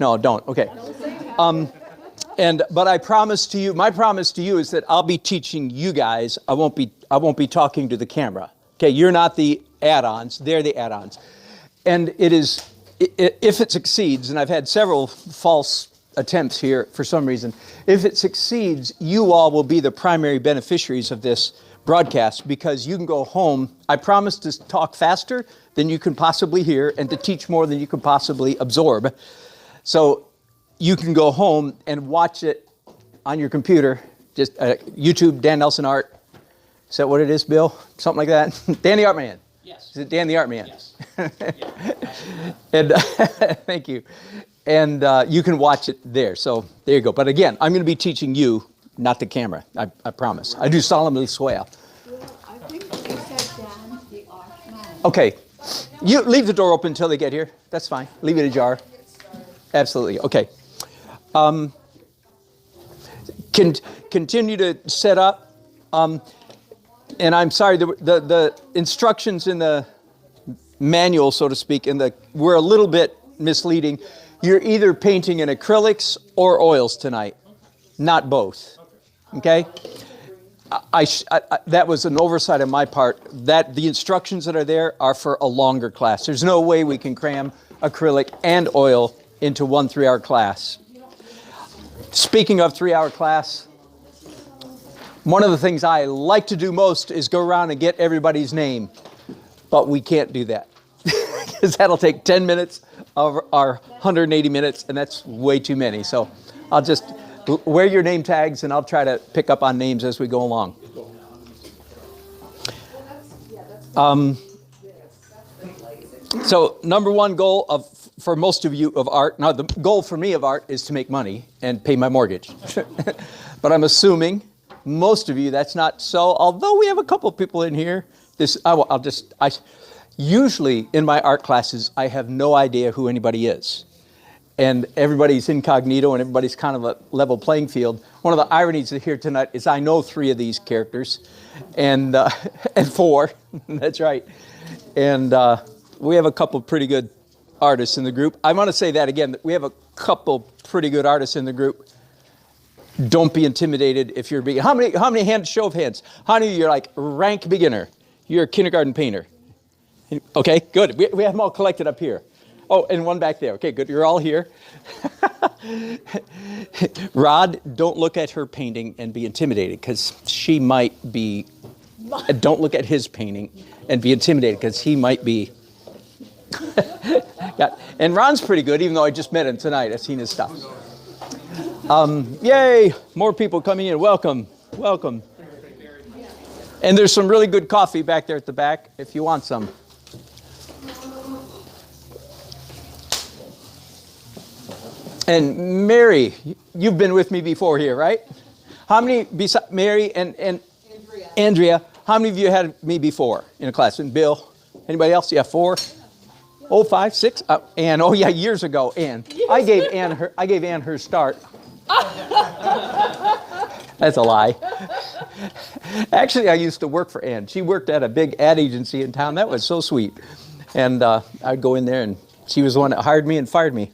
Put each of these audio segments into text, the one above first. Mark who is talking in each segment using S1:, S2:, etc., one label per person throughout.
S1: No, don't. Okay. But I promise to you, my promise to you is that I'll be teaching you guys. I won't be talking to the camera. Okay, you're not the add-ons, they're the add-ons. And it is, if it succeeds, and I've had several false attempts here for some reason, if it succeeds, you all will be the primary beneficiaries of this broadcast, because you can go home. I promise to talk faster than you can possibly hear and to teach more than you can possibly absorb. So you can go home and watch it on your computer, just YouTube, Dan Nelson Art. Is that what it is, Bill? Something like that? Dan the Art Man.
S2: Yes.
S1: Is it Dan the Art Man?
S2: Yes.
S1: And thank you. And you can watch it there. So there you go. But again, I'm going to be teaching you, not the camera. I promise. I do solemnly swear.
S3: Well, I think you said Dan the Art Man.
S1: Okay. You leave the door open until they get here. That's fine. Leave it ajar. Absolutely. Okay. Continue to set up. And I'm sorry, the instructions in the manual, so to speak, were a little bit misleading. You're either painting in acrylics or oils tonight, not both. Okay? That was an oversight on my part. The instructions that are there are for a longer class. There's no way we can cram acrylic and oil into one 3-hour class. Speaking of 3-hour class, one of the things I like to do most is go around and get everybody's name, but we can't do that because that'll take 10 minutes of our 180 minutes, and that's way too many. So I'll just wear your name tags, and I'll try to pick up on names as we go along. So number one goal for most of you of art, now the goal for me of art is to make money and pay my mortgage. But I'm assuming most of you that's not so, although we have a couple people in here. Usually in my art classes, I have no idea who anybody is. And everybody's incognito and everybody's kind of a level playing field. One of the ironies here tonight is I know 3 of these characters and 4, that's right. And we have a couple pretty good artists in the group. I want to say that again, we have a couple pretty good artists in the group. Don't be intimidated if you're beginner. How many hands, show of hands, how many of you are like rank beginner? You're a kindergarten painter. Okay, good. We have them all collected up here. Oh, and one back there. Okay, good. You're all here. Rod, don't look at her painting and be intimidated, because she might be. Don't look at his painting and be intimidated, because he might be. Yeah. And Ron's pretty good, even though I just met him tonight. I've seen his stuff. Yay! More people coming in. Welcome. Welcome. And there's some really good coffee back there at the back if you want some. And Mary, you've been with me before here, right? How many, besides Mary and Andrea, how many of you had me before in a class? And Bill, anybody else? Yeah, 4? Oh, 5, 6? Ann, oh yeah, years ago, Ann. I gave Ann her start. That's a lie. Actually, I used to work for Ann. She worked at a big ad agency in town. That was so sweet. And I'd go in there, and she was the one that hired me and fired me.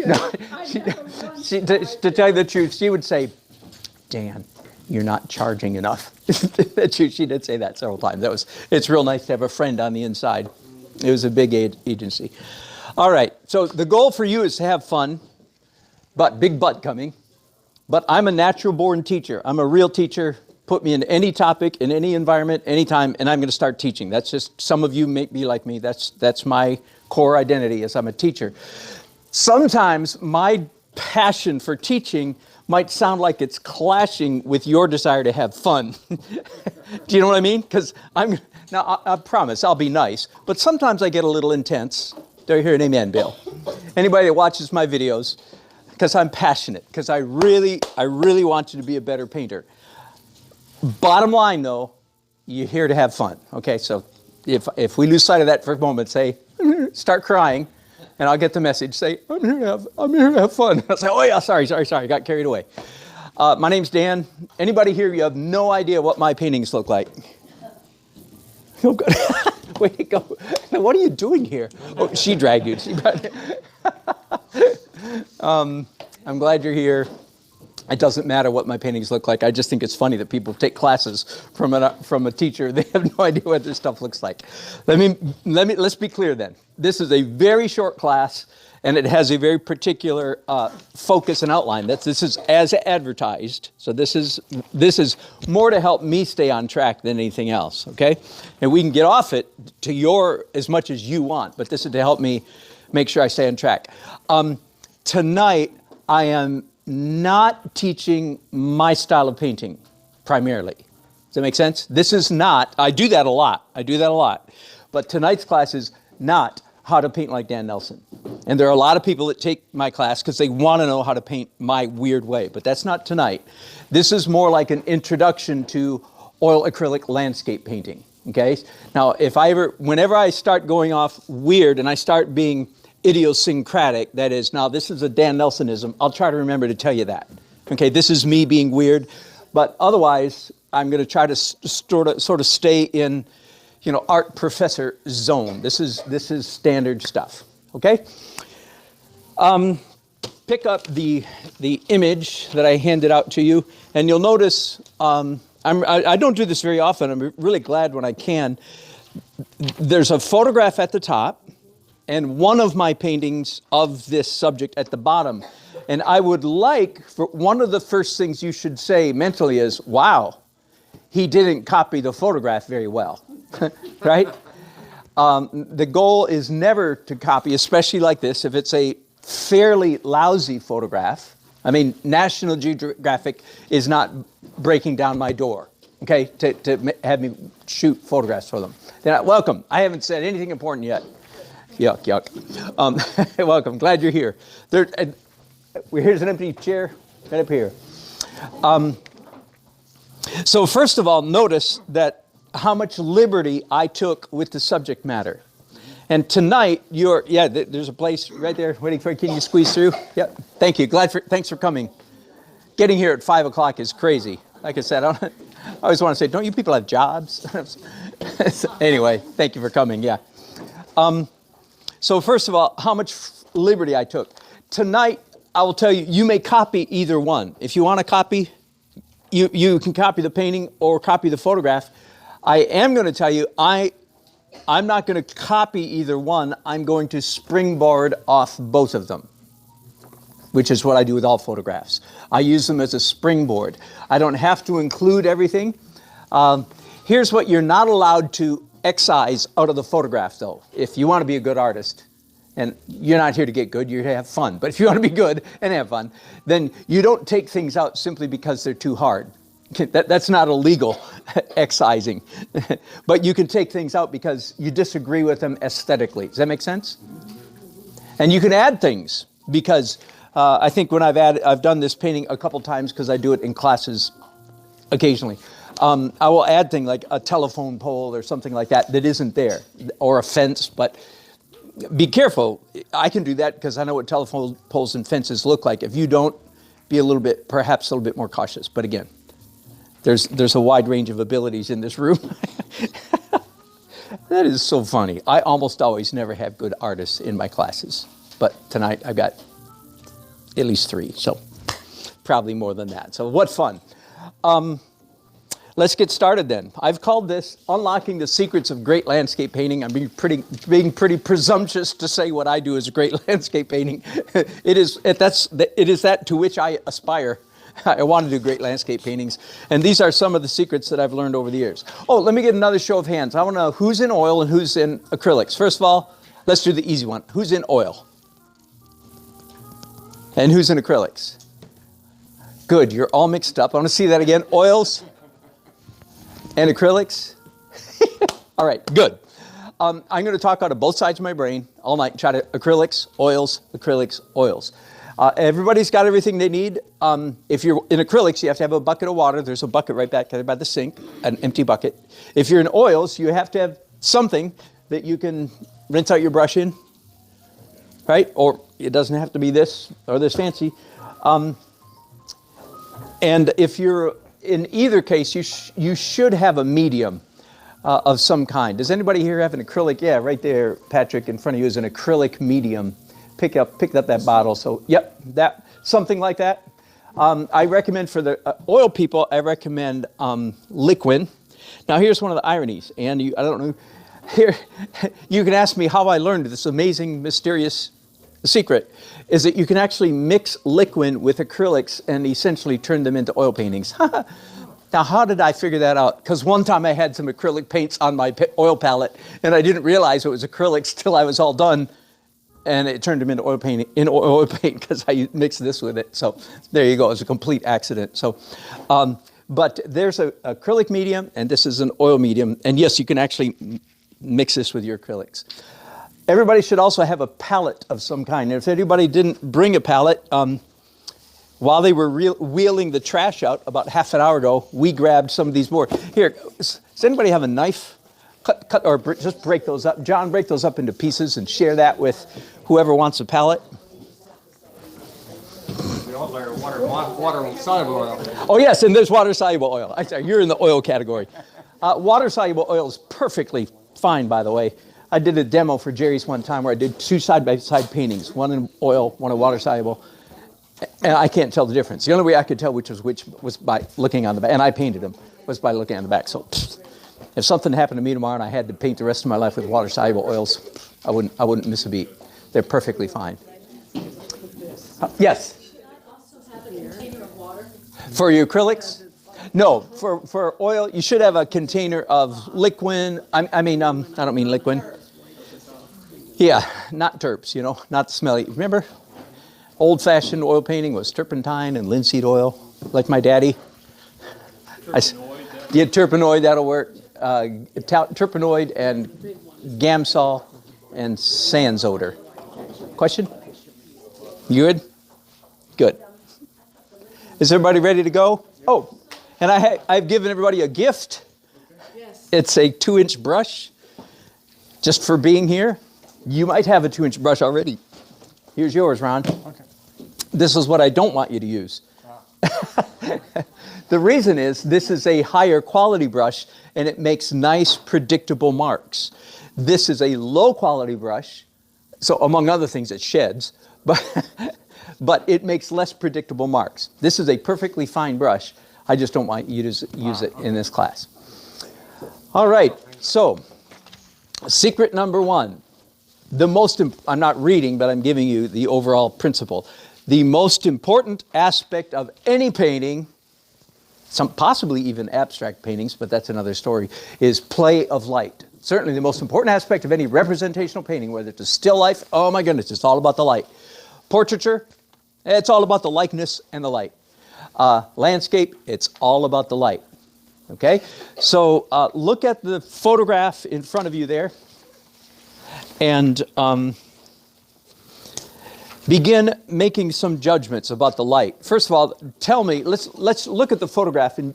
S1: No, to tell you the truth, she would say, Dan, you're not charging enough. She did say that several times. It's real nice to have a friend on the inside. It was a big agency. All right, so the goal for you is to have fun, but big but coming. But I'm a natural born teacher. I'm a real teacher. Put me in any topic, in any environment, anytime, and I'm going to start teaching. That's just, some of you may be like me. That's my core identity, is I'm a teacher. Sometimes my passion for teaching might sound like it's clashing with your desire to have fun. Do you know what I mean? Because I promise I'll be nice, but sometimes I get a little intense. Do I hear an amen, Bill? Anybody that watches my videos, because I'm passionate, because I really want you to be a better painter. Bottom line, though, you're here to have fun. Okay, so if we lose sight of that for a moment, say, start crying, and I'll get the message. Say, I'm here to have fun. I'll say, oh yeah, sorry, got carried away. My name's Dan. Anybody here, you have no idea what my paintings look like? Oh, good. Way to go. What are you doing here? Oh, she dragged you. I'm glad you're here. It doesn't matter what my paintings look like. I just think it's funny that people take classes from a teacher. They have no idea what this stuff looks like. Let's be clear then. This is a very short class, and it has a very particular focus and outline. This is as advertised. So this is more to help me stay on track than anything else. Okay, and we can get off it to your as much as you want, but this is to help me make sure I stay on track. Tonight I am not teaching my style of painting primarily. Does that make sense? This is not, I do that a lot. But tonight's class is not how to paint like Dan Nelson. And there are a lot of people that take my class because they want to know how to paint my weird way, but that's not tonight. This is more like an introduction to oil acrylic landscape painting, okay? Now, whenever I start going off weird and I start being idiosyncratic, that is, now this is a Dan Nelsonism, I'll try to remember to tell you that. Okay, this is me being weird, but otherwise, I'm going to try to sort of stay in, art professor zone. This is standard stuff. Okay. Pick up the image that I handed out to you, and you'll notice I don't do this very often. I'm really glad when I can. There's a photograph at the top, and one of my paintings of this subject at the bottom. And I would like, for one of the first things you should say mentally is, wow, he didn't copy the photograph very well, right? The goal is never to copy, especially like this, if it's a fairly lousy photograph. I mean, National Geographic is not breaking down my door, okay, to have me shoot photographs for them. They're not welcome. I haven't said anything important yet. Yuck. Welcome. Glad you're here. Here's an empty chair right up here. So first of all, notice that how much liberty I took with the subject matter. And tonight, there's a place right there waiting for you. Can you squeeze through? Yeah. Thank you. Thanks for coming. Getting here at 5 o'clock is crazy. Like I said, I always want to say, don't you people have jobs? Anyway, thank you for coming. Yeah. So first of all, how much liberty I took. Tonight, I will tell you, you may copy either one. If you want to copy, you can copy the painting or copy the photograph. I am going to tell you, I'm not going to copy either one. I'm going to springboard off both of them, which is what I do with all photographs. I use them as a springboard. I don't have to include everything. Here's what you're not allowed to excise out of the photograph, though. If you want to be a good artist, and you're not here to get good, you're here to have fun. But if you want to be good and have fun, then you don't take things out simply because they're too hard. That's not illegal excising. But you can take things out because you disagree with them aesthetically. Does that make sense? And you can add things because I think when I've done this painting a couple times because I do it in classes occasionally. I will add things like a telephone pole or something like that isn't there, or a fence, but be careful. I can do that because I know what telephone poles and fences look like. If you don't, be perhaps a little bit more cautious. But again, there's a wide range of abilities in this room. That is so funny. I almost always never have good artists in my classes, but tonight I've got at least 3, so probably more than that. So what fun. Let's get started then. I've called this Unlocking the Secrets of Great Landscape Painting. I'm being pretty presumptuous to say what I do is a great landscape painting. It is that to which I aspire. I want to do great landscape paintings. And these are some of the secrets that I've learned over the years. Oh, let me get another show of hands. I want to know who's in oil and who's in acrylics. First of all, let's do the easy one. Who's in oil? And who's in acrylics? Good, you're all mixed up. I want to see that again. Oils and acrylics. All right, good. I'm going to talk out of both sides of my brain all night. Try to acrylics, oils. Everybody's got everything they need. If you're in acrylics, you have to have a bucket of water. There's a bucket right back there by the sink, an empty bucket. If you're in oils, you have to have something that you can rinse out your brush in, right? Or it doesn't have to be this or this fancy. And if you're in either case, you should have a medium. of some kind. Does anybody here have an acrylic? Yeah, right there, Patrick, in front of you is an acrylic medium. Pick up that bottle. So, yep, that something like that. I recommend for the oil people, I recommend liquid. Now, here's one of the ironies, and I don't know, here, you can ask me how I learned this amazing, mysterious secret, is that you can actually mix liquid with acrylics and essentially turn them into oil paintings. Now, how did I figure that out? Because one time I had some acrylic paints on my oil palette, and I didn't realize it was acrylics till I was all done, and it turned them into oil paint because I mixed this with it. So there you go. It was a complete accident. So, but there's an acrylic medium, and this is an oil medium. And yes, you can actually mix this with your acrylics. Everybody should also have a palette of some kind. And if anybody didn't bring a palette, while they were wheeling the trash out about half an hour ago, we grabbed some of these boards. Here, does anybody have a knife? Cut or just break those up. John, break those up into pieces and share that with whoever wants a palette.
S2: Water-soluble oil.
S1: Oh, yes, and there's water-soluble oil. You're in the oil category. Water-soluble oil is perfectly fine, by the way. I did a demo for Jerry's one time where I did 2 side-by-side paintings, one in oil, one in water-soluble, and I can't tell the difference. The only way I could tell which was by looking on the back, and I painted them, was by looking on the back. So if something happened to me tomorrow and I had to paint the rest of my life with water-soluble oils, I wouldn't miss a beat. They're perfectly fine. Yes? For your acrylics? No, for oil, you should have a container of liquid. I don't mean liquid. Yeah, not terps, not smelly. Remember, old-fashioned oil painting was turpentine and linseed oil, like my daddy. Yeah, terpenoid, that'll work. Terpenoid and Gamsol and sans odor. Question? You good? Good. Is everybody ready to go? Oh, and I've given everybody a gift. Yes. It's a 2-inch brush, just for being here. You might have a 2-inch brush already. Here's yours, Ron. Okay. This is what I don't want you to use. The reason is this is a higher quality brush, and it makes nice, predictable marks. This is a low quality brush, so among other things, it sheds, but it makes less predictable marks. This is a perfectly fine brush. I just don't want you to use it in this class. All right, so secret number 1. I'm not reading, but I'm giving you the overall principle. The most important aspect of any painting, possibly even abstract paintings, but that's another story, is play of light. Certainly the most important aspect of any representational painting, whether it's a still life, oh my goodness, it's all about the light. Portraiture, it's all about the likeness and the light. Landscape, it's all about the light. Okay? So look at the photograph in front of you there, and begin making some judgments about the light. First of all, tell me, let's look at the photograph and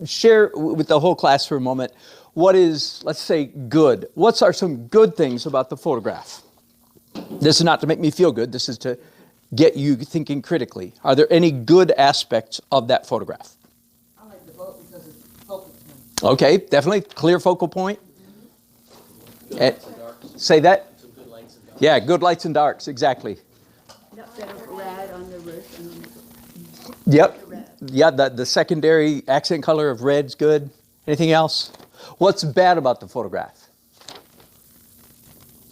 S1: share with the whole class for a moment what is, let's say, good. What are some good things about the photograph? This is not to make me feel good. This is to get you thinking critically. Are there any good aspects of that photograph?
S4: I like the boat because it's focal point.
S1: Okay, definitely. Clear focal point. Say that?
S2: Good lights and darks.
S1: Yeah, good lights and darks, exactly.
S3: Red on the roof.
S1: Yep. Yeah, the secondary accent color of red's good. Anything else? What's bad about the photograph?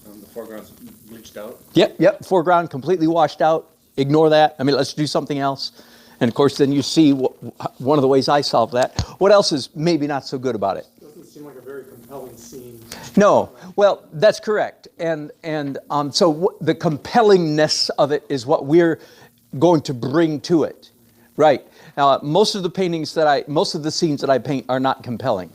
S2: The foreground's bleached out.
S1: Yep. Foreground completely washed out. Ignore that. I mean, let's do something else. And of course, then you see one of the ways I solve that. What else is maybe not so good about it?
S5: Doesn't seem like a very compelling scene.
S1: No. Well, that's correct. And so the compellingness of it is what we're going to bring to it. Right. Now, most of the scenes that I paint are not compelling.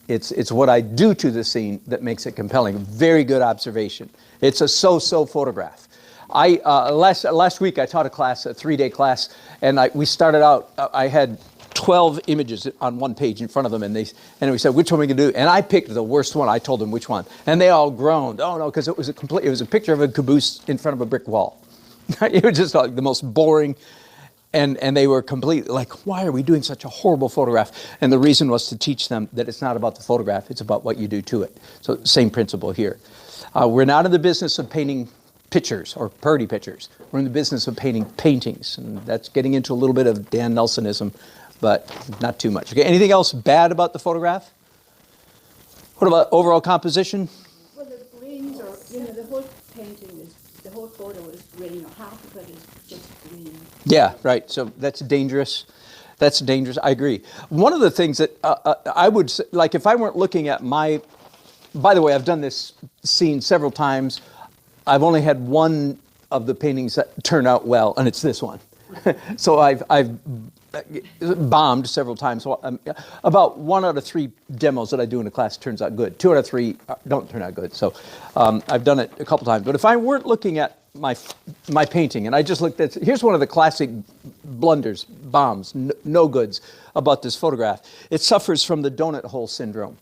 S1: It's what I do to the scene that makes it compelling. Very good observation. It's a so-so photograph. Last week I taught a 3-day class, and we started out. I had 12 images on one page in front of them, and we said, which one are we going to do? And I picked the worst one. I told them which one, and they all groaned. Oh no, because it was a picture of a caboose in front of a brick wall. It was just like the most boring. And they were completely like, why are we doing such a horrible photograph? And the reason was to teach them that it's not about the photograph, it's about what you do to it. So same principle here. We're not in the business of painting pictures or pretty pictures. We're in the business of painting paintings. And that's getting into a little bit of Dan Nelsonism, but not too much. Okay, anything else bad about the photograph? What about overall composition?
S3: Well, the greens are, the whole painting is, the whole photo is green, or half of it is just green.
S1: Yeah, right. So that's dangerous. That's dangerous. I agree. One of the things that I would say, like if I weren't looking at my, by the way, I've done this scene several times. I've only had one of the paintings that turn out well, and it's this one. So I've bombed several times. So, about 1 out of 3 demos that I do in a class turns out good. 2 out of 3 don't turn out good. So I've done it a couple times. But if I weren't looking at my painting, and I just looked at, here's one of the classic blunders, bombs, no goods about this photograph. It suffers from the donut hole syndrome.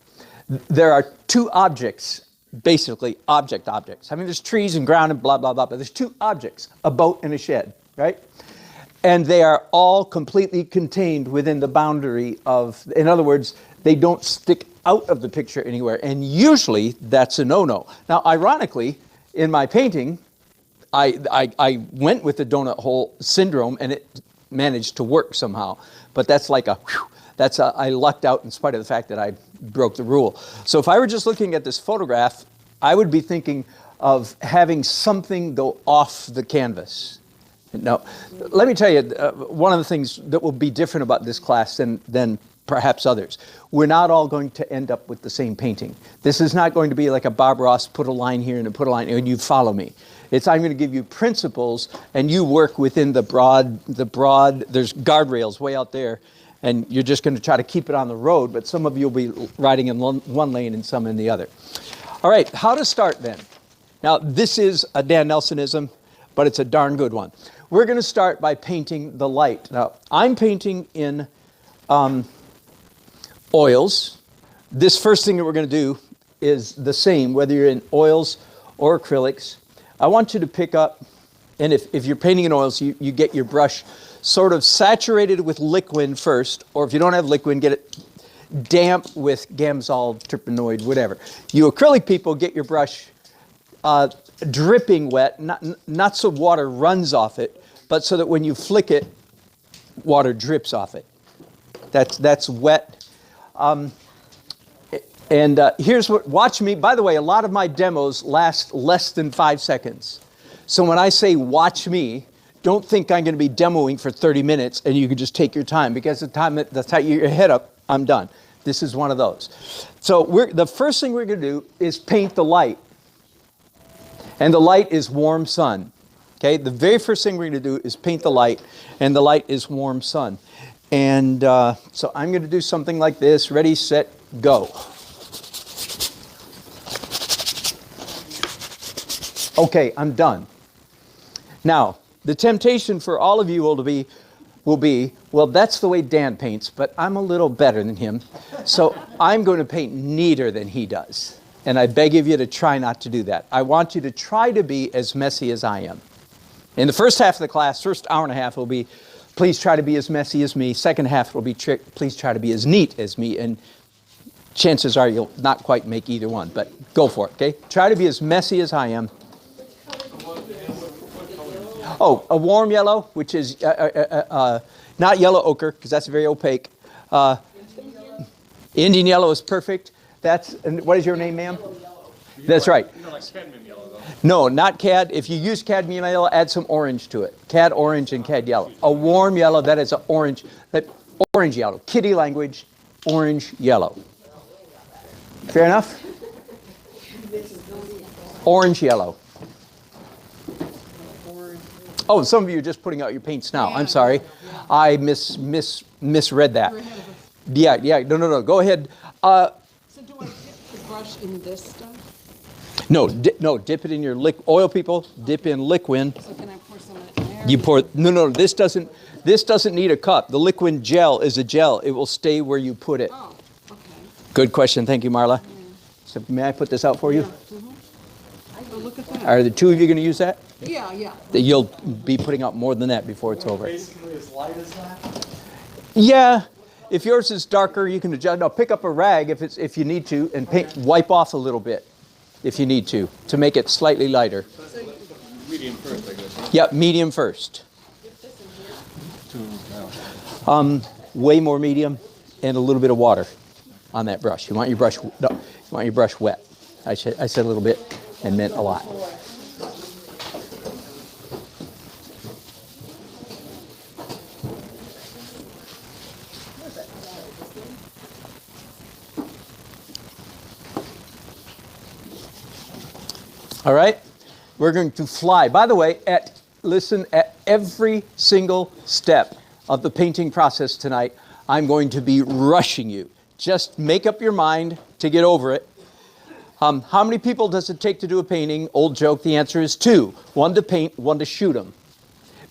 S1: There are 2 objects, basically objects. I mean, there's trees and ground and blah, blah, blah, but there's 2 objects, a boat and a shed, right? And they are all completely contained within the boundary of, in other words, they don't stick out of the picture anywhere. And usually that's a no-no. Now, ironically, in my painting, I went with the donut hole syndrome and it managed to work somehow. But that's like I lucked out in spite of the fact that I broke the rule. So if I were just looking at this photograph, I would be thinking of having something go off the canvas. Now, let me tell you, one of the things that will be different about this class than perhaps others, we're not all going to end up with the same painting. This is not going to be like a Bob Ross, put a line here and put a line here, and you follow me. I'm going to give you principles, and you work within the broad, there's guardrails way out there, and you're just going to try to keep it on the road, but some of you will be riding in one lane and some in the other. All right, how to start then? Now, this is a Dan Nelsonism, but it's a darn good one. We're going to start by painting the light. Now, I'm painting in oils. This first thing that we're going to do is the same, whether you're in oils or acrylics. I want you to pick up, and if you're painting in oils, you get your brush sort of saturated with liquid first, or if you don't have liquid, get it damp with Gamsol, terpenoid, whatever. You acrylic people, get your brush dripping wet, not so water runs off it, but so that when you flick it, water drips off it. That's wet. Here's what, watch me. By the way, a lot of my demos last less than 5 seconds. So when I say watch me, don't think I'm going to be demoing for 30 minutes and you can just take your time, because the time you your head up, I'm done. This is one of those. So the first thing we're going to do is paint the light. And the light is warm sun. Okay, the very first thing we're going to do is paint the light, and the light is warm sun. And so I'm going to do something like this. Ready, set, go. Okay, I'm done. Now, the temptation for all of you will be, well, that's the way Dan paints, but I'm a little better than him, so I'm going to paint neater than he does. And I beg of you to try not to do that. I want you to try to be as messy as I am. In the first half of the class, first hour and a half will be, please try to be as messy as me. Second half will be, please try to be as neat as me. And chances are you'll not quite make either one, but go for it, okay? Try to be as messy as I am. Oh, a warm yellow, which is not yellow ochre, because that's very opaque. Indian yellow is perfect. And what is your name, ma'am? That's right.
S2: You don't like cadmium yellow, though.
S1: No, not cad. If you use cadmium yellow, add some orange to it. Cad orange and cad yellow. A warm yellow, that is an orange. Orange yellow. Kitty language, orange yellow. Fair enough? Orange yellow. Oh, some of you are just putting out your paints now. I'm sorry. I misread that. Yeah. No. Go ahead.
S6: So do I dip the brush in this stuff?
S1: No, dip it in your oil, people. Dip in liquid.
S6: So can I pour some of it in there?
S1: You pour. No. This doesn't need a cup. The liquid gel is a gel. It will stay where you put it.
S6: Oh, okay.
S1: Good question. Thank you, Marla. So may I put this out for you?
S4: I
S6: Oh, look at that.
S1: Are the two of you going to use that?
S6: Yeah.
S1: You'll be putting out more than that before it's over.
S5: Basically as light as that?
S1: Yeah. If yours is darker, you can adjust. Now pick up a rag if you need to, and wipe off a little bit if you need to make it slightly lighter.
S2: Medium first, I guess.
S1: Yep, medium first. Way more medium, and a little bit of water on that brush. You want your brush wet. I said a little bit and meant a lot. All right, we're going to fly. By the way, listen, at every single step of the painting process tonight, I'm going to be rushing you. Just make up your mind to get over it. How many people does it take to do a painting? Old joke, the answer is 2. 1 to paint, 1 to shoot him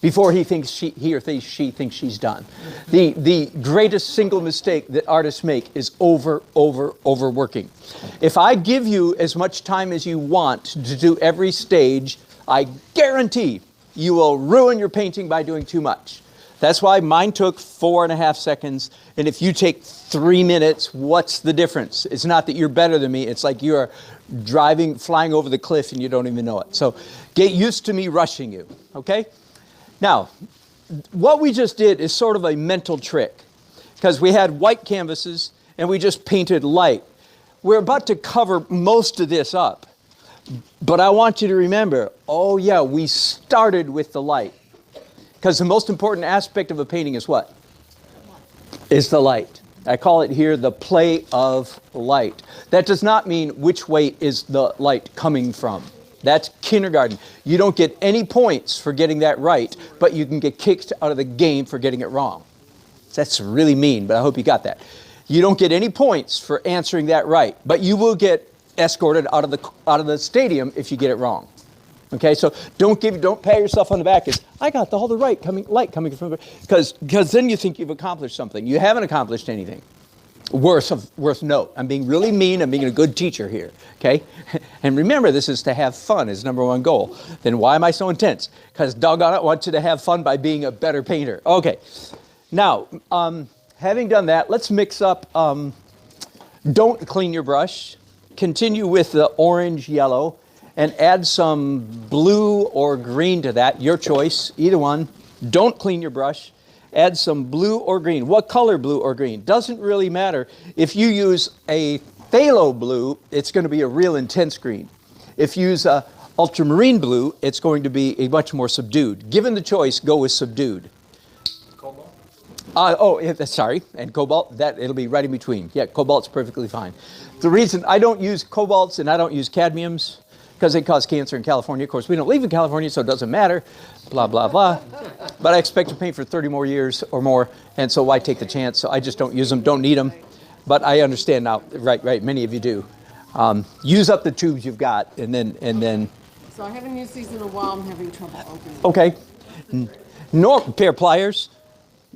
S1: before he or she thinks she's done. The greatest single mistake that artists make is overworking. If I give you as much time as you want to do every stage, I guarantee you will ruin your painting by doing too much. That's why mine took 4.5 seconds, and if you take 3 minutes, what's the difference? It's not that you're better than me, it's like you're flying over the cliff and you don't even know it. So get used to me rushing you, okay? Now, what we just did is sort of a mental trick, because we had white canvases and we just painted light. We're about to cover most of this up, but I want you to remember, oh yeah, we started with the light. Because the most important aspect of a painting is what? Is the light. I call it here the play of light. That does not mean which way is the light coming from. That's kindergarten. You don't get any points for getting that right, but you can get kicked out of the game for getting it wrong. That's really mean, but I hope you got that. You don't get any points for answering that right, but you will get escorted out of the stadium if you get it wrong. Okay, so don't pat yourself on the back as I got all the light coming from, because then you think you've accomplished something. You haven't accomplished anything worth note. I'm being really mean. I'm being a good teacher here. Okay, and remember, this is to have fun is number one goal. Then why am I so intense? Because doggone it, I want you to have fun by being a better painter. Okay, now having done that, let's mix up. Don't clean your brush. Continue with the orange yellow. And add some blue or green to that, your choice, either one. Don't clean your brush. Add some blue or green. What color blue or green? Doesn't really matter. If you use a phthalo blue, it's going to be a real intense green. If you use a ultramarine blue, it's going to be a much more subdued. Given the choice, go with subdued. Cobalt? Sorry, and cobalt, it'll be right in between. Yeah, cobalt's perfectly fine. The reason I don't use cobalts and I don't use cadmiums, because they cause cancer in California. Of course, we don't live in California, so it doesn't matter, blah, blah, blah. But I expect to paint for 30 more years or more, and so why take the chance? So I just don't use them, don't need them. But I understand now, right, many of you do. Use up the tubes you've got, and then.
S6: So I haven't used these in a while, I'm having trouble opening them.
S1: Okay. Pair of pliers.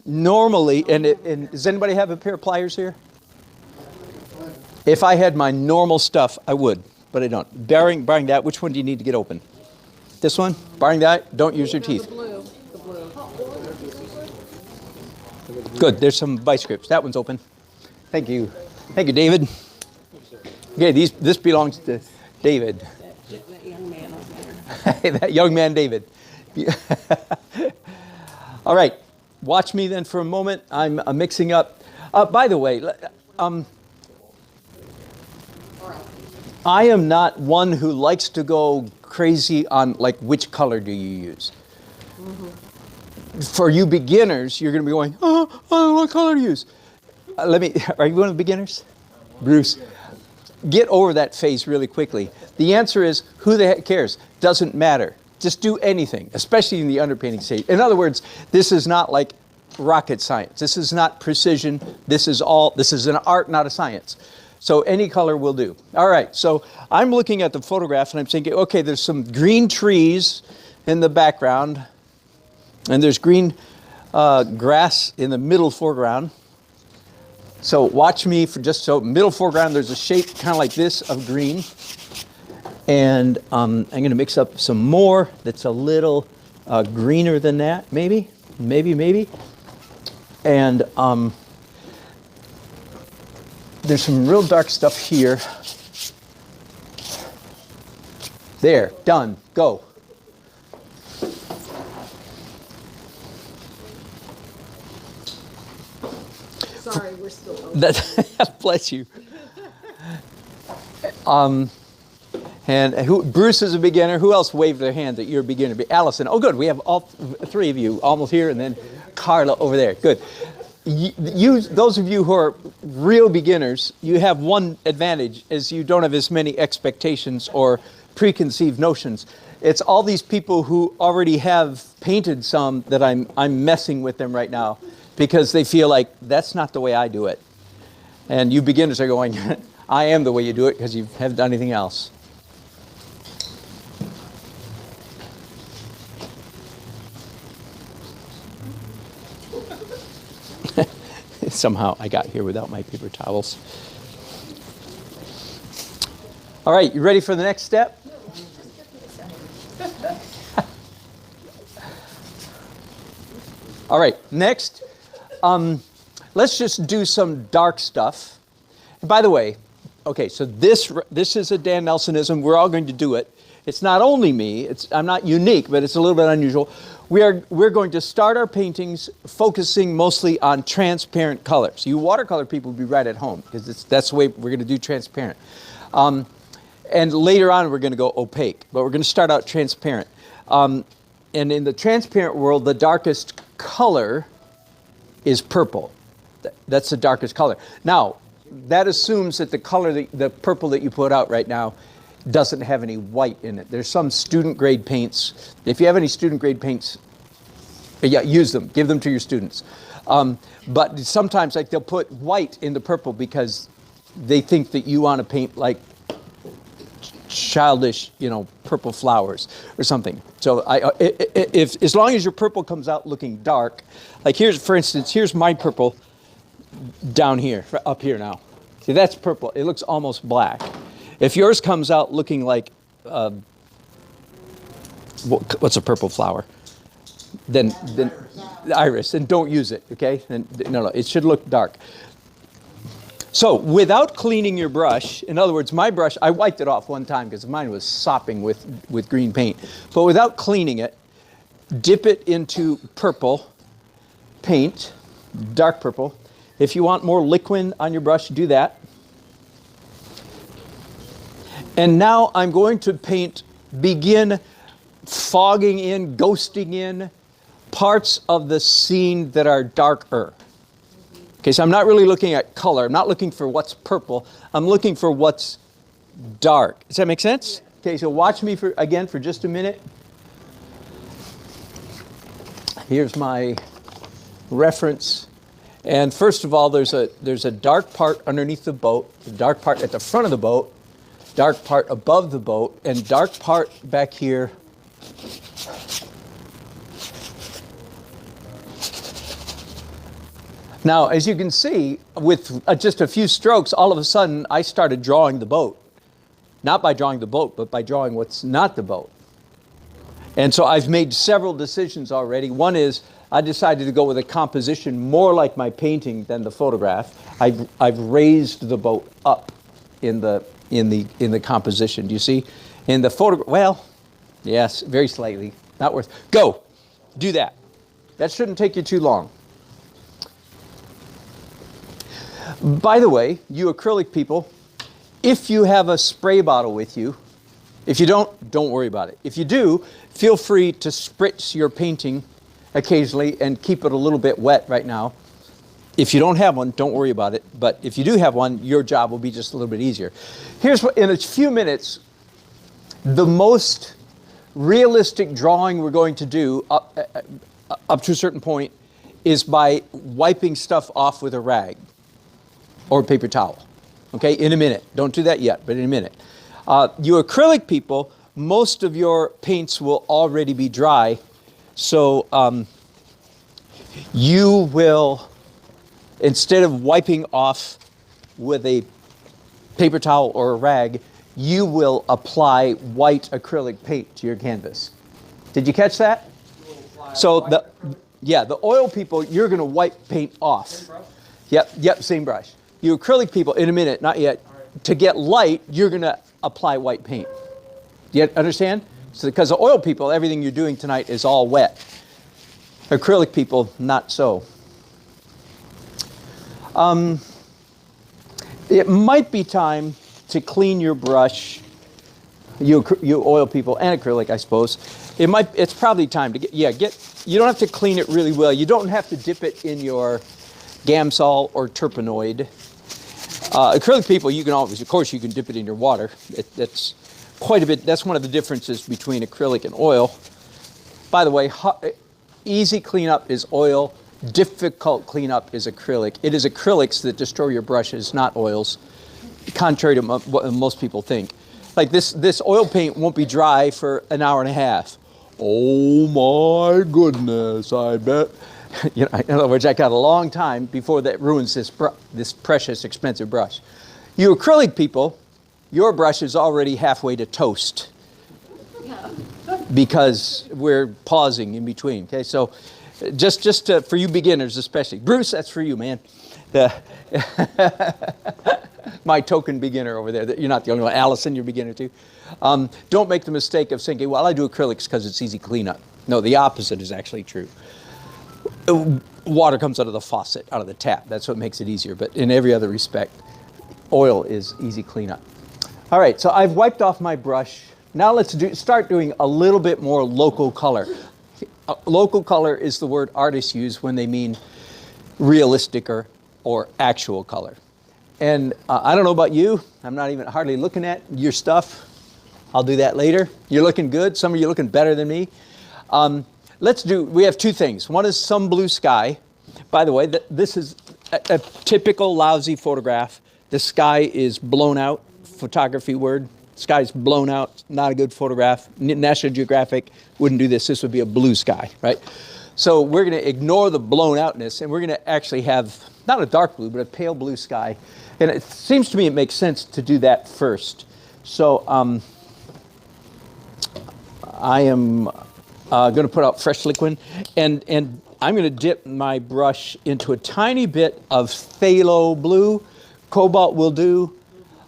S1: Normally, and does anybody have a pair of pliers here? If I had my normal stuff, I would. But I don't. Barring that, which one do you need to get open? This one? Barring that, don't use your teeth.
S6: The blue.
S1: Good, there's some vice grips. That one's open. Thank you. Thank you, David. Okay, this belongs to David.
S6: That young man over there.
S1: That young man, David. All right, watch me then for a moment. I'm mixing up. By the way, I am not one who likes to go crazy on like which color do you use. Mm-hmm. For you beginners, you're going to be going, I don't know what color to use. Are you one of the beginners? Bruce, get over that phase really quickly. The answer is, who the heck cares? Doesn't matter. Just do anything, especially in the underpainting stage. In other words, this is not like rocket science. This is not precision. This is an art, not a science. So any color will do. All right, so I'm looking at the photograph and I'm thinking, okay, there's some green trees in the background, and there's green grass in the middle foreground. So watch me for just so middle foreground, there's a shape kind of like this of green. And I'm going to mix up some more that's a little greener than that, maybe. And there's some real dark stuff here. There, done, go.
S6: Sorry, we're still open.
S1: Bless you. And Bruce is a beginner. Who else waved their hand that you're a beginner? Allison. Oh, good. We have all three of you almost here, and then Carla over there. Good. Those of you who are real beginners, you have one advantage, is you don't have as many expectations or preconceived notions. It's all these people who already have painted some that I'm messing with them right now because they feel like that's not the way I do it. And you beginners are going, I am the way you do it because you haven't done anything else. Somehow I got here without my paper towels. All right, you ready for the next step? All right, next, let's just do some dark stuff. And by the way, okay, so this is a Dan Nelsonism. We're all going to do it. It's not only me. I'm not unique, but it's a little bit unusual. We're going to start our paintings focusing mostly on transparent colors. You watercolor people will be right at home because that's the way we're going to do transparent. And later on, we're going to go opaque, but we're going to start out transparent. And in the transparent world, the darkest color is purple. That's the darkest color. Now, that assumes that the color, the purple that you put out right now, doesn't have any white in it. There's some student grade paints. If you have any student grade paints, yeah, use them. Give them to your students. But sometimes like they'll put white in the purple because they think that you want to paint like childish, purple flowers or something. So if as long as your purple comes out looking dark, like for instance, here's my purple down here, up here now. See, that's purple. It looks almost black. If yours comes out looking like, what's a purple flower? Then iris, then don't use it, okay? No, it should look dark. So without cleaning your brush, in other words, my brush, I wiped it off one time because mine was sopping with green paint. But without cleaning it, dip it into purple paint, dark purple. If you want more liquid on your brush, do that. And now I'm going to begin fogging in, ghosting in parts of the scene that are darker. Okay, so I'm not really looking at color. I'm not looking for what's purple. I'm looking for what's dark. Does that make sense? Okay, so watch me again for just a minute. Here's my reference. And first of all, there's a dark part underneath the boat, the dark part at the front of the boat, dark part above the boat, and dark part back here. Now, as you can see, with just a few strokes, all of a sudden, I started drawing the boat. Not by drawing the boat, but by drawing what's not the boat. And so I've made several decisions already. One is I decided to go with a composition more like my painting than the photograph. I've raised the boat up in the composition. Do you see? In the photograph, well, yes, very slightly. Not worth. Go, do that. That shouldn't take you too long. By the way, you acrylic people, if you have a spray bottle with you, if you don't worry about it. If you do, feel free to spritz your painting occasionally and keep it a little bit wet right now. If you don't have one, don't worry about it. But if you do have one, your job will be just a little bit easier. Here's what, in a few minutes, the most realistic drawing we're going to do up to a certain point is by wiping stuff off with a rag or a paper towel. Okay, in a minute. Don't do that yet, but in a minute. You acrylic people, most of your paints will already be dry. So you will, instead of wiping off with a paper towel or a rag, you will apply white acrylic paint to your canvas. Did you catch that? So the oil people, you're going to white paint off.
S2: Same brush?
S1: Yep, same brush. You acrylic people, in a minute, not yet. To get light, you're going to apply white paint. Do you understand? So because the oil people, everything you're doing tonight is all wet. Acrylic people, not so. It might be time to clean your brush, you oil people and acrylic, I suppose. It's probably time to you don't have to clean it really well. You don't have to dip it in your Gamsol or Turpenoid. Acrylic people, you can always, of course, you can dip it in your water. That's quite a bit. That's one of the differences between acrylic and oil. By the way, easy cleanup is oil. Difficult cleanup is acrylic. It is acrylics that destroy your brushes, not oils, contrary to what most people think. Like this oil paint won't be dry for an hour and a half. Oh my goodness, I bet. In other words, I got a long time before that ruins this precious, expensive brush. You acrylic people, your brush is already halfway to toast because we're pausing in between. Okay, so just for you beginners especially. Bruce, that's for you, man. My token beginner over there. You're not the only one. Allison, you're a beginner too. Don't make the mistake of thinking, well, I do acrylics because it's easy cleanup. No, the opposite is actually true. Water comes out of the faucet, out of the tap. That's what makes it easier. But in every other respect, oil is easy cleanup. All right, so I've wiped off my brush. Now let's start doing a little bit more local color. Local color is the word artists use when they mean realistic or actual color. And I don't know about you. I'm not even hardly looking at your stuff. I'll do that later. You're looking good. Some of you are looking better than me. We have two things. One is some blue sky. By the way, this is a typical lousy photograph. The sky is blown out, photography word. Sky's blown out, not a good photograph. National Geographic wouldn't do this. This would be a blue sky, right? So we're going to ignore the blown outness, and we're going to actually have not a dark blue, but a pale blue sky. And it seems to me it makes sense to do that first. So I am going to put out fresh liquid, and I'm going to dip my brush into a tiny bit of phthalo blue. Cobalt will do.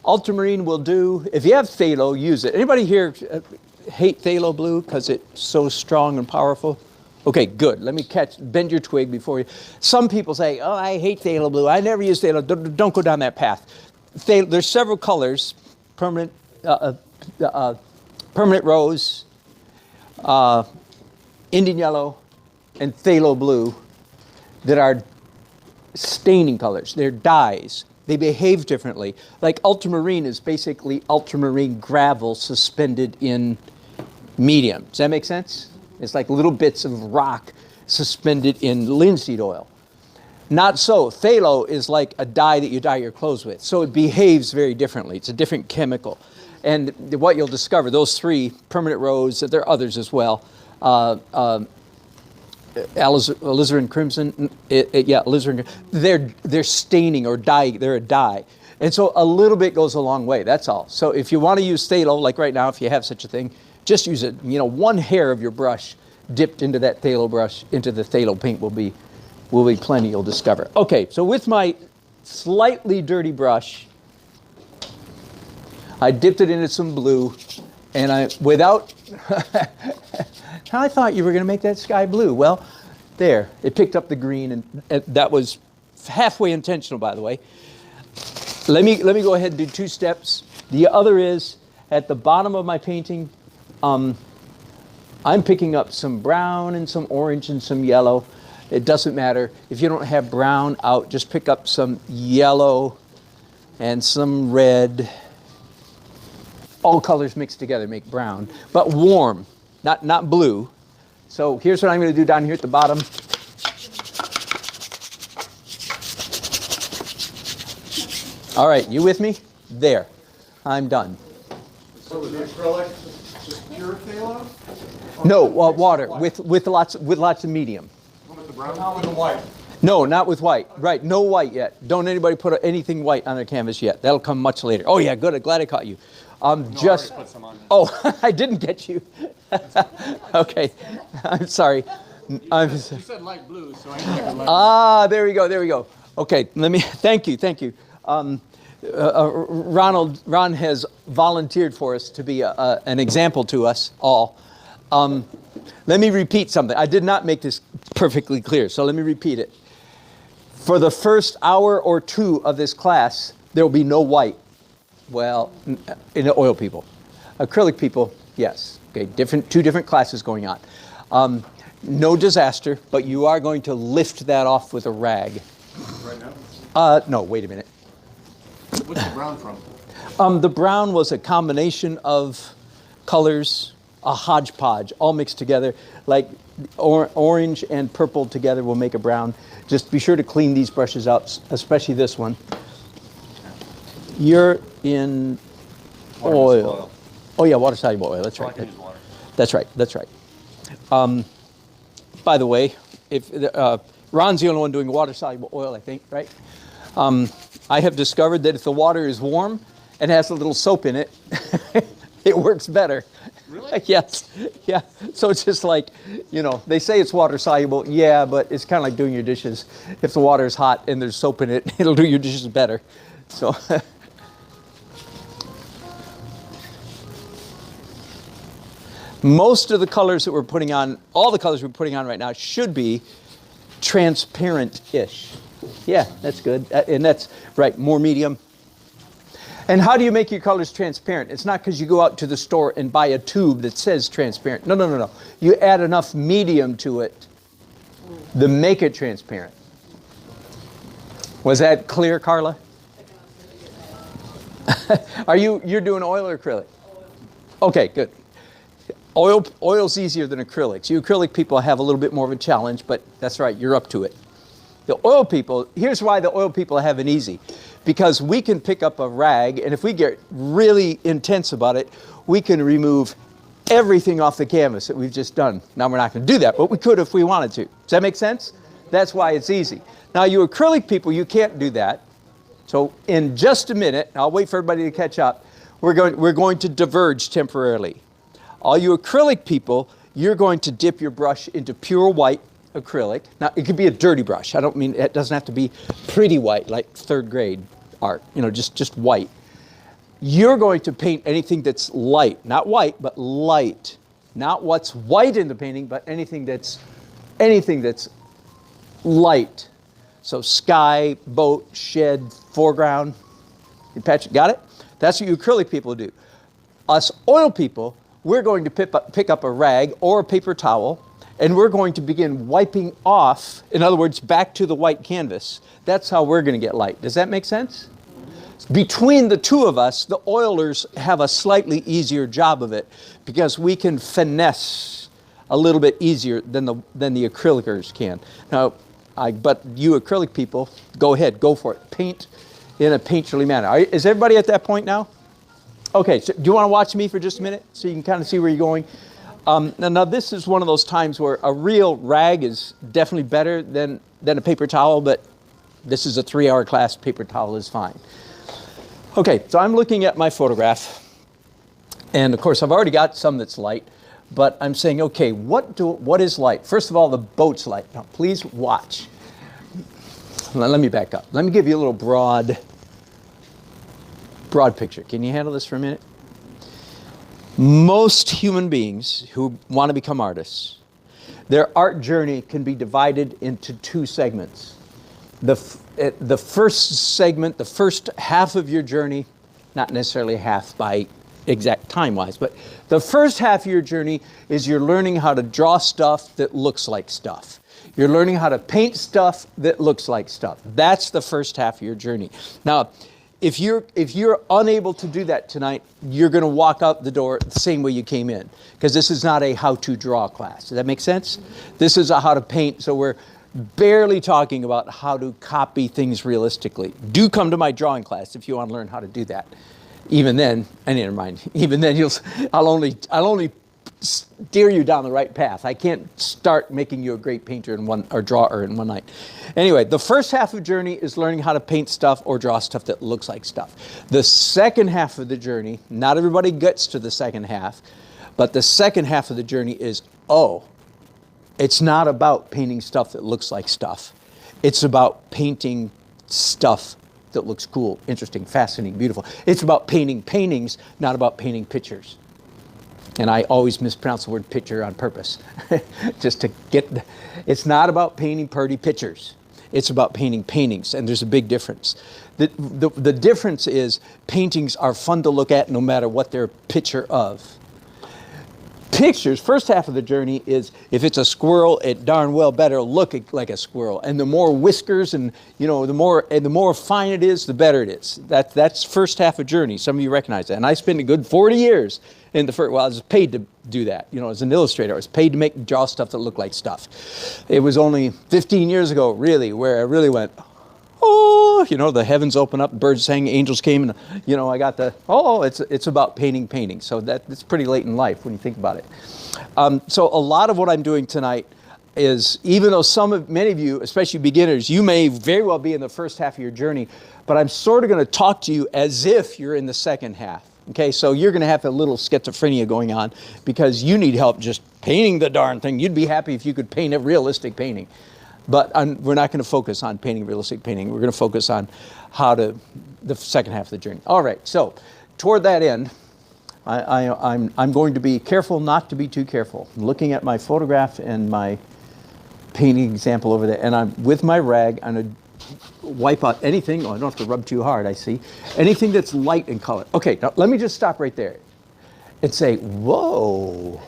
S1: Ultramarine will do. If you have phthalo, use it. Anybody here hate phthalo blue because it's so strong and powerful? Okay, good. Let me bend your twig before you. Some people say, oh, I hate phthalo blue. I never use phthalo. Don't go down that path. There's several colors, permanent rose, Indian yellow, and phthalo blue that are staining colors. They're dyes. They behave differently. Like ultramarine is basically ultramarine gravel suspended in medium. Does that make sense? It's like little bits of rock suspended in linseed oil. Not so. Phthalo is like a dye that you dye your clothes with. So it behaves very differently. It's a different chemical. And what you'll discover, those three, permanent rose, there are others as well, alizarin crimson, alizarin, they're staining or dye, they're a dye. And so a little bit goes a long way, that's all. So if you want to use phthalo, like right now, if you have such a thing, just use it, one hair of your brush dipped into that phthalo brush, into the phthalo paint will be plenty, you'll discover. Okay, so with my slightly dirty brush, I dipped it into some blue, and I thought you were going to make that sky blue. Well, there, it picked up the green, and that was halfway intentional, by the way. Let me go ahead and do two steps. The other is, at the bottom of my painting, I'm picking up some brown and some orange and some yellow. It doesn't matter. If you don't have brown out, just pick up some yellow and some red. All colors mixed together make brown, but warm, not blue. So here's what I'm going to do down here at the bottom. All right, you with me? There. I'm done.
S5: So is the acrylic just pure phthalo?
S1: No, water with lots of medium.
S5: With the brown? Not with the white.
S1: No, not with white. Right, no white yet. Don't anybody put anything white on their canvas yet. That'll come much later. Oh yeah, good. I'm glad I caught you. Just,
S2: Put some on there.
S1: oh, I didn't get you. Okay, I'm sorry.
S2: You said light blue, so I think light.
S1: There we go. Okay, thank you. Ron has volunteered for us to be an example to us all. Let me repeat something. I did not make this perfectly clear, so let me repeat it. For the first hour or two of this class, there will be no white. Well, in the oil people. Acrylic people, yes. Okay, two different classes going on. No disaster, but you are going to lift that off with a rag.
S5: Right now?
S1: No, wait a minute.
S5: What's the brown from?
S1: The brown was a combination of colors, a hodgepodge, all mixed together. Like orange and purple together will make a brown. Just be sure to clean these brushes out, especially this one. You're in oil. Oh yeah, water-soluble oil, that's
S2: So I
S1: right.
S2: can use water.
S1: That's right. By the way, if Ron's the only one doing water-soluble oil, I think, right? I have discovered that if the water is warm and has a little soap in it, it works better.
S2: Really?
S1: Yes. Yeah. So it's just like, they say it's water-soluble. Yeah, but it's kind of like doing your dishes. If the water is hot and there's soap in it, it'll do your dishes better. So. Most of the colors that we're putting on, all the colors we're putting on right now should be transparent-ish. Yeah, that's good. And that's right, more medium. And how do you make your colors transparent? It's not because you go out to the store and buy a tube that says transparent. No. You add enough medium to it to make it transparent. Was that clear, Carla? You're doing oil or acrylic? Okay, good. Oil's easier than acrylics. You acrylic people have a little bit more of a challenge, but that's right, you're up to it. The oil people, here's why the oil people have it easy. Because we can pick up a rag, and if we get really intense about it, we can remove everything off the canvas that we've just done. Now, we're not going to do that, but we could if we wanted to. Does that make sense? That's why it's easy. Now, you acrylic people, you can't do that. So in just a minute, I'll wait for everybody to catch up, we're going to diverge temporarily. All you acrylic people, you're going to dip your brush into pure white acrylic. Now, it could be a dirty brush. I don't mean, it doesn't have to be pretty white, like third grade art, just white. You're going to paint anything that's light, not white, but light. Not what's white in the painting, but anything that's light. So sky, boat, shed, foreground. You got it? That's what you acrylic people do. Us oil people, we're going to pick up a rag or a paper towel, and we're going to begin wiping off, in other words, back to the white canvas. That's how we're going to get light. Does that make sense? Between the two of us, the oilers have a slightly easier job of it because we can finesse a little bit easier than the acrylicers can. Now, but you acrylic people, go ahead, go for it. Paint in a painterly manner. Is everybody at that point now? Okay, so do you want to watch me for just a minute so you can kind of see where you're going? Now this is one of those times where a real rag is definitely better than a paper towel, but this is a 3-hour class, paper towel is fine. Okay, so I'm looking at my photograph, and of course I've already got some that's light, but I'm saying, okay, what is light? First of all, the boat's light. Now please watch. Let me back up. Let me give you a little broad picture. Can you handle this for a minute? Most human beings who want to become artists, their art journey can be divided into 2 segments. The first segment, the first half of your journey, not necessarily half by exact time-wise, but the first half of your journey is you're learning how to draw stuff that looks like stuff. You're learning how to paint stuff that looks like stuff. That's the first half of your journey. Now, if you're unable to do that tonight, you're going to walk out the door the same way you came in, because this is not a how-to draw class. Does that make sense? This is a how to paint, so we're barely talking about how to copy things realistically. Do come to my drawing class if you want to learn how to do that. Even then, never mind. Even then, I'll only steer you down the right path. I can't start making you a great painter or drawer in one night. Anyway, the first half of the journey is learning how to paint stuff or draw stuff that looks like stuff. The second half of the journey, not everybody gets to the second half, but the second half of the journey is, it's not about painting stuff that looks like stuff. It's about painting stuff that looks cool, interesting, fascinating, beautiful. It's about painting paintings, not about painting pictures. And I always mispronounce the word picture on purpose. Just to get, it's not about painting pretty pictures. It's about painting paintings, and there's a big difference. The difference is paintings are fun to look at no matter what they're a picture of. Pictures, first half of the journey is, if it's a squirrel, it darn well better look like a squirrel. And the more whiskers and, the more fine it is, the better it is. That's first half of journey. Some of you recognize that. And I spent a good 40 years in the first, I was paid to do that. As an illustrator, I was paid to draw stuff that looked like stuff. It was only 15 years ago, really, where I really went, the heavens opened up, birds sang, angels came, and, I got it's about painting paintings. So it's pretty late in life when you think about it. So a lot of what I'm doing tonight is, even though many of you, especially beginners, you may very well be in the first half of your journey, but I'm sort of going to talk to you as if you're in the second half. Okay, so you're going to have a little schizophrenia going on because you need help just painting the darn thing. You'd be happy if you could paint a realistic painting. But we're not going to focus on painting realistic painting. We're going to focus on the second half of the journey. All right, so toward that end, I'm going to be careful not to be too careful. I'm looking at my photograph and my painting example over there, and I'm with my rag. I'm going to wipe out anything. I don't have to rub too hard, I see. Anything that's light in color. Okay, now let me just stop right there and say, whoa.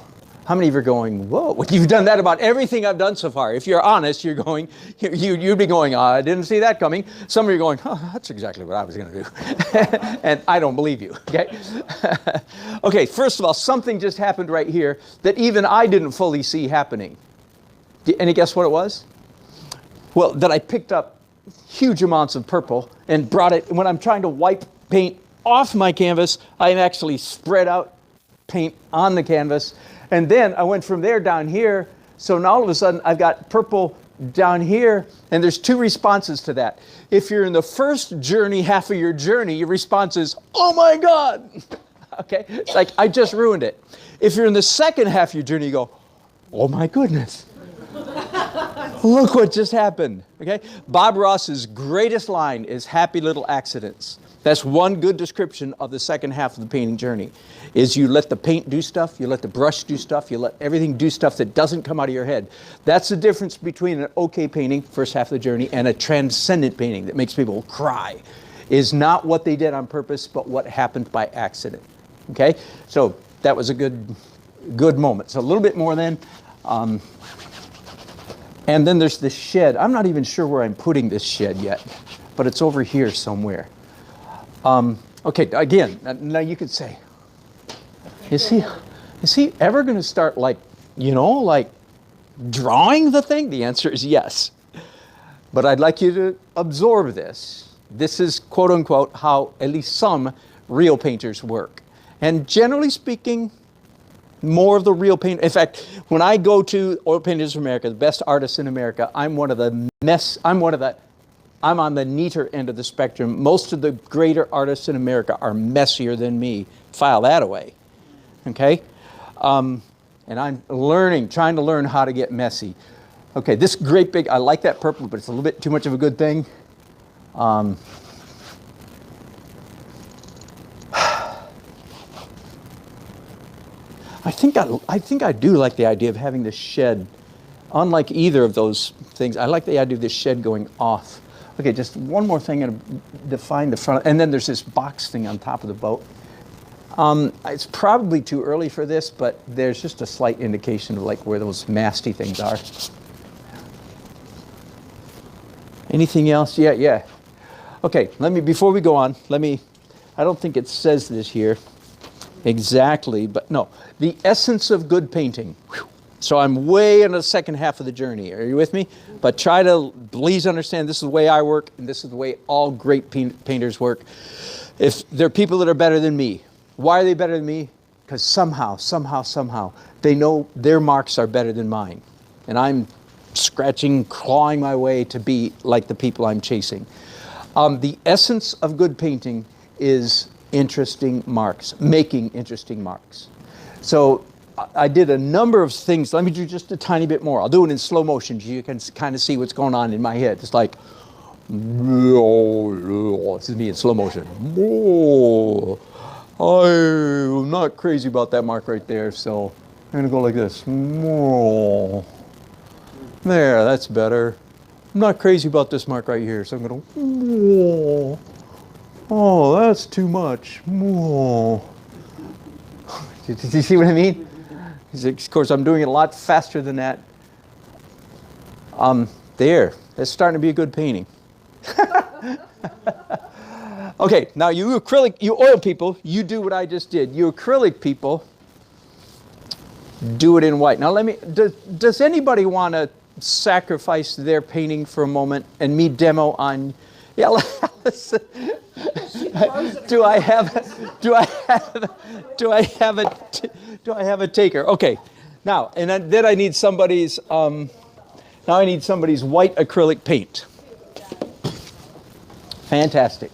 S1: How many of you are going, whoa? You've done that about everything I've done so far. If you're honest, you'd be going, I didn't see that coming. Some of you are going, that's exactly what I was going to do. And I don't believe you, okay? Okay, first of all, something just happened right here that even I didn't fully see happening. Any guess what it was? Well, that I picked up huge amounts of purple and brought it, when I'm trying to wipe paint off my canvas, I actually spread out paint on the canvas. And then I went from there down here, so now all of a sudden I've got purple down here, and there's two responses to that. If you're in the first journey, half of your journey, your response is, oh my God, okay? It's like, I just ruined it. If you're in the second half of your journey, you go, oh my goodness. Look what just happened, okay? Bob Ross's greatest line is happy little accidents. That's one good description of the second half of the painting journey, is you let the paint do stuff, you let the brush do stuff, you let everything do stuff that doesn't come out of your head. That's the difference between an okay painting, first half of the journey, and a transcendent painting that makes people cry, is not what they did on purpose, but what happened by accident, okay? So that was a good moment. So a little bit more then. And then there's this shed. I'm not even sure where I'm putting this shed yet, but it's over here somewhere. Okay, again, now you could say, is he ever going to start like drawing the thing? The answer is yes. But I'd like you to absorb this. This is, quote unquote, how at least some real painters work. And generally speaking, more of the real paint. In fact, when I go to Oil Painters of America, the best artists in America, I'm on the neater end of the spectrum. Most of the greater artists in America are messier than me. File that away, okay? And I'm trying to learn how to get messy. Okay, this great big, I like that purple, but it's a little bit too much of a good thing. I think I do like the idea of having this shed. Unlike either of those things, I like the idea of this shed going off. Okay, just one more thing, and define the front, and then there's this box thing on top of the boat. It's probably too early for this, but there's just a slight indication of like where those masty things are. Anything else? Yeah. Okay, before we go on, I don't think it says this here exactly, but no. The essence of good painting. So I'm way in the second half of the journey. Are you with me? But try to please understand this is the way I work, and this is the way all great painters work. If there are people that are better than me, why are they better than me? because somehow, they know their marks are better than mine. And I'm scratching, clawing my way to be like the people I'm chasing. The essence of good painting is interesting marks, making interesting marks. So I did a number of things. Let me do just a tiny bit more. I'll do it in slow motion so you can kind of see what's going on in my head. It's like, this is me in slow motion. I'm not crazy about that mark right there, so I'm gonna go like this. There, that's better. I'm not crazy about this mark right here, so I'm gonna, oh, that's too much. Did you see what I mean? Of course, I'm doing it a lot faster than that. There, that's starting to be a good painting. Okay, now you oil people, you do what I just did. You acrylic people, do it in white. Now does anybody want to sacrifice their painting for a moment and me demo on, yeah, Allison. do I have a taker? Okay, now, and then I need somebody's, white acrylic paint. Fantastic.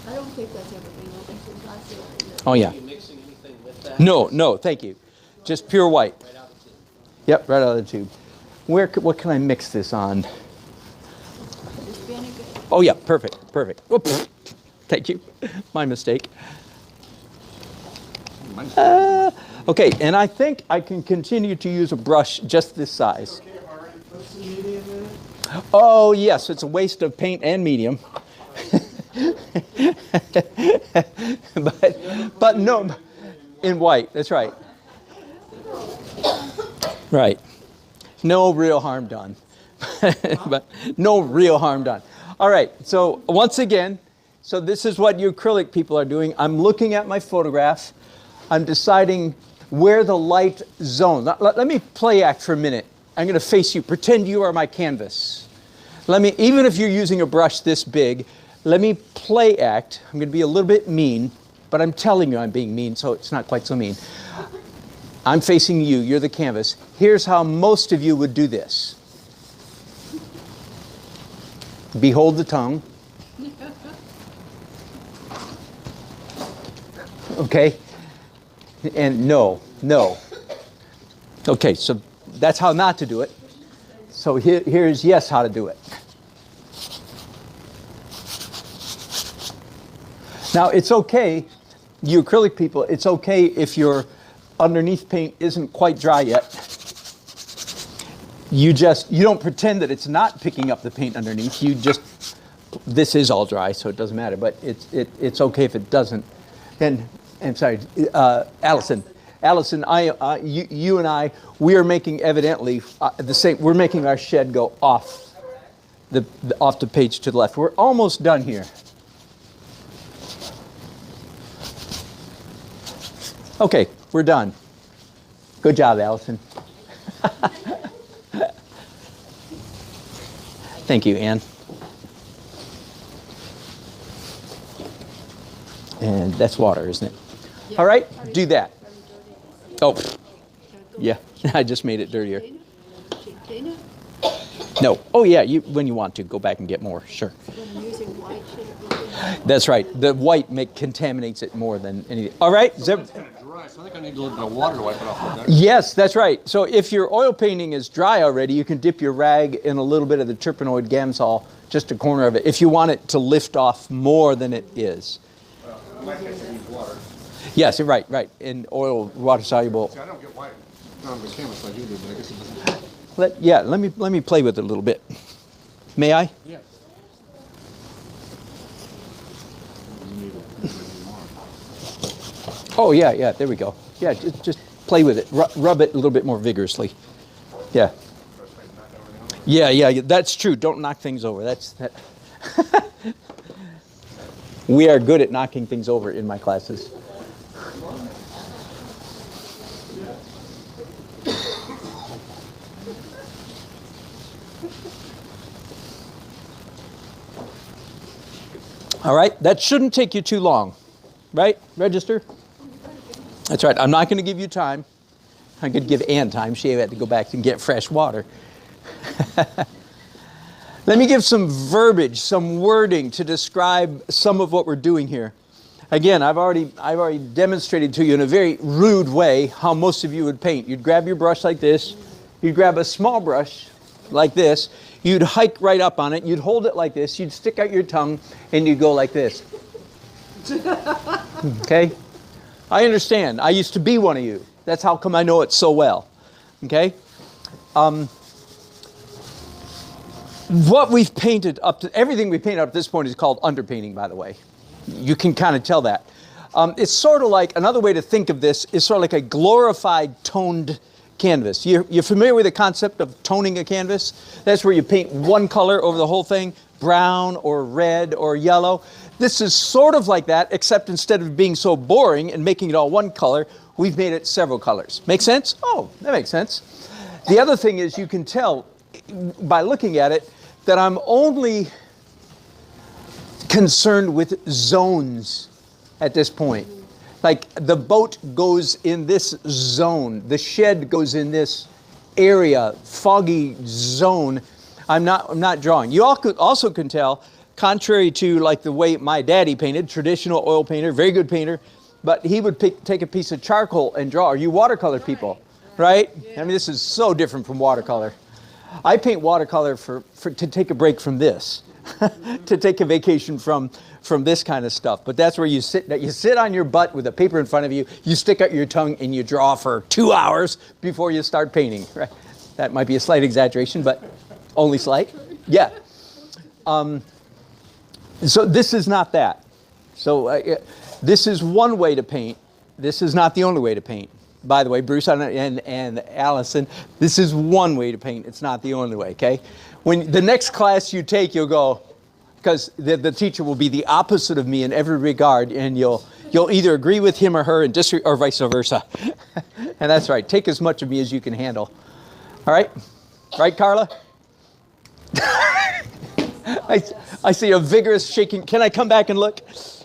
S3: I don't think that's ever been open since I started.
S1: Oh, yeah.
S2: Are you mixing anything with that?
S1: No, thank you. Just pure white.
S2: Right out of the tube.
S1: Yep, right out of the tube. What can I mix this on?
S3: This vinegar.
S1: Oh, yeah, perfect. Oops. Thank you. My mistake. Okay, and I think I can continue to use a brush just this size.
S5: Okay, already put some medium in it?
S1: Oh, yes, it's a waste of paint and medium. but no, in white, that's right. Right. No real harm done. But no real harm done. All right, so once again, so this is what you acrylic people are doing. I'm looking at my photograph. I'm deciding where the light zone. Let me play act for a minute. I'm going to face you. Pretend you are my canvas. Even if you're using a brush this big, let me play act. I'm going to be a little bit mean, but I'm telling you I'm being mean, so it's not quite so mean. I'm facing you. You're the canvas. Here's how most of you would do this. Behold the tongue. Okay? And no. Okay, so that's how not to do it. So here's yes, how to do it. Now, it's okay, you acrylic people, it's okay if your underneath paint isn't quite dry yet. You don't pretend that it's not picking up the paint underneath. This is all dry, so it doesn't matter, but it's okay if it doesn't. And sorry, Allison, you and I, we are making evidently the same. We're making our shed go off the page to the left. We're almost done here. Okay, we're done. Good job, Allison. Thank you, Ann. And that's water, isn't it? Yeah. All right, do that. Oh, yeah, I just made it dirtier. No. Oh, yeah, when you want to, go back and get more, sure. That's right. The white contaminates it more than anything. All right.
S5: So it's kind of dry, so I think I need a little bit of water to wipe it off.
S1: Yes, that's right. So if your oil painting is dry already, you can dip your rag in a little bit of the terpenoid Gamsol, just a corner of it, if you want it to lift off more than it is.
S5: In my case, I use water.
S1: Yes, right. In oil, water soluble.
S5: See, I don't get white on the canvas like you do, but I guess it doesn't.
S1: Let me play with it a little bit. May I?
S5: Yes.
S1: Oh, yeah, there we go. Yeah, just play with it. Rub it a little bit more vigorously. Yeah. Yeah, that's true. Don't knock things over. That. We are good at knocking things over in my classes. All right, that shouldn't take you too long, right? Register? That's right. I'm not going to give you time. I'm going to give Ann time. She had to go back and get fresh water. Let me give some verbiage, some wording to describe some of what we're doing here. Again, I've already demonstrated to you in a very rude way how most of you would paint. You'd grab your brush like this. You'd grab a small brush like this. You'd hike right up on it. You'd hold it like this. You'd stick out your tongue, and you'd go like this. Okay? I understand. I used to be one of you. That's how come I know it so well. Okay? What we've painted up to, everything we've painted up to this point is called underpainting, by the way. You can kind of tell that. It's sort of like, another way to think of this is sort of like a glorified toned canvas. You're familiar with the concept of toning a canvas? That's where you paint one color over the whole thing, brown or red or yellow. This is sort of like that, except instead of being so boring and making it all one color, we've made it several colors. Make sense? Oh, that makes sense. The other thing is you can tell by looking at it that I'm only concerned with zones at this point. Like the boat goes in this zone, the shed goes in this area, foggy zone. I'm not drawing. You also can tell, contrary to like the way my daddy painted, traditional oil painter, very good painter, but he would take a piece of charcoal and draw. Are you watercolor people? Right? I mean, this is so different from watercolor. I paint watercolor to take a break from this, to take a vacation from this kind of stuff. But that's where you sit on your butt with a paper in front of you, you stick out your tongue and you draw for 2 hours before you start painting. Right? That might be a slight exaggeration, but only slight. Yeah. So this is not that. So this is one way to paint. This is not the only way to paint. By the way, Bruce and Allison, this is one way to paint. It's not the only way, okay? When the next class you take, you'll go, because the teacher will be the opposite of me in every regard, and you'll either agree with him or her and or vice versa. And that's right. Take as much of me as you can handle. All right? Right, Carla? I see a vigorous shaking. Can I come back and look?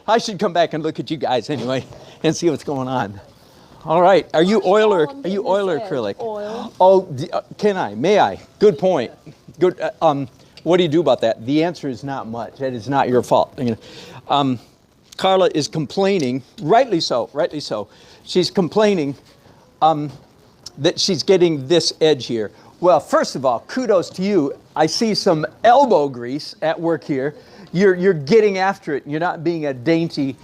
S1: I should come back and look at you guys anyway and see what's going on. All right. Are you oil or acrylic?
S6: Oil.
S1: Oh, can I? May I? Good point. Good. What do you do about that? The answer is not much. That is not your fault. Carla is complaining, rightly so. She's complaining that she's getting this edge here. Well, first of all, kudos to you. I see some elbow grease at work here. You're getting after it. You're not being a dainty,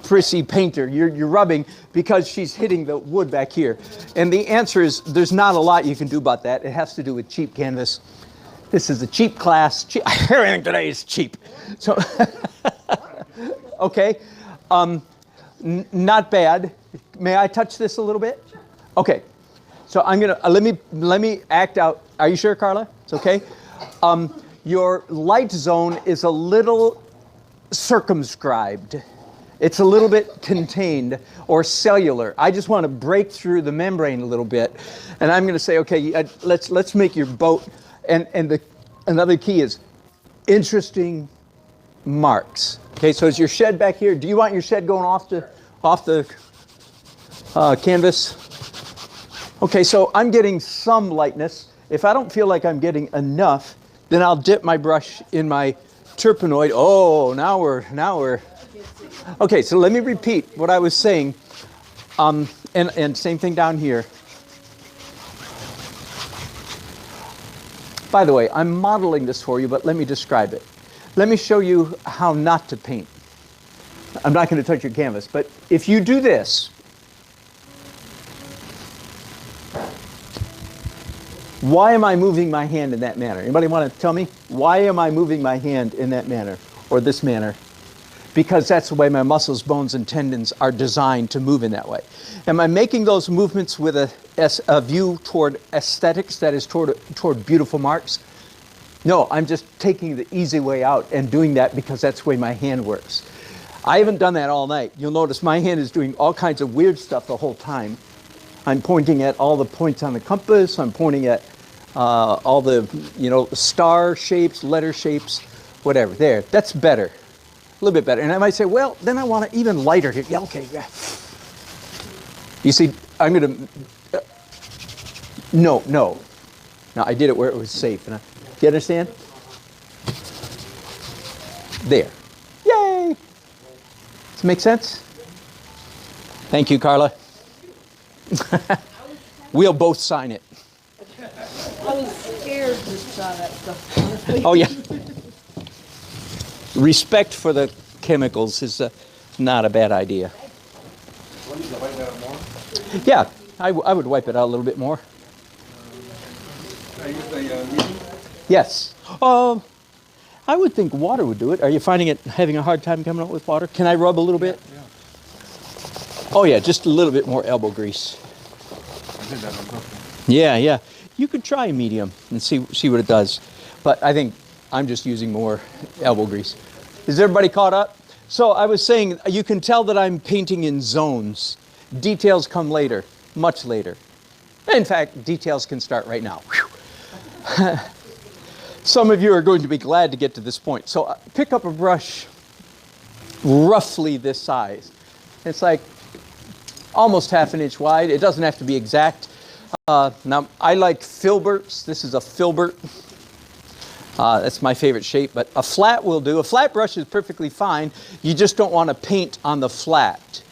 S1: prissy painter. You're rubbing because she's hitting the wood back here. And the answer is there's not a lot you can do about that. It has to do with cheap canvas. This is a cheap class. Everything today is cheap. So, okay, not bad. May I touch this a little bit? Okay. So I'm gonna let me act out. Are you sure, Carla? It's okay. Your light zone is a little circumscribed. It's a little bit contained or cellular. I just want to break through the membrane a little bit, and I'm going to say, okay, let's make your boat. And another key is interesting marks. Okay, so is your shed back here? Do you want your shed going off the canvas? Okay, so I'm getting some lightness. If I don't feel like I'm getting enough, then I'll dip my brush in my turpenoid. Oh, now we're. Okay, so let me repeat what I was saying. And same thing down here. By the way, I'm modeling this for you, but let me describe it. Let me show you how not to paint. I'm not going to touch your canvas, but if you do this, why am I moving my hand in that manner? Anybody want to tell me? Why am I moving my hand in that manner or this manner? Because that's the way my muscles, bones, and tendons are designed to move in that way. Am I making those movements with a view toward aesthetics, that is toward beautiful marks? No, I'm just taking the easy way out and doing that because that's the way my hand works. I haven't done that all night. You'll notice my hand is doing all kinds of weird stuff the whole time. I'm pointing at all the points on the compass. I'm pointing at all the, star shapes, letter shapes, whatever. There, that's better. A little bit better. And I might say, well, then I want it even lighter here. Yeah, okay, yeah. You see, I'm going to, no. No, I did it where it was safe. Do you understand? There. Yay! Does it make sense? Thank you, Carla. We'll both sign it.
S4: I was scared to try that stuff, honestly.
S1: Oh, yeah. Respect for the chemicals is not a bad idea.
S5: What do you wipe that out more?
S1: Yeah, I would wipe it out a little bit more.
S5: I use the medium.
S1: Yes. I would think water would do it. Are you having a hard time coming up with water? Can I rub a little bit?
S5: Yeah.
S1: Oh, yeah, just a little bit more elbow grease.
S5: I did that on purpose.
S1: Yeah. You could try a medium and see what it does. But I think I'm just using more elbow grease. Is everybody caught up? So I was saying, you can tell that I'm painting in zones. Details come later, much later. In fact, details can start right now. Some of you are going to be glad to get to this point. So pick up a brush roughly this size. It's like almost half an inch wide. It doesn't have to be exact. Now, I like filberts. This is a filbert. That's my favorite shape, but a flat will do. A flat brush is perfectly fine. You just don't want to paint on the flat.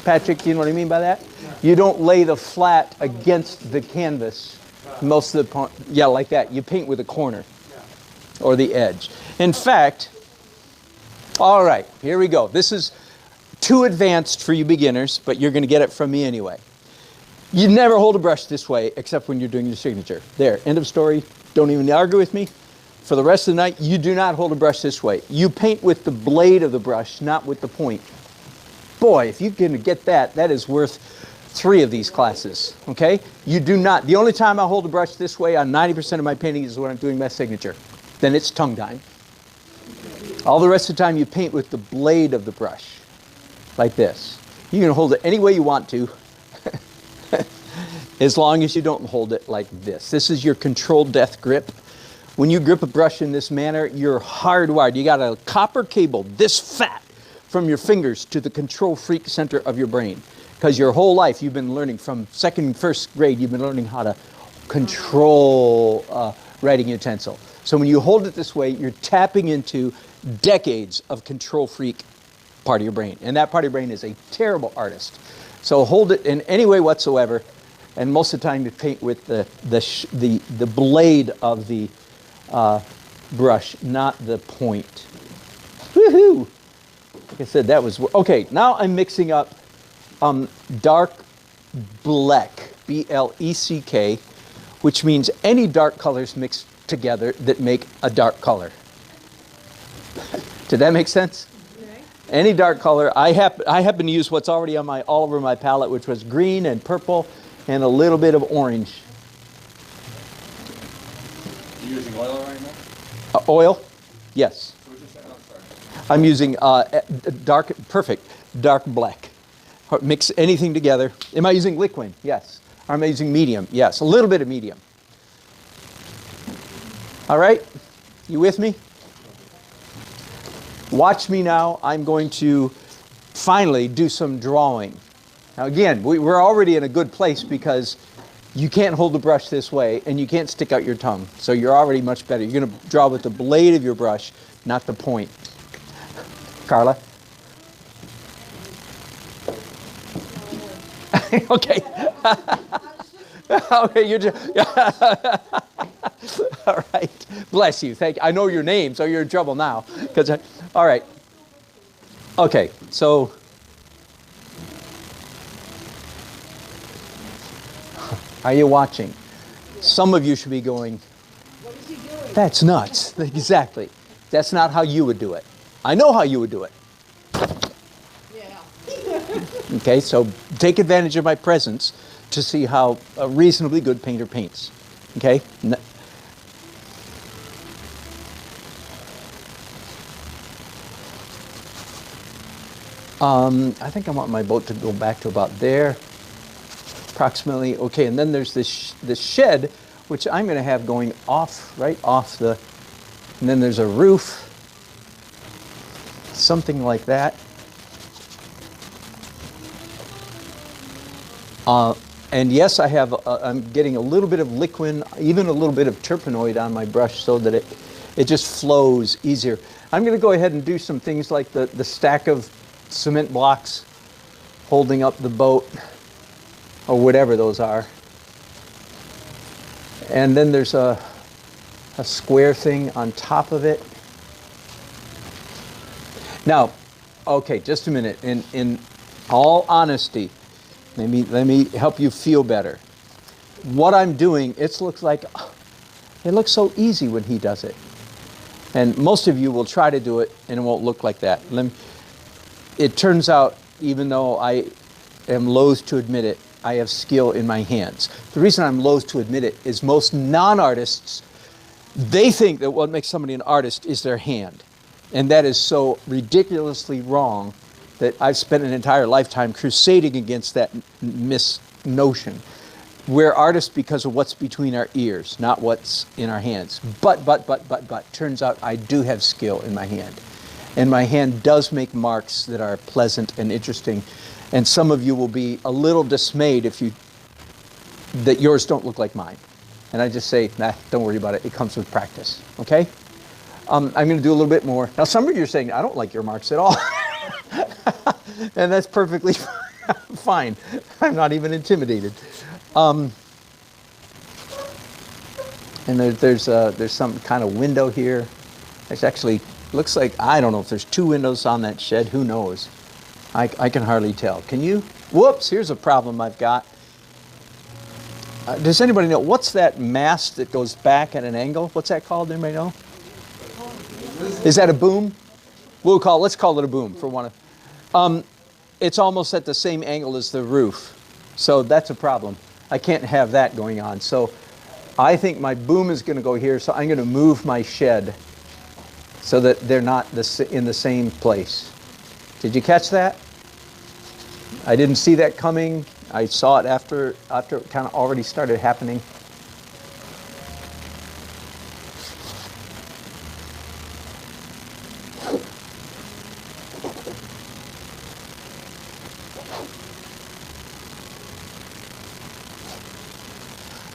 S1: Patrick, you know what I mean by that? You don't lay the flat against the canvas most of the point. Yeah, like that. You paint with a corner or the edge. In fact, all right, here we go. This is too advanced for you beginners, but you're going to get it from me anyway. You never hold a brush this way except when you're doing your signature. There, end of story. Don't even argue with me. For the rest of the night, you do not hold a brush this way. You paint with the blade of the brush, not with the point. Boy, if you can get that, that is worth 3 of these classes, okay? You do not. The only time I hold a brush this way on 90% of my paintings is when I'm doing my signature. Then it's tongue time. All the rest of the time, you paint with the blade of the brush, like this. You can hold it any way you want to, as long as you don't hold it like this. This is your controlled death grip. When you grip a brush in this manner, you're hardwired. You got a copper cable this fat from your fingers to the control freak center of your brain. Because your whole life you've been learning, from first grade, you've been learning how to control writing utensil. So when you hold it this way, you're tapping into decades of control freak part of your brain. And that part of your brain is a terrible artist. So hold it in any way whatsoever. And most of the time you paint with the blade of the brush, not the point. Woohoo! Like I said, that was, okay, now I'm mixing up dark black, B-L-E-C-K, which means any dark colors mixed together that make a dark color. Did that make sense? Okay. Any dark color. I happen to use what's already on all over my palette, which was green and purple and a little bit of orange.
S5: You using oil right now?
S1: Oil? Yes.
S5: So what'd you say? Oh, sorry.
S1: I'm using dark black. Mix anything together. Am I using liquid? Yes. Am I using medium? Yes. A little bit of medium. All right? You with me? Watch me now. I'm going to finally do some drawing. Now again, we're already in a good place because you can't hold the brush this way and you can't stick out your tongue. So you're already much better. You're going to draw with the blade of your brush, not the point. Carla? Okay. Okay, you're just, all right. Bless you. Thank you. I know your name, so you're in trouble now. All right. Okay, so are you watching? Some of you should be going,
S3: What is he doing?
S1: that's nuts. Exactly. That's not how you would do it. I know how you would do it.
S3: Yeah.
S1: Okay, so take advantage of my presence to see how a reasonably good painter paints. Okay? I think I want my boat to go back to about there, approximately. Okay, and then there's this shed, which I'm going to have going off, right off the, and then there's a roof, something like that. And yes, I'm getting a little bit of liquid, even a little bit of terpenoid on my brush so that it just flows easier. I'm going to go ahead and do some things like the stack of cement blocks holding up the boat, or whatever those are. And then there's a square thing on top of it. Now, okay, just a minute. In all honesty, let me help you feel better. What I'm doing, it looks so easy when he does it. And most of you will try to do it and it won't look like that. It turns out, even though I am loath to admit it, I have skill in my hands. The reason I'm loath to admit it is most non-artists, they think that what makes somebody an artist is their hand. And that is so ridiculously wrong that I've spent an entire lifetime crusading against that misnotion. We're artists because of what's between our ears, not what's in our hands. But, turns out I do have skill in my hand. And my hand does make marks that are pleasant and interesting. And some of you will be a little dismayed that yours don't look like mine. And I just say, nah, don't worry about it. It comes with practice, okay? I'm going to do a little bit more. Now, some of you are saying, I don't like your marks at all. And that's perfectly fine. I'm not even intimidated. And there's some kind of window here. There's actually, looks like, I don't know if there's 2 windows on that shed. Who knows? I can hardly tell. Can you? Whoops, here's a problem I've got. Does anybody know, what's that mast that goes back at an angle? What's that called? Anybody know? Is that a boom? Let's call it a boom for one of. It's almost at the same angle as the roof. So that's a problem. I can't have that going on. So I think my boom is going to go here. So I'm going to move my shed so that they're not in the same place. Did you catch that? I didn't see that coming. I saw it after it kind of already started happening.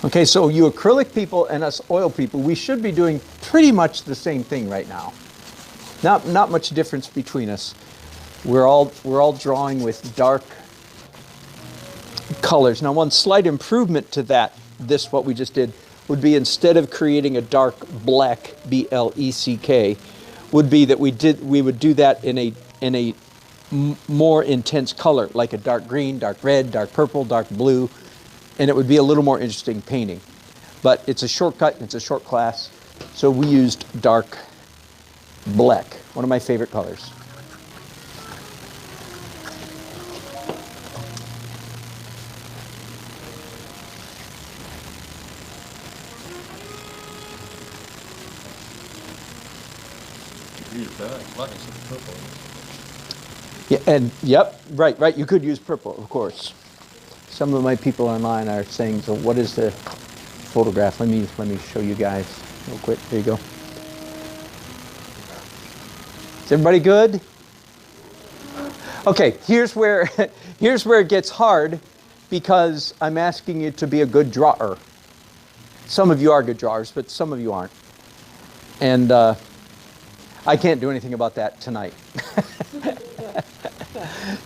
S1: Okay, so you acrylic people and us oil people, we should be doing pretty much the same thing right now. Not much difference between us. We're all drawing with dark colors. Now, one slight improvement to what we just did, would be instead of creating a dark black, B-L-E-C-K, would be that we would do that in a more intense color, like a dark green, dark red, dark purple, dark blue, and it would be a little more interesting painting. But it's a shortcut, it's a short class, so we used dark black, one of my favorite colors. Yeah, and yep, right. You could use purple, of course. Some of my people online are saying, so what is the photograph? Let me show you guys real quick. There you go. Is everybody good? Okay, here's where it gets hard, because I'm asking you to be a good drawer. Some of you are good drawers, but some of you aren't. And I can't do anything about that tonight.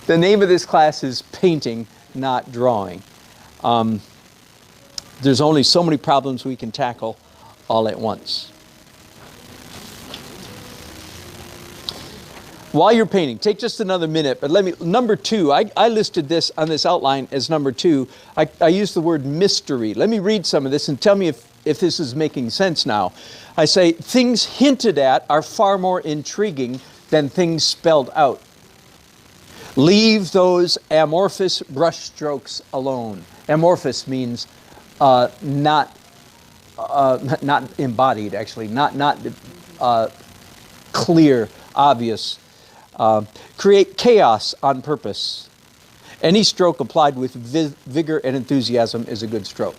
S1: The name of this class is painting, not drawing. There's only so many problems we can tackle all at once. While you're painting, take just another minute, but number 2, I listed this on this outline as number 2. I used the word mystery. Let me read some of this and tell me if this is making sense now. I say, things hinted at are far more intriguing than things spelled out. Leave those amorphous brush strokes alone. Amorphous means not embodied, actually, not clear, obvious. Create chaos on purpose. Any stroke applied with vigor and enthusiasm is a good stroke.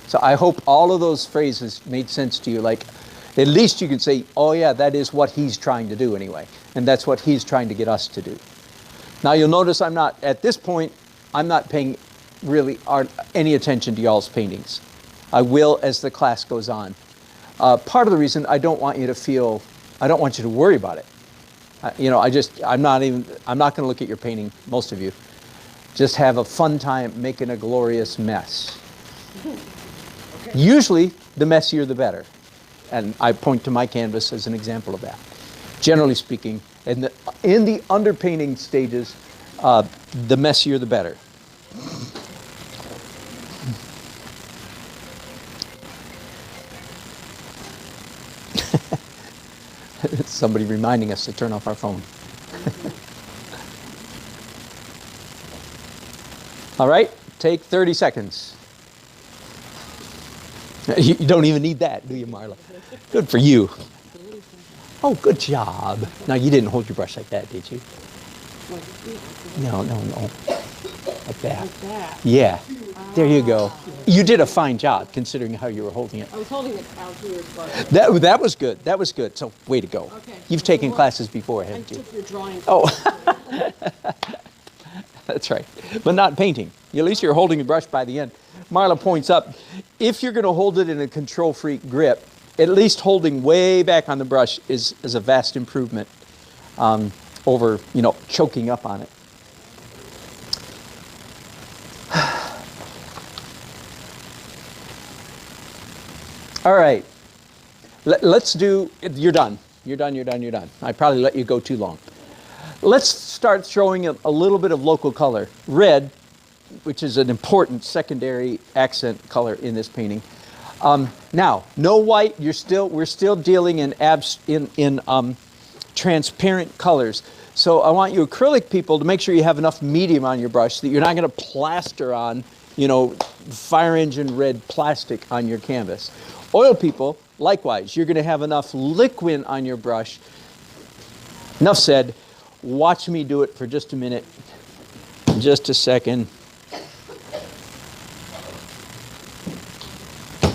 S1: So I hope all of those phrases made sense to you. Like, at least you can say, oh yeah, that is what he's trying to do anyway. And that's what he's trying to get us to do. Now you'll notice at this point, I'm not paying really any attention to y'all's paintings. I will as the class goes on. Part of the reason I don't want you to worry about it. I'm not going to look at your painting, most of you. Just have a fun time making a glorious mess. Okay. Usually, the messier the better. And I point to my canvas as an example of that. Generally speaking, in the underpainting stages, the messier the better. Somebody reminding us to turn off our phone. All right, take 30 seconds. You don't even need that, do you, Marla? Good for you. Oh, good job. Now, you didn't hold your brush like that, did you? No. Like that.
S6: Like that?
S1: Yeah. There you go. You did a fine job, considering how you were holding it.
S6: I was holding it out here.
S1: That was good. That was good. So, way to go.
S6: Okay.
S1: You've taken classes before,
S6: I
S1: haven't you?
S6: took your drawing.
S1: Oh. That's right. But not painting. At least you're holding the brush by the end. Marla points up, if you're going to hold it in a control freak grip, at least holding way back on the brush is a vast improvement over, choking up on it. All right. Let's do, you're done. You're done. I probably let you go too long. Let's start showing a little bit of local color. Red, which is an important secondary accent color in this painting. Now, no white. We're still dealing in transparent colors. So I want you acrylic people to make sure you have enough medium on your brush that you're not going to plaster on, fire engine red plastic on your canvas. Oil people, likewise, you're going to have enough liquid on your brush. Enough said. Watch me do it for just a minute. Just a second.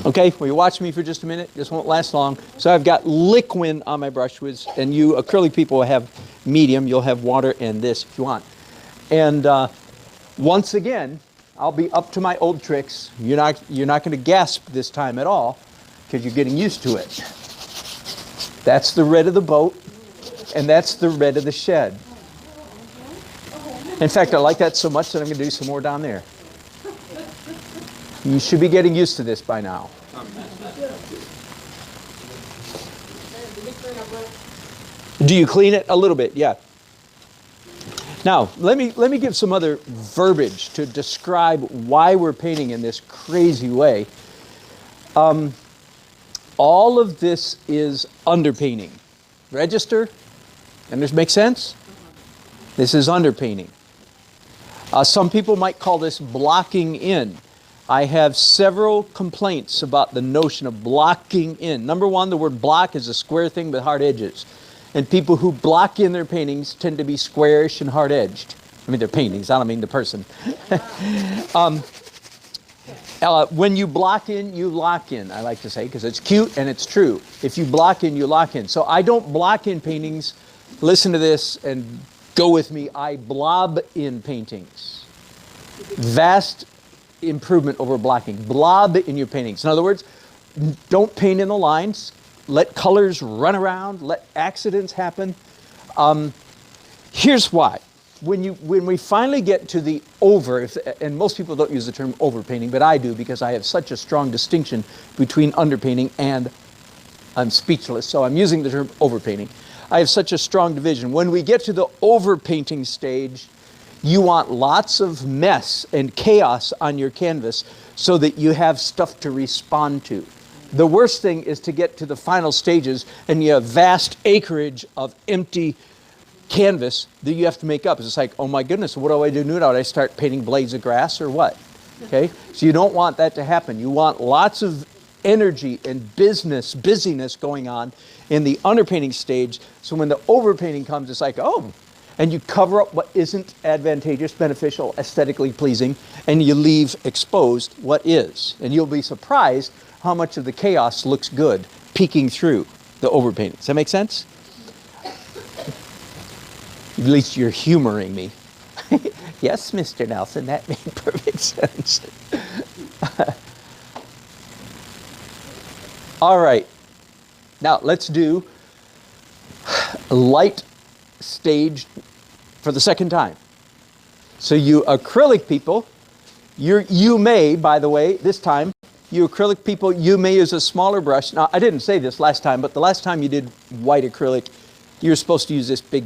S1: Okay, will you watch me for just a minute? This won't last long. So I've got liquid on my brush, and you acrylic people will have medium. You'll have water and this if you want. And once again, I'll be up to my old tricks. You're not going to gasp this time at all because you're getting used to it. That's the red of the boat, and that's the red of the shed. In fact, I like that so much that I'm going to do some more down there. You should be getting used to this by now. Do you clean it? A little bit, yeah. Now, let me give some other verbiage to describe why we're painting in this crazy way. All of this is underpainting. Register? And this make sense? This is underpainting. Some people might call this blocking in. I have several complaints about the notion of blocking in. Number one, the word block is a square thing with hard edges. And people who block in their paintings tend to be squarish and hard-edged. I mean, their paintings, I don't mean the person. When you block in, you lock in, I like to say, because it's cute and it's true. If you block in, you lock in. So I don't block in paintings. Listen to this and go with me. I blob in paintings. Vast improvement over blocking. Blob in your paintings. In other words, don't paint in the lines. Let colors run around. Let accidents happen. Here's why. When we finally get to the over, and most people don't use the term overpainting, but I do because I have such a strong distinction between underpainting and I'm speechless, so I'm using the term overpainting. I have such a strong division. When we get to the overpainting stage, you want lots of mess and chaos on your canvas so that you have stuff to respond to. The worst thing is to get to the final stages and you have vast acreage of empty canvas that you have to make up. It's like, oh my goodness, what do I do now? Do I start painting blades of grass or what? Okay, so you don't want that to happen. You want lots of energy and busyness going on in the underpainting stage. So when the overpainting comes, it's like, oh, and you cover up what isn't advantageous, beneficial, aesthetically pleasing, and you leave exposed what is. And you'll be surprised how much of the chaos looks good peeking through the overpainting. Does that make sense? At least you're humoring me. Yes, Mr. Nelson, that made perfect sense. All right. Now let's do light stage for the second time. So you acrylic people, you may, by the way, this time, you acrylic people, you may use a smaller brush. Now, I didn't say this last time, but the last time you did white acrylic, you were supposed to use this big,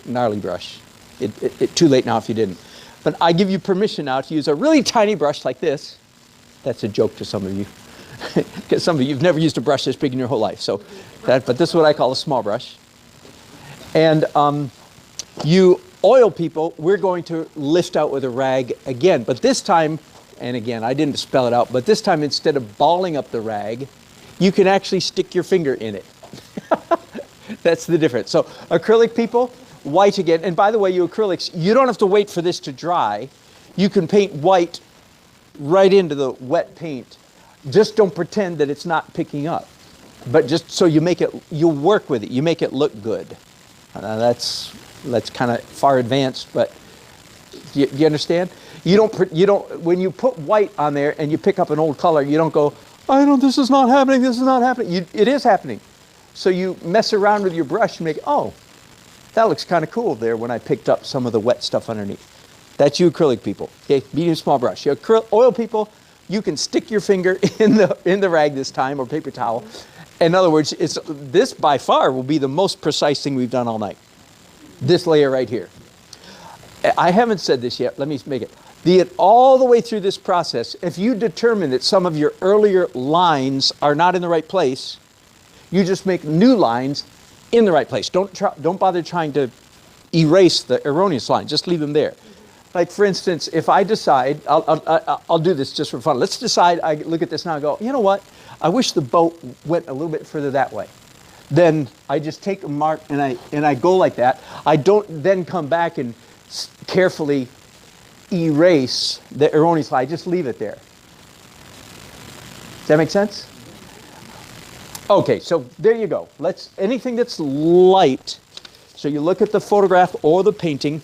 S1: gnarly brush. Too late now if you didn't. But I give you permission now to use a really tiny brush like this. That's a joke to some of you. Because some of you have never used a brush this big in your whole life. But this is what I call a small brush. And you oil people, we're going to lift out with a rag again. But this time, and again, I didn't spell it out, but this time instead of balling up the rag, you can actually stick your finger in it. That's the difference. So acrylic people, white again. And by the way, you acrylics, you don't have to wait for this to dry. You can paint white right into the wet paint. Just don't pretend that it's not picking up. But just so you make it, you work with it, you make it look good. That's kind of far advanced, but you understand? You don't, when you put white on there and you pick up an old color, you don't go, this is not happening, this is not happening. It is happening. So you mess around with your brush and make, that looks kind of cool there when I picked up some of the wet stuff underneath. That's you acrylic people, okay? Medium small brush. You oil people, you can stick your finger in the rag this time, or paper towel. In other words, this by far will be the most precise thing we've done all night. This layer right here. I haven't said this yet, let me make it. All the way through this process, if you determine that some of your earlier lines are not in the right place, you just make new lines in the right place. Don't bother trying to erase the erroneous line, just leave them there. Like for instance, if I decide, I'll do this just for fun. Let's decide, I look at this now and go, you know what? I wish the boat went a little bit further that way. Then I just take a mark and I go like that. I don't then come back and carefully erase the erroneous line. I just leave it there. Does that make sense? Okay, so there you go. Anything that's light, so you look at the photograph or the painting,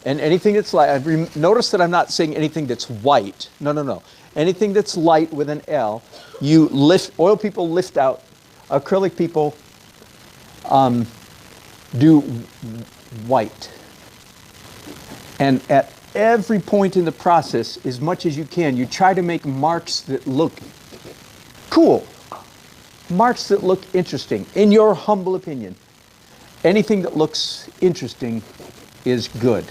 S1: and anything that's light, notice that I'm not saying anything that's white. No. Anything that's light with an L, you lift, oil people lift out, acrylic people do white. And at every point in the process, as much as you can, you try to make marks that look cool. Marks that look interesting, in your humble opinion. Anything that looks interesting is good.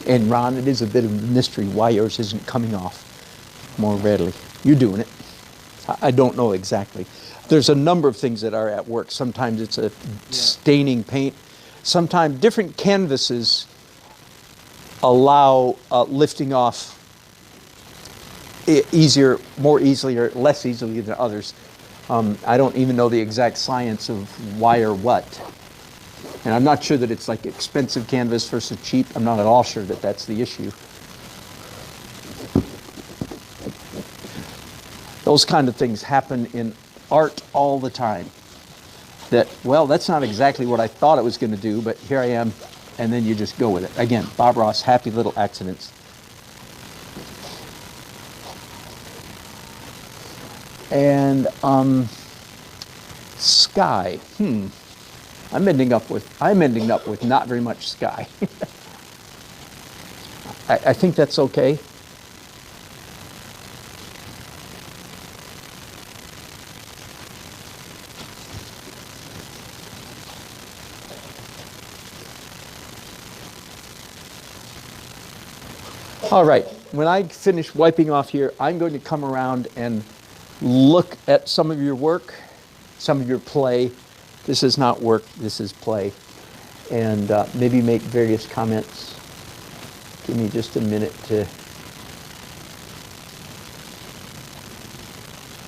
S1: And Ron, it is a bit of a mystery why yours isn't coming off more readily. You're doing it. I don't know exactly. There's a number of things that are at work. Sometimes it's a staining paint. Sometimes different canvases allow lifting off more easily or less easily than others. I don't even know the exact science of why or what. And I'm not sure that it's like expensive canvas versus cheap. I'm not at all sure that that's the issue. Those kind of things happen in art all the time. That's not exactly what I thought it was going to do, but here I am, and then you just go with it. Again, Bob Ross, happy little accidents. And sky. I'm ending up with not very much sky. I think that's okay. All right, when I finish wiping off here, I'm going to come around and look at some of your work, some of your play. This is not work, this is play. and maybe make various comments. Give me just a minute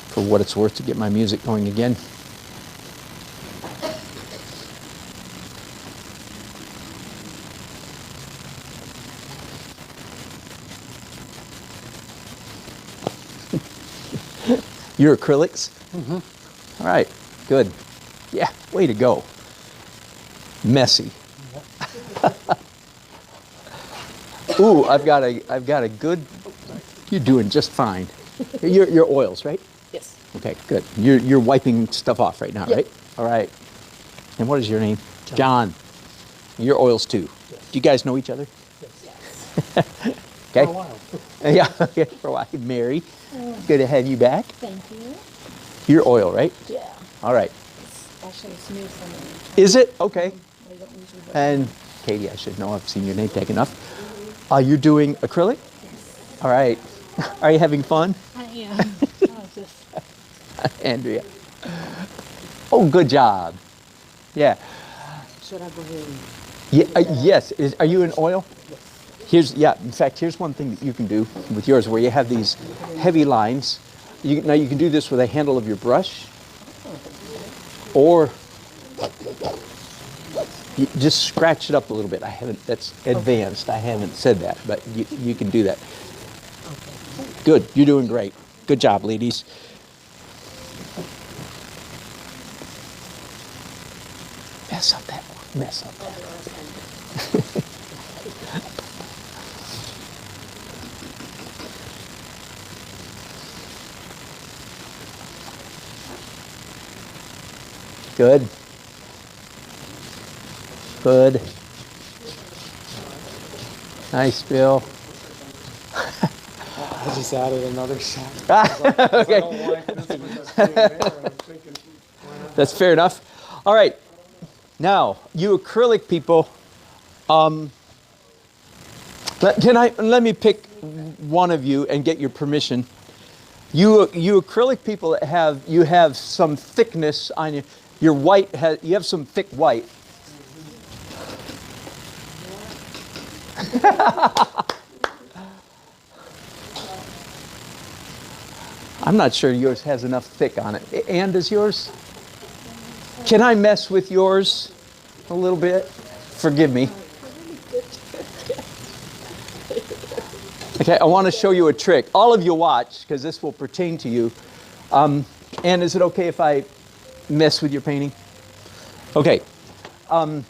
S1: for what it's worth, to get my music going again. Your acrylics? Mm-hmm. All right, good. Yeah, way to go. Messy. Ooh, I've got a good. You're doing just fine. Your oils, right?
S6: Yes.
S1: Okay, good. You're wiping stuff off right now, right? All right. And what is your name? John. Your oils too. Yes. Do you guys know each other? Yes. Okay.
S2: For a while.
S1: Yeah, okay, for a while. Mary, good to have you back.
S4: Thank you.
S1: Your oil, right?
S4: Yeah.
S1: All right.
S4: Actually, it's new for me.
S1: Is it? Okay.
S4: I don't usually do
S1: And Katie, I should know. I've seen your name tag enough. You're doing acrylic?
S4: Yes.
S1: All right. Are you having fun?
S4: I am. Oh, just
S1: Andrea. Oh, good job. Yeah.
S6: Should I go ahead and?
S1: Yeah. Yes. Are you in oil? Yes. In fact, here's one thing that you can do with yours, where you have these heavy lines. Now you can do this with a handle of your brush, or you just scratch it up a little bit. That's advanced. I haven't said that, but you can do that. Good. You're doing great. Good job, ladies. Mess up that one. Mess up that one. Good. Good. Nice, Bill.
S2: I just added another shot.
S1: Okay.
S2: I don't like this one that's being there, and I'm thinking, why not?
S1: That's fair enough. All right. Now, you acrylic people, let me pick one of you and get your permission. You acrylic people that have some thickness on you. Your white you have some thick white. I'm not sure yours has enough thick on it. And is yours? Can I mess with yours a little bit? Forgive me. Okay, I want to show you a trick. All of you watch, because this will pertain to you. And is it okay if I mess with your painting? Okay. A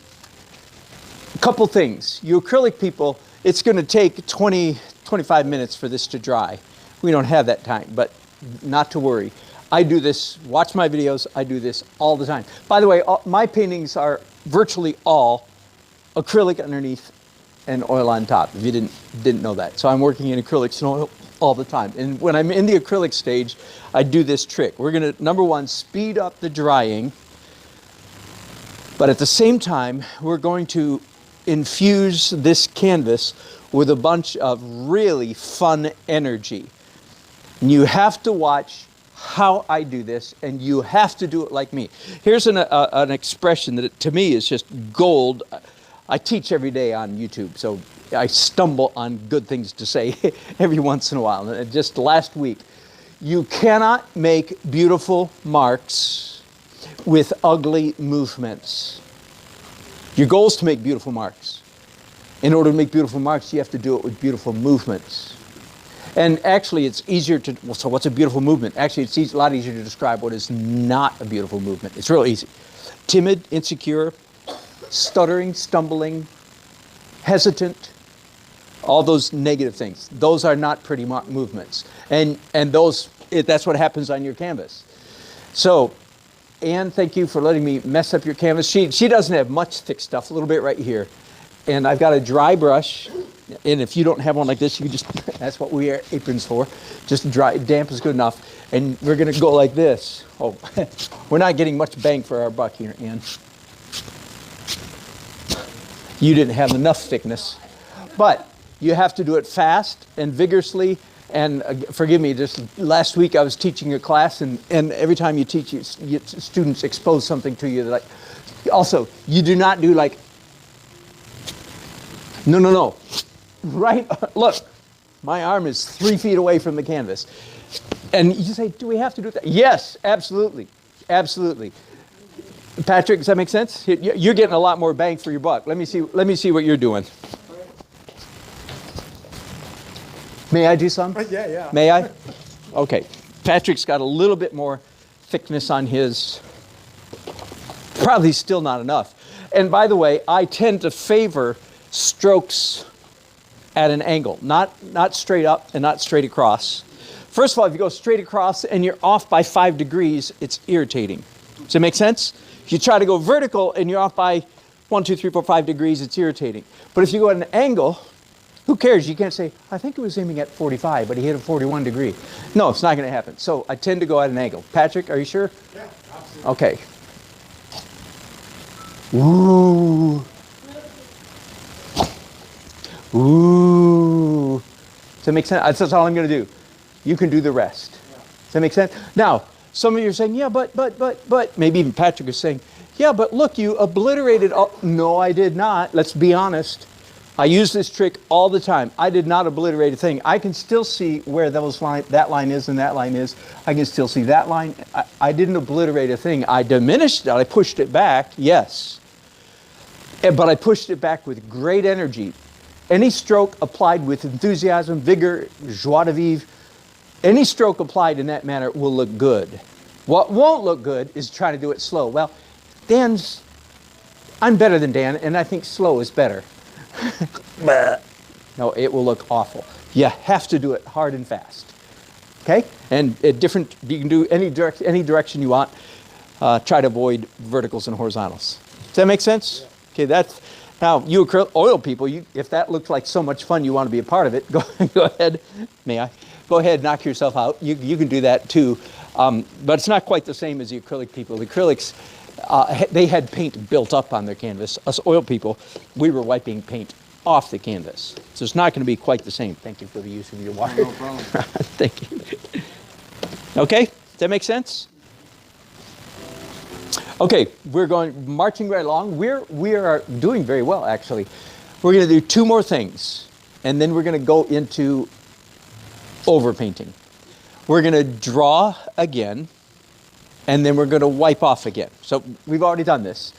S1: couple things. You acrylic people, it's going to take 25 minutes for this to dry. We don't have that time, but not to worry. I do this, watch my videos, I do this all the time. By the way, my paintings are virtually all acrylic underneath and oil on top, if you didn't know that. So I'm working in acrylics and oil all the time. And when I'm in the acrylic stage, I do this trick. We're going to, number one, speed up the drying, but at the same time, we're going to infuse this canvas with a bunch of really fun energy. And you have to watch how I do this, and you have to do it like me. Here's an expression that to me is just gold. I teach every day on YouTube, so I stumble on good things to say every once in a while. And just last week, you cannot make beautiful marks with ugly movements. Your goal is to make beautiful marks. In order to make beautiful marks, you have to do it with beautiful movements. And actually, it's easier to, well, so what's a beautiful movement? Actually, it's a lot easier to describe what is not a beautiful movement. It's real easy. Timid, insecure, stuttering, stumbling, hesitant, all those negative things. Those are not pretty movements. And that's what happens on your canvas. So, Anne, thank you for letting me mess up your canvas. She doesn't have much thick stuff, a little bit right here. And I've got a dry brush. And if you don't have one like this, you just, that's what we wear aprons for. Just dry, damp is good enough. And we're going to go like this. Oh, we're not getting much bang for our buck here, Ann. You didn't have enough thickness. But you have to do it fast and vigorously. And forgive me, just last week I was teaching a class, and every time you teach, students expose something to you. Like, also, you do not do like No, no, no. Right, look, my arm is 3 feet away from the canvas. And you say, do we have to do that? Yes, absolutely, absolutely. Patrick, does that make sense? You're getting a lot more bang for your buck. Let me see what you're doing. May I do some?
S5: Yeah, yeah.
S1: May I? Okay. Patrick's got a little bit more thickness on his. Probably still not enough. And by the way, I tend to favor strokes at an angle, not straight up and not straight across. First of all, if you go straight across and you're off by 5 degrees, it's irritating. Does that make sense? If you try to go vertical and you're off by 1, 2, 3, 4, 5 degrees, it's irritating. But if you go at an angle, who cares? You can't say, I think it was aiming at 45, but he hit a 41 degree. No, it's not going to happen. So I tend to go at an angle. Patrick, are you sure?
S5: Yeah, absolutely.
S1: Okay. Ooh. Ooh. Does that make sense? That's all I'm going to do. You can do the rest. Does that make sense? Now, some of you are saying, yeah, but, maybe even Patrick is saying, yeah, but look, you obliterated all. No, I did not. Let's be honest. I use this trick all the time. I did not obliterate a thing. I can still see where that line is and that line is. I can still see that line. I didn't obliterate a thing. I diminished it. I pushed it back, yes. But I pushed it back with great energy. Any stroke applied with enthusiasm, vigor, joie de vivre, any stroke applied in that manner will look good. What won't look good is trying to do it slow. Well, I'm better than Dan, and I think slow is better. No, it will look awful. You have to do it hard and fast. Okay? And you can do any direction you want. Try to avoid verticals and horizontals. Does that make sense? Okay, now you acrylic oil people, if that looks like so much fun you want to be a part of it, go ahead. May I? Go ahead, knock yourself out. You can do that too. But it's not quite the same as the acrylic people. The acrylics, they had paint built up on their canvas. Us oil people, we were wiping paint off the canvas. So it's not going to be quite the same. Thank you for the use of your water.
S5: No problem.
S1: Thank you. Okay, does that make sense? Okay, we're marching right along. We are doing very well, actually. We're going to do 2 more things, and then we're going to go into overpainting. We're going to draw again, and then we're going to wipe off again. So we've already done this.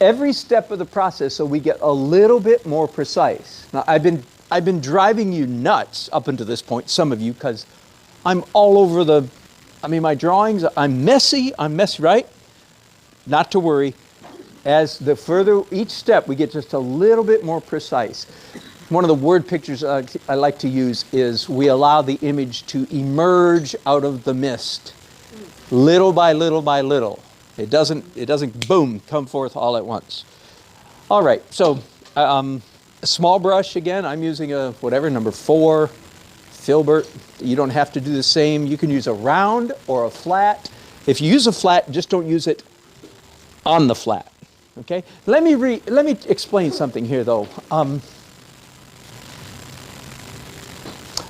S1: Every step of the process, so we get a little bit more precise. Now, I've been driving you nuts up until this point, some of you, because I'm all over my drawings, I'm messy, right? Not to worry. As the further each step, we get just a little bit more precise. One of the word pictures I like to use is we allow the image to emerge out of the mist, little by little by little. It doesn't boom come forth all at once. All right, so a small brush again. I'm using a number 4 filbert. You don't have to do the same. You can use a round or a flat. If you use a flat, just don't use it on the flat. Okay. Let me explain something here, though.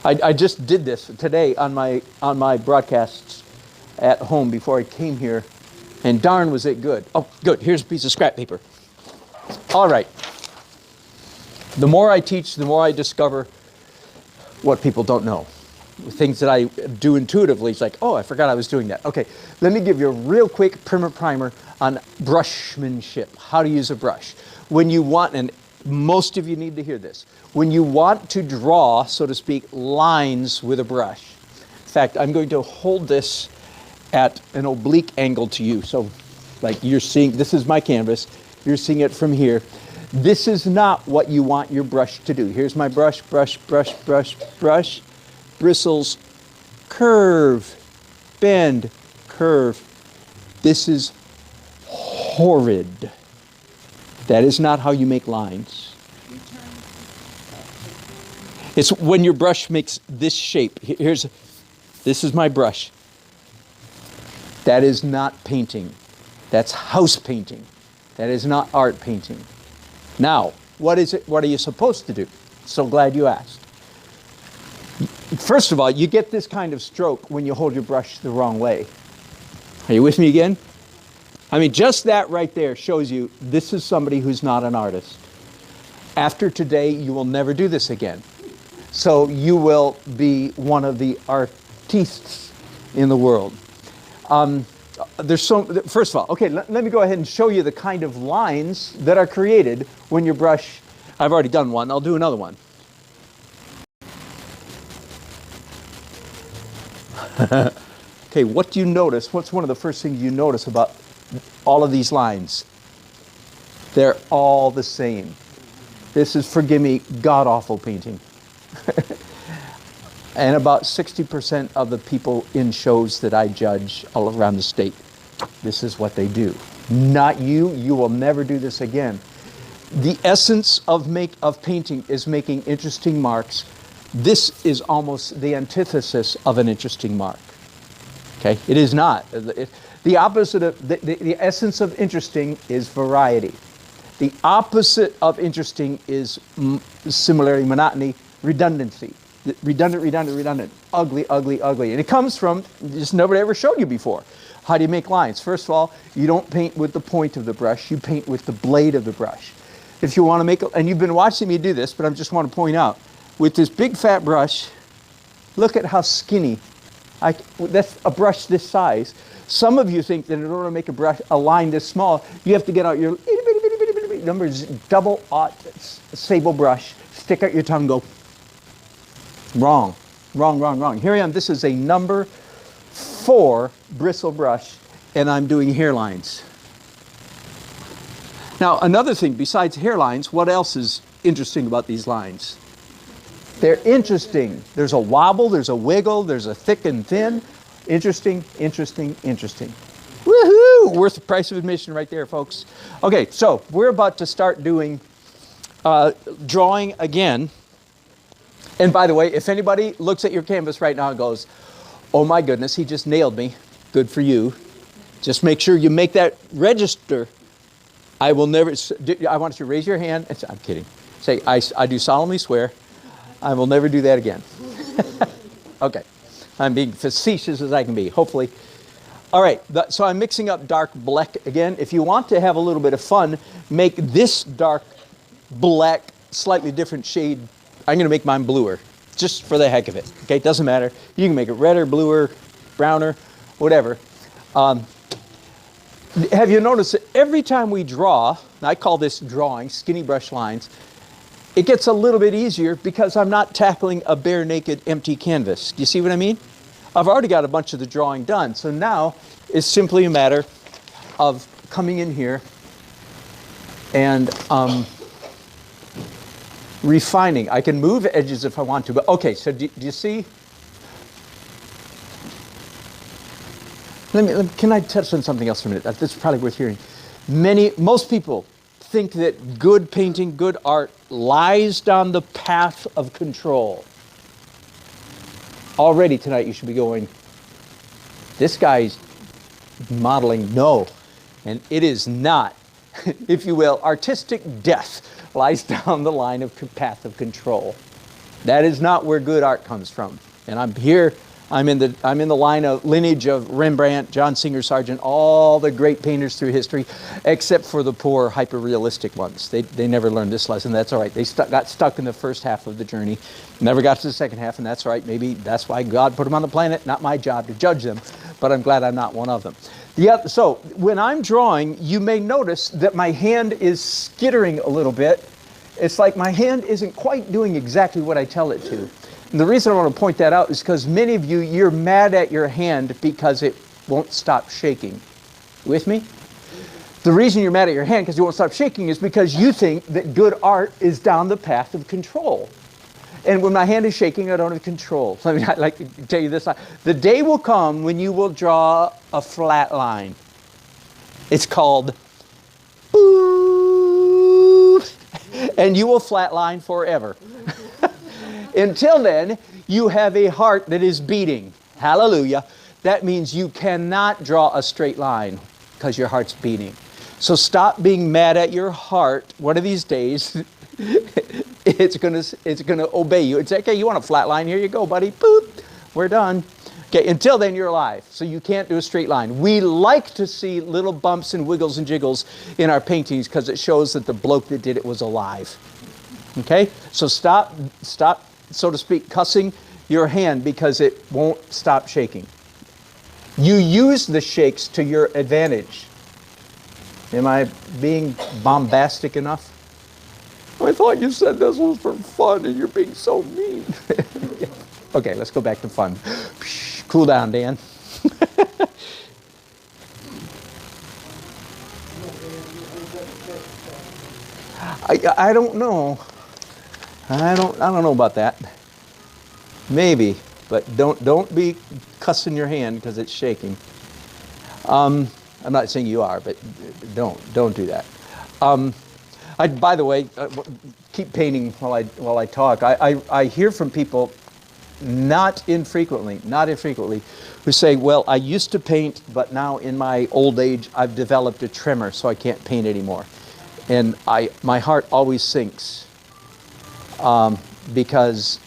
S1: I just did this today on my broadcasts at home before I came here, and darn was it good. Oh, good. Here's a piece of scrap paper. All right. The more I teach, the more I discover what people don't know. Things that I do intuitively. It's like, oh, I forgot I was doing that. Okay, let me give you a real quick primer on brushmanship, how to use a brush. When you want, and most of you need to hear this, when you want to draw, so to speak, lines with a brush. In fact, I'm going to hold this at an oblique angle to you. So like you're seeing, this is my canvas, you're seeing it from here. This is not what you want your brush to do. Here's my brush, bristles, curve, bend, curve. This is horrid. That is not how you make lines. It's when your brush makes this shape. This is my brush. That is not painting. That's house painting. That is not art painting. Now, what is it? What are you supposed to do? So glad you asked. First of all, you get this kind of stroke when you hold your brush the wrong way. Are you with me again? I mean, just that right there shows you this is somebody who's not an artist. After today, you will never do this again. So you will be one of the artistes in the world. First of all, okay, let me go ahead and show you the kind of lines that are created when your brush, I've already done one, I'll do another one. Okay, what do you notice? What's one of the first things you notice about all of these lines? They're all the same. This is, forgive me, god-awful painting. And about 60% of the people in shows that I judge all around the state, this is what they do. Not you. You will never do this again. The essence of painting is making interesting marks. This is almost the antithesis of an interesting mark. Okay, it is not. The opposite of the essence of interesting is variety. The opposite of interesting is similarity, monotony, redundancy. Redundant, redundant, redundant. Ugly, ugly, ugly. And it comes from, just nobody ever showed you before. How do you make lines? First of all, you don't paint with the point of the brush, you paint with the blade of the brush. If you want to make, and you've been watching me do this, but I just want to point out, with this big fat brush, look at how skinny. That's a brush this size. Some of you think that in order to make a line this small, you have to get out your numbers, double aught sable brush, stick out your tongue, go. Wrong, wrong, wrong, wrong. Here I am, this is a number 4 bristle brush, and I'm doing hairlines. Now, another thing, besides hairlines, what else is interesting about these lines? They're interesting. There's a wobble, there's a wiggle, there's a thick and thin. Interesting, interesting, interesting. Woohoo! Worth the price of admission right there, folks. Okay, so we're about to start doing drawing again. And by the way, if anybody looks at your canvas right now and goes, oh my goodness, he just nailed me, good for you. Just make sure you make that register. I will never, I want you to raise your hand and say, I'm kidding. Say, I do solemnly swear, I will never do that again. Okay, I'm being facetious as I can be, hopefully. All right, so I'm mixing up dark black again. If you want to have a little bit of fun, make this dark black, slightly different shade. I'm going to make mine bluer, just for the heck of it. Okay, it doesn't matter. You can make it redder, bluer, browner, whatever. Have you noticed that every time we draw, and I call this drawing, skinny brush lines, it gets a little bit easier because I'm not tackling a bare naked empty canvas. Do you see what I mean? I've already got a bunch of the drawing done. So now it's simply a matter of coming in here and refining. I can move edges if I want to, but okay, so do you see? Can I touch on something else for a minute? This is probably worth hearing. Most people think that good painting, good art lies down the path of control. Already tonight you should be going, this guy's modeling, no. And it is not, if you will, artistic death lies down the line of path of control. That is not where good art comes from. And I'm here, I'm in the line of lineage of Rembrandt, John Singer Sargent, all the great painters through history, except for the poor hyper-realistic ones. They never learned this lesson. That's all right. They got stuck in the first half of the journey, never got to the second half, and that's all right. Maybe that's why God put them on the planet. Not my job to judge them, but I'm glad I'm not one of them. So when I'm drawing, you may notice that my hand is skittering a little bit. It's like my hand isn't quite doing exactly what I tell it to. And the reason I want to point that out is because many of you, you're mad at your hand because it won't stop shaking. With me? The reason you're mad at your hand because you won't stop shaking is because you think that good art is down the path of control. And when my hand is shaking, I don't have control. So I'd like to tell you this. The day will come when you will draw a flat line. It's called boop. And you will flatline forever. Until then, you have a heart that is beating. Hallelujah. That means you cannot draw a straight line because your heart's beating. So stop being mad at your heart. One of these days, it's gonna obey you. It's okay, you want a flat line? Here you go, buddy. Boop. We're done. Okay, until then, you're alive. So you can't do a straight line. We like to see little bumps and wiggles and jiggles in our paintings because it shows that the bloke that did it was alive. Okay? So stop, so to speak, cussing your hand because it won't stop shaking. You use the shakes to your advantage. Am I being bombastic enough? I thought you said this was for fun and you're being so mean. Okay, let's go back to fun. Cool down, Dan. I don't know. I don't know about that. Maybe, but don't be cussing your hand because it's shaking. I'm not saying you are, but don't do that. By the way, keep painting while I talk. I hear from people not infrequently, who say, well, I used to paint, but now in my old age, I've developed a tremor, so I can't paint anymore. And my heart always sinks because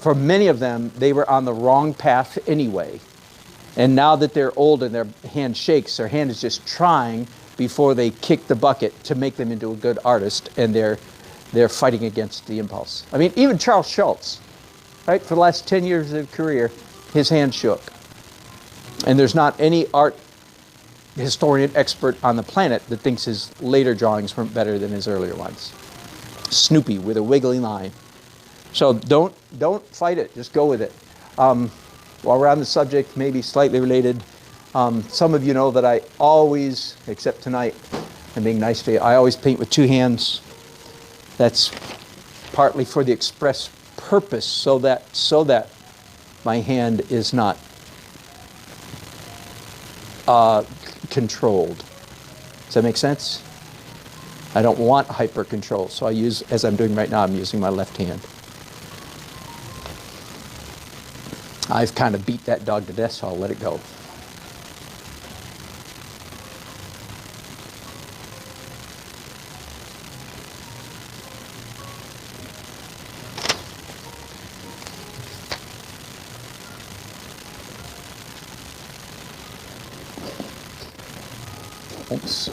S1: for many of them, they were on the wrong path anyway. And now that they're old and their hand shakes, their hand is just trying before they kick the bucket to make them into a good artist, and they're fighting against the impulse. I mean, even Charles Schultz, right? For the last 10 years of his career, his hand shook. And there's not any art historian expert on the planet that thinks his later drawings weren't better than his earlier ones. Snoopy with a wiggly line. So don't fight it, just go with it. While we're on the subject, maybe slightly related, some of you know that I always, except tonight, I'm being nice to you, I always paint with two hands. That's partly for the express purpose so that my hand is not controlled. Does that make sense? I don't want hyper control, so I use, as I'm doing right now, I'm using my left hand. I've kind of beat that dog to death, so I'll let it go. Oops.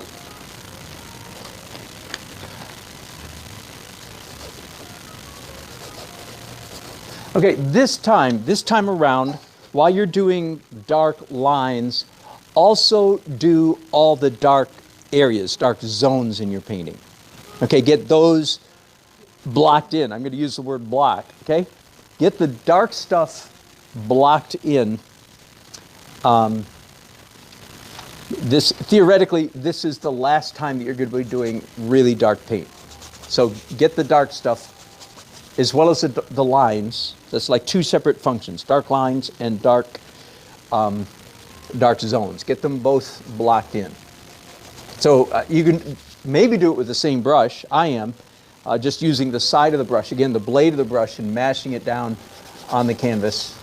S1: Okay, this time around, while you're doing dark lines, also do all the dark areas, dark zones in your painting. Okay, get those blocked in. I'm going to use the word block, okay? Get the dark stuff blocked in. Theoretically, this is the last time that you're going to be doing really dark paint. So get the dark stuff as well as the lines. That's like two separate functions, dark lines and dark zones. Get them both blocked in. So you can maybe do it with the same brush. I am just using the side of the brush, again, the blade of the brush, and mashing it down on the canvas.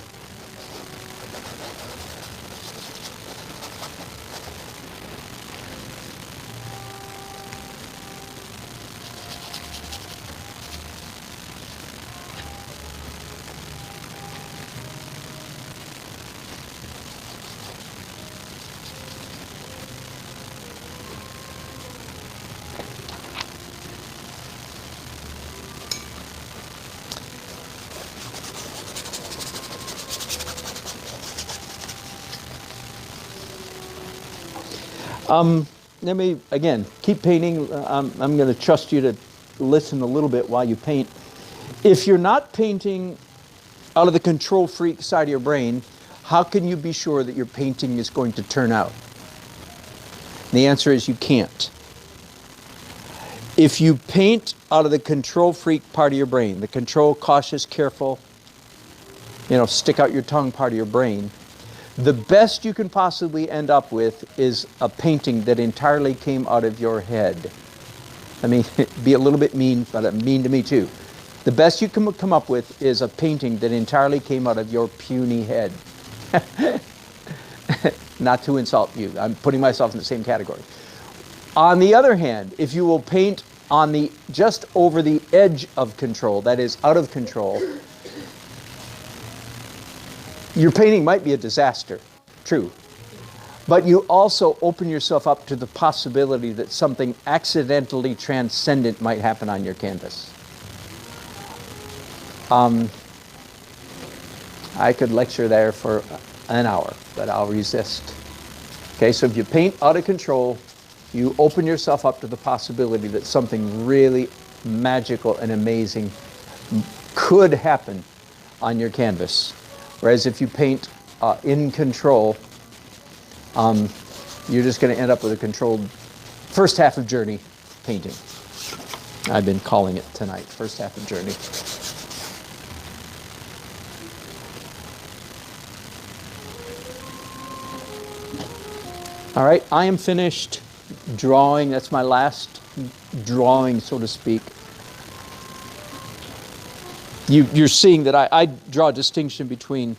S1: Let me, again, keep painting. I'm going to trust you to listen a little bit while you paint. If you're not painting out of the control freak side of your brain, how can you be sure that your painting is going to turn out? The answer is you can't. If you paint out of the control freak part of your brain, the control, cautious, careful, stick out your tongue part of your brain, the best you can possibly end up with is a painting that entirely came out of your head. I mean, be a little bit mean, but mean to me too. The best you can come up with is a painting that entirely came out of your puny head. Not to insult you. I'm putting myself in the same category. On the other hand, if you will paint on just over the edge of control, that is out of control, your painting might be a disaster, true. But you also open yourself up to the possibility that something accidentally transcendent might happen on your canvas. I could lecture there for an hour, but I'll resist. Okay, so if you paint out of control, you open yourself up to the possibility that something really magical and amazing could happen on your canvas. Whereas if you paint in control, you're just going to end up with a controlled first half of journey painting. I've been calling it tonight, first half of journey. All right, I am finished drawing. That's my last drawing, so to speak. You're seeing that I draw a distinction between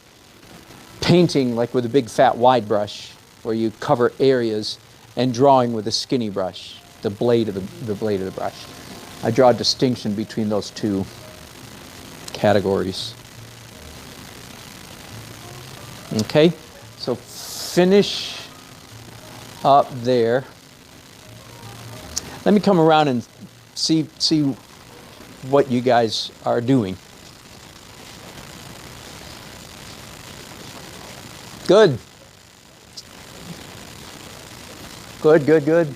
S1: painting like with a big fat wide brush, where you cover areas, and drawing with a skinny brush, the blade of the brush. I draw a distinction between those two categories. Okay, so finish up there. Let me come around and see what you guys are doing. Good. Good.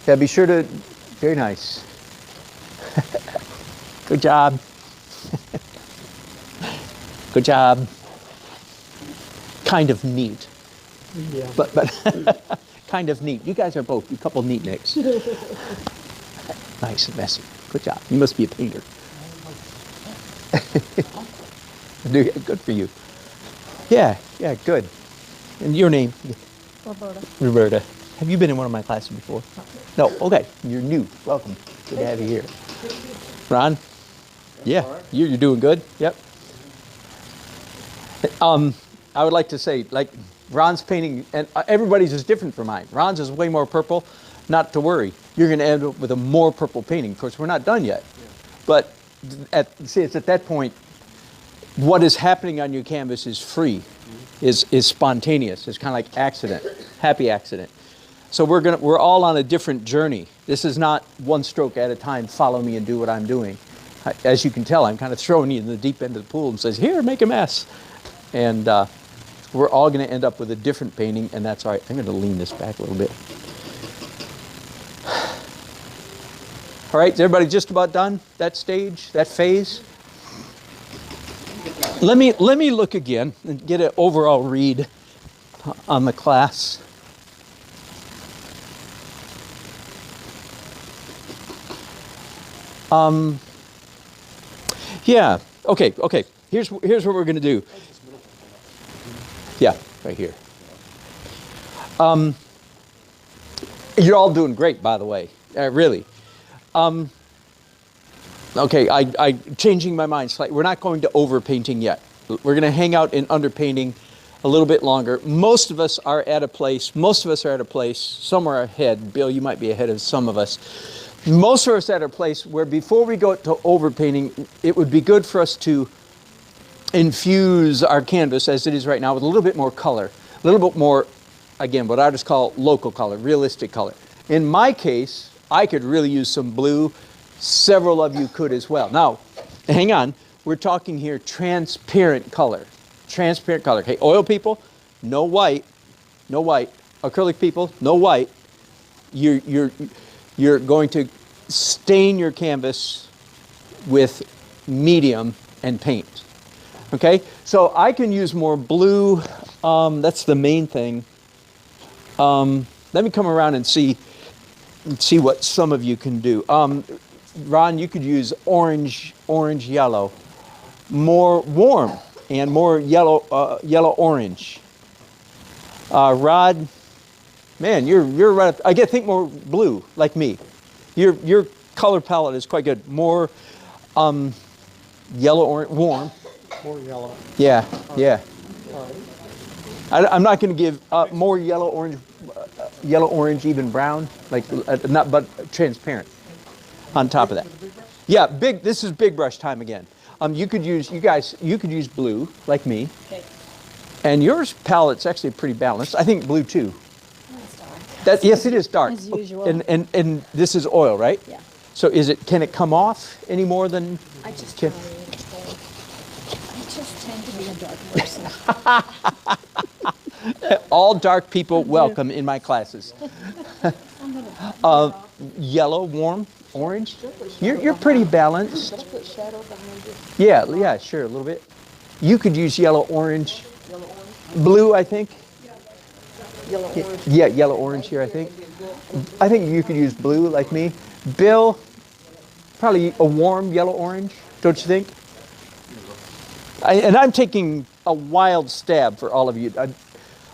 S1: Yeah, be sure to, very nice. Good job. Good job. Kind of neat.
S2: Yeah.
S1: But kind of neat. You guys are both a couple neatniks. Nice and messy. Good job. You must be a painter. Good for you. Yeah, good. And your name? Roberta. Have you been in one of my classes before? No. Okay. You're new. Welcome. Good to have you here. Ron? Yeah. You're doing good? Yep. I would like to say, like, Ron's painting, and everybody's is different from mine. Ron's is way more purple. Not to worry. You're going to end up with a more purple painting. Of course, we're not done yet. But it's at that point, what is happening on your canvas is free, is spontaneous. It's kind of like accident, happy accident. So we're all on a different journey. This is not one stroke at a time, follow me and do what I'm doing. As you can tell, I'm kind of throwing you in the deep end of the pool and says, here, make a mess. And we're all going to end up with a different painting, and that's all right. I'm going to lean this back a little bit. All right, is everybody just about done? That stage, that phase? Let me look again and get an overall read on the class. Yeah. Okay. Here's what we're going to do. Yeah, right here. You're all doing great, by the way. Really. Okay, I changing my mind slightly. We're not going to overpainting yet. We're going to hang out in underpainting a little bit longer. Most of us are at a place, some are ahead. Bill, you might be ahead of some of us. Most of us are at a place where before we go to overpainting, it would be good for us to infuse our canvas as it is right now with a little bit more color, a little bit more, again, what I just call local color, realistic color. In my case, I could really use some blue. Several of you could as well. Now, hang on. We're talking here transparent color. Transparent color. Okay, oil people, no white. No white. Acrylic people, no white. You're going to stain your canvas with medium and paint. Okay, so I can use more blue. That's the main thing. Let me come around and see what some of you can do. Ron, you could use orange yellow, more warm and more yellow orange. Rod, man, you're right. I get think more blue like me. Your color palette is quite good. More yellow orange, warm.
S2: More yellow.
S1: Yeah.
S2: All right.
S1: I'm not going to give more yellow orange, even brown, like not but transparent. On top of that, yeah, big. This is big brush time again. You could use blue like me,
S4: Okay.
S1: and yours palette's actually pretty balanced. I think blue too.
S4: That's dark.
S1: Yes, it is dark.
S4: As usual.
S1: And this is oil, right?
S4: Yeah.
S1: So can it come off any more than?
S4: I just
S1: Can-
S4: tried it. tend to be a dark person.
S1: All dark people welcome in my classes. Yellow, warm, orange. You're pretty balanced.
S6: Put shadow behind it.
S1: Yeah, sure, a little bit. You could use yellow, orange, blue, I think.
S6: Yellow orange.
S1: Yeah, yellow, orange here, I think. I think you could use blue like me. Bill, probably a warm yellow, orange, don't you think? And I'm taking a wild stab for all of you.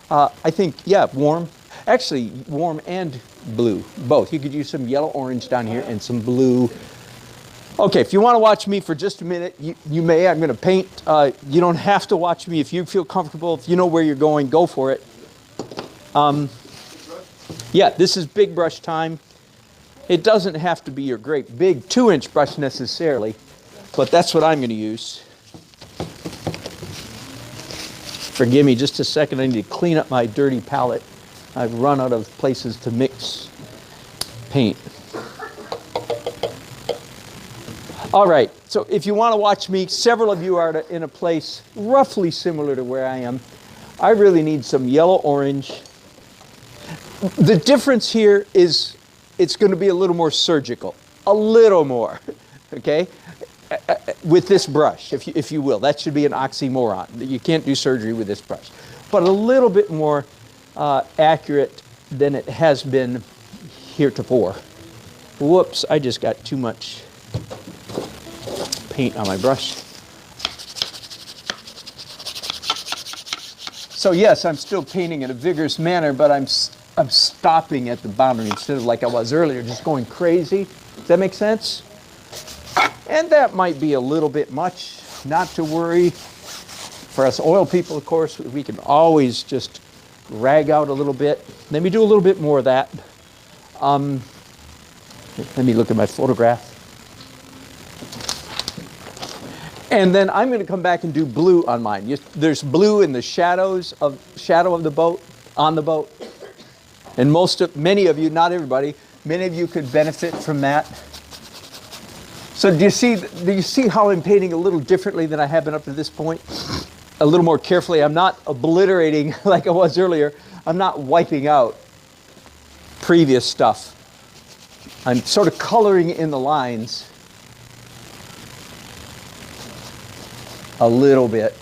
S1: I think, yeah, warm. Actually, warm and blue, both. You could use some yellow, orange down here and some blue. Okay, if you want to watch me for just a minute, you may. I'm going to paint. You don't have to watch me. If you feel comfortable, if you know where you're going, go for it. Yeah, this is big brush time. It doesn't have to be your great big 2-inch brush necessarily, but that's what I'm going to use. Forgive me just a second. I need to clean up my dirty palette. I've run out of places to mix paint. All right, so if you want to watch me, several of you are in a place roughly similar to where I am. I really need some yellow orange. The difference here is it's going to be a little more surgical, a little more, okay? With this brush, if you will. That should be an oxymoron. You can't do surgery with this brush. But a little bit more accurate than it has been heretofore. Whoops, I just got too much paint on my brush. So yes, I'm still painting in a vigorous manner, but I'm stopping at the boundary instead of like I was earlier, just going crazy. Does that make sense? And that might be a little bit much, not to worry. For us oil people, of course, we can always just rag out a little bit. Let me do a little bit more of that. Let me look at my photograph. And then I'm going to come back and do blue on mine. There's blue in the shadow of the boat, on the boat. And many of you, not everybody, many of you could benefit from that. So do you see how I'm painting a little differently than I have been up to this point? A little more carefully. I'm not obliterating like I was earlier. I'm not wiping out previous stuff. I'm sort of coloring in the lines a little bit.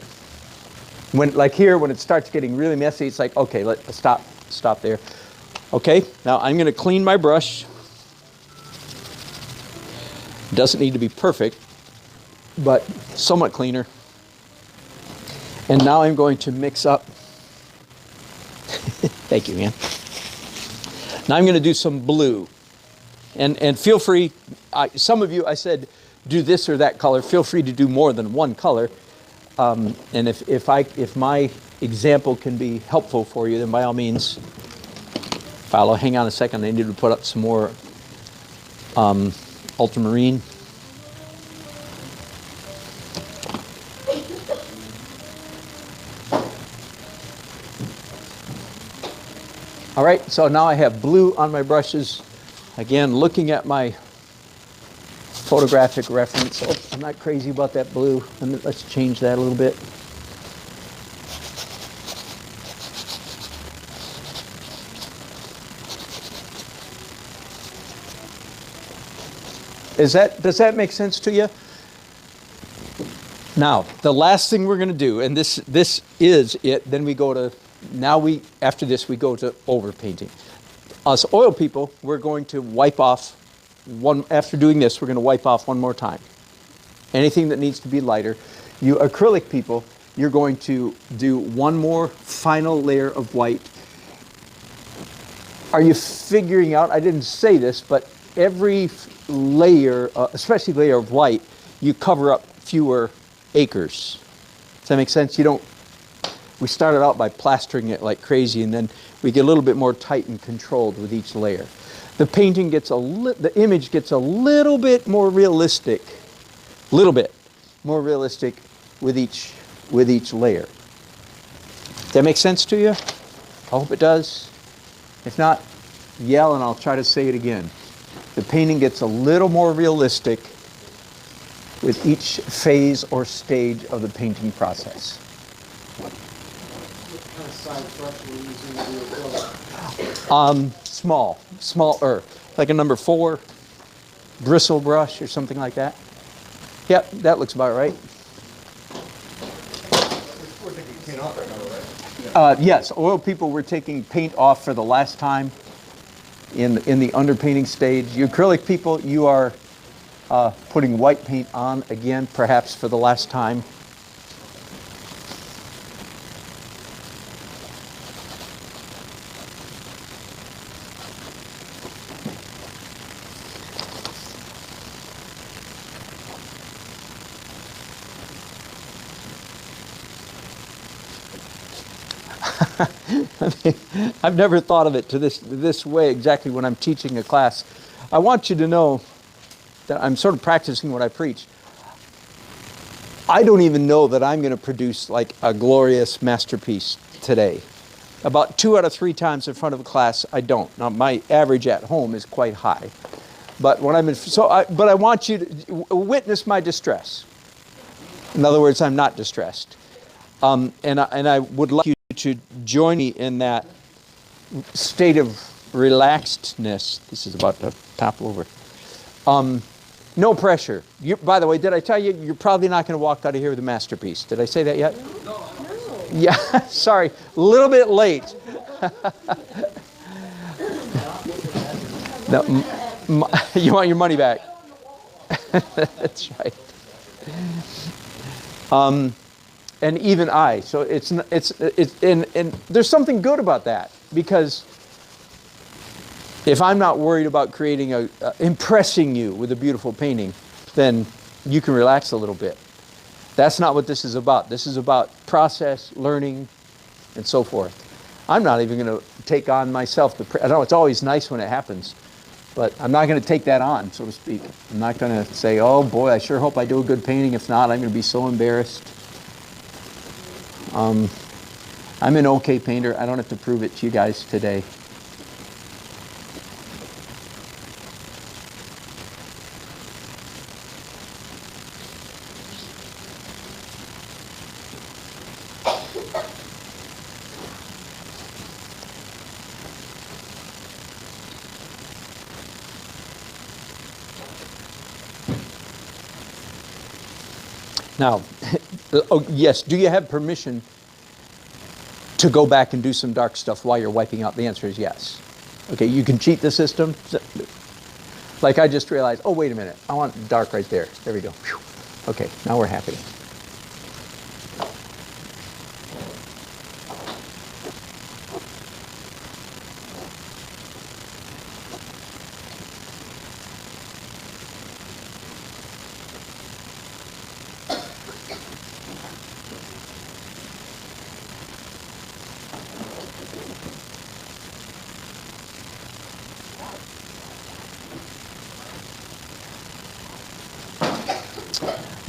S1: Like here, when it starts getting really messy, it's like, okay, let's stop there. Okay, now I'm going to clean my brush. Doesn't need to be perfect, but somewhat cleaner. And now I'm going to mix up. Thank you, man. Now I'm going to do some blue. And feel free, some of you, I said, do this or that color. Feel free to do more than one color. And if my example can be helpful for you, then by all means, follow. Hang on a second. I need to put up some more ultramarine. All right, so now I have blue on my brushes. Again, looking at my photographic reference. Oh, I'm not crazy about that blue. Let's change that a little bit. Does that make sense to you? Now, the last thing we're going to do, and this is it, then we go to, after this we go to overpainting. Us oil people, we're going to wipe off after doing this, we're going to wipe off one more time. Anything that needs to be lighter. You acrylic people, you're going to do one more final layer of white. Are you figuring out, I didn't say this, but every layer, especially layer of white, you cover up fewer acres. Does that make sense? We started out by plastering it like crazy, and then we get a little bit more tight and controlled with each layer. The painting gets the image gets a little bit more realistic, with each layer. Does that make sense to you? I hope it does. If not, yell and I'll try to say it again. The painting gets a little more realistic with each phase or stage of the painting process.
S5: What kind of size brush are you using to do acrylic?
S1: Smaller, like a number 4 bristle brush or something like that. Yep, that looks about right.
S5: We're taking paint off right now, right?
S1: Yes, oil people were taking paint off for the last time in the underpainting stage. You acrylic people, you are putting white paint on again, perhaps for the last time. I've never thought of it to this way exactly when I'm teaching a class. I want you to know that I'm sort of practicing what I preach. I don't even know that I'm going to produce like a glorious masterpiece today. About 2 out of 3 times in front of a class, I don't. Now, my average at home is quite high. But when I'm in, but I want you to witness my distress. In other words, I'm not distressed. And I would like you to join me in that state of relaxedness. This is about to topple over. No pressure. By the way, did I tell you, you're probably not going to walk out of here with a masterpiece. Did I say that yet? No. Yeah, sorry. A little bit late. No, you want your money back. That's right. And even I. So and there's something good about that, because if I'm not worried about creating impressing you with a beautiful painting, then you can relax a little bit. That's not what this is about. This is about process, learning, and so forth. I'm not even going to take on myself. I know it's always nice when it happens, but I'm not going to take that on, so to speak. I'm not going to say, oh boy, I sure hope I do a good painting. If not, I'm going to be so embarrassed. I'm an okay painter. I don't have to prove it to you guys today. Now, oh, yes, do you have permission to go back and do some dark stuff while you're wiping out? The answer is yes. Okay, you can cheat the system. Like I just realized, oh, wait a minute, I want dark right there. There we go. Whew. Okay, now we're happy.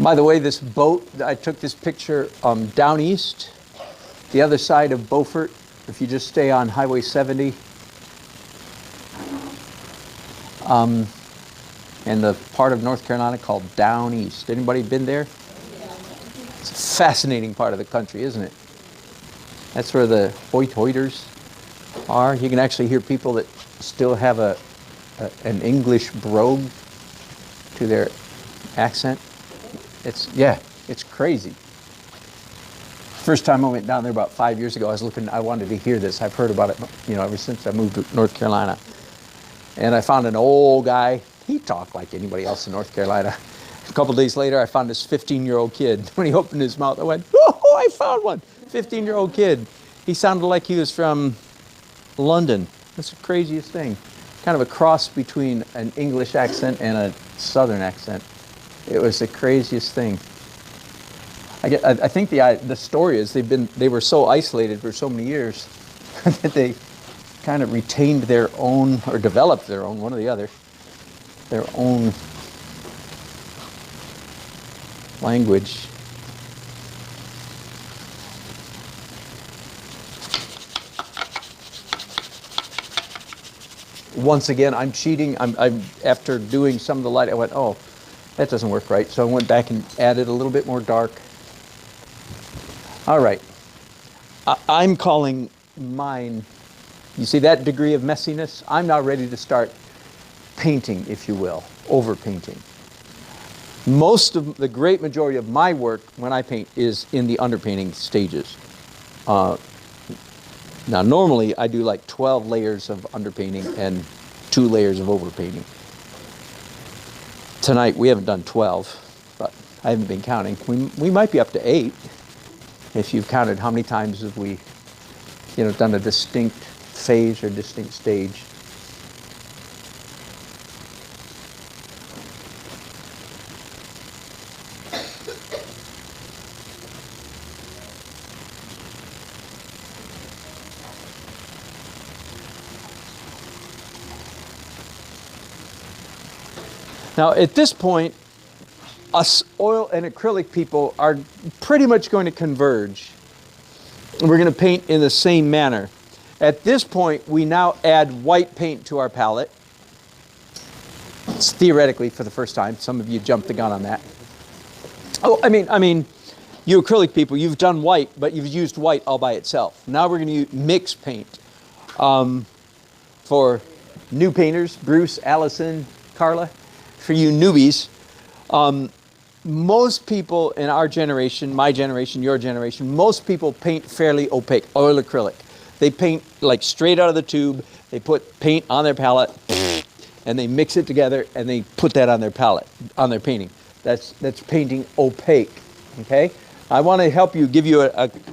S1: By the way, this boat, I took this picture down east, the other side of Beaufort. If you just stay on Highway 70, and the part of North Carolina called Down East. Anybody been there? It's a fascinating part of the country, isn't it? That's where the Hoyt-Hoyters are. You can actually hear people that still have an English brogue to their accent. It's crazy. First time I went down there about 5 years ago, I wanted to hear this. I've heard about it, ever since I moved to North Carolina. And I found an old guy. He talked like anybody else in North Carolina. A couple days later, I found this 15-year-old kid. When he opened his mouth, I went, oh, I found one. 15-year-old kid. He sounded like he was from London. That's the craziest thing. Kind of a cross between an English accent and a Southern accent. It was the craziest thing. I think the story is they were so isolated for so many years that they kind of retained their own, or developed their own, one or the other, their own language. Once again, I'm cheating. I'm after doing some of the light, I went, oh, That doesn't work right. So I went back and added a little bit more dark. All right. I'm calling mine, you see that degree of messiness? I'm now ready to start painting, if you will, over painting. Most of the great majority of my work when I paint is in the underpainting stages. Now normally I do like 12 layers of underpainting and 2 layers of overpainting. Tonight we haven't done 12, but I haven't been counting. We might be up to 8 if you've counted how many times have we, done a distinct phase or distinct stage. Now, at this point, us oil and acrylic people are pretty much going to converge. We're going to paint in the same manner. At this point, we now add white paint to our palette. It's theoretically for the first time. Some of you jumped the gun on that. Oh, I mean, you acrylic people, you've done white, but you've used white all by itself. Now we're going to use mix paint. For new painters, Bruce, Allison, Carla, for you newbies, most people in our generation, my generation, your generation, most people paint fairly opaque, oil acrylic. They paint like straight out of the tube, they put paint on their palette, and they mix it together, and they put that on their palette, on their painting. That's painting opaque, okay? I want to help you,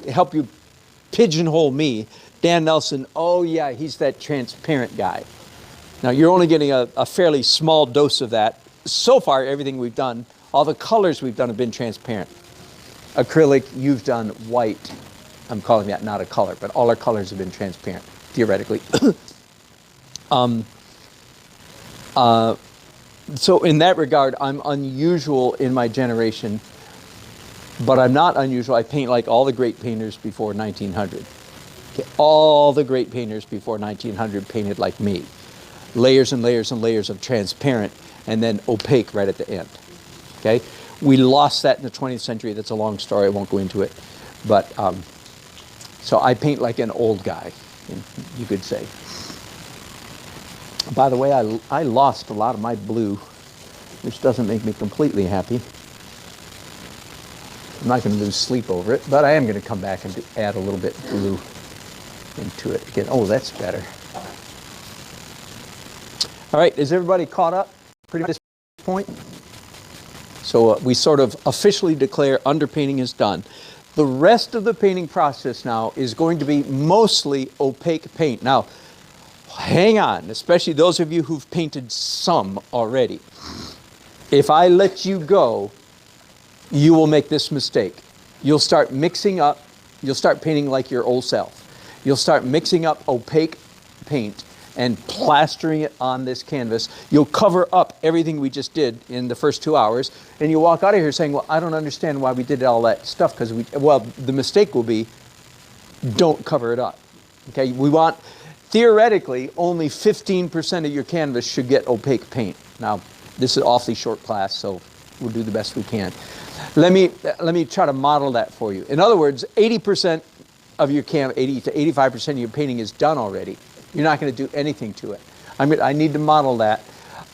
S1: help you pigeonhole me. Dan Nelson, oh yeah, he's that transparent guy. Now you're only getting a fairly small dose of that. So far, everything we've done, all the colors we've done have been transparent. Acrylic, you've done white. I'm calling that not a color, but all our colors have been transparent, theoretically. So in that regard, I'm unusual in my generation, but I'm not unusual. I paint like all the great painters before 1900. Okay, all the great painters before 1900 painted like me. Layers and layers and layers of transparent and then opaque right at the end. Okay, we lost that in the 20th century. That's a long story. I won't go into it. But so I paint like an old guy, you could say. By the way, I lost a lot of my blue, which doesn't make me completely happy. I'm not going to lose sleep over it, but I am going to come back and add a little bit of blue into it again. Oh, that's better. All right, is everybody caught up pretty much at this point? So we sort of officially declare underpainting is done. The rest of the painting process now is going to be mostly opaque paint. Now, hang on, especially those of you who've painted some already. If I let you go, you will make this mistake. You'll start mixing up, you'll start painting like your old self. You'll start mixing up opaque paint and plastering it on this canvas. You'll cover up everything we just did in the first 2 hours, and you walk out of here saying, well, I don't understand why we did all that stuff, because well, the mistake will be, don't cover it up. Okay, we want, theoretically, only 15% of your canvas should get opaque paint. Now, this is an awfully short class, so we'll do the best we can. Let me try to model that for you. In other words, 80% of your 80 to 85% of your painting is done already. You're not going to do anything to it. I need to model that.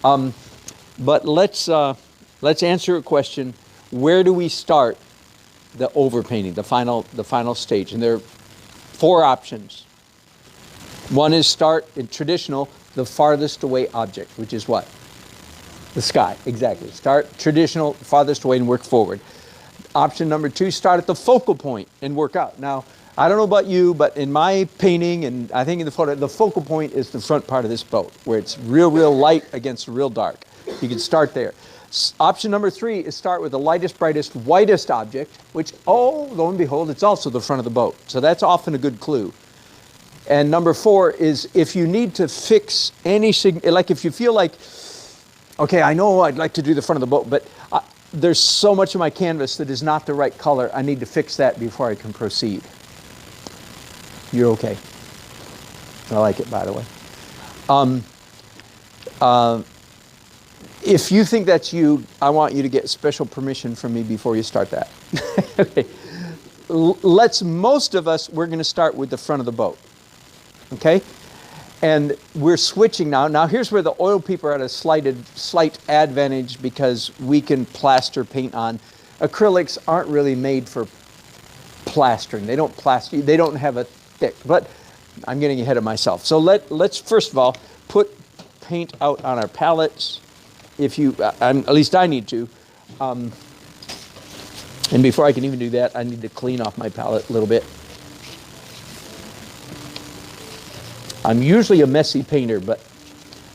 S1: But let's answer a question. Where do we start the overpainting, the final stage? And there are 4 options. One is start in traditional, the farthest away object, which is what? The sky, exactly. Start traditional, farthest away, and work forward. Option number 2, start at the focal point and work out. Now, I don't know about you, but in my painting, and I think in the photo, the focal point is the front part of this boat, where it's real light against real dark. You can start there. Option number 3 is start with the lightest, brightest, whitest object, which, oh, lo and behold, it's also the front of the boat. So that's often a good clue. And number 4 is if you need to fix any, like if you feel like, okay, I know I'd like to do the front of the boat, but there's so much of my canvas that is not the right color, I need to fix that before I can proceed. You're okay. I like it, by the way. If you think that's you, I want you to get special permission from me before you start that. Okay. Most of us, we're going to start with the front of the boat. Okay? And we're switching now. Now here's where the oil people are at a slight advantage because we can plaster paint on. Acrylics aren't really made for plastering. They don't plaster. They don't have a thick. But I'm getting ahead of myself. So let's first of all put paint out on our palettes. If you, at least I need to. And before I can even do that, I need to clean off my palette a little bit. I'm usually a messy painter, but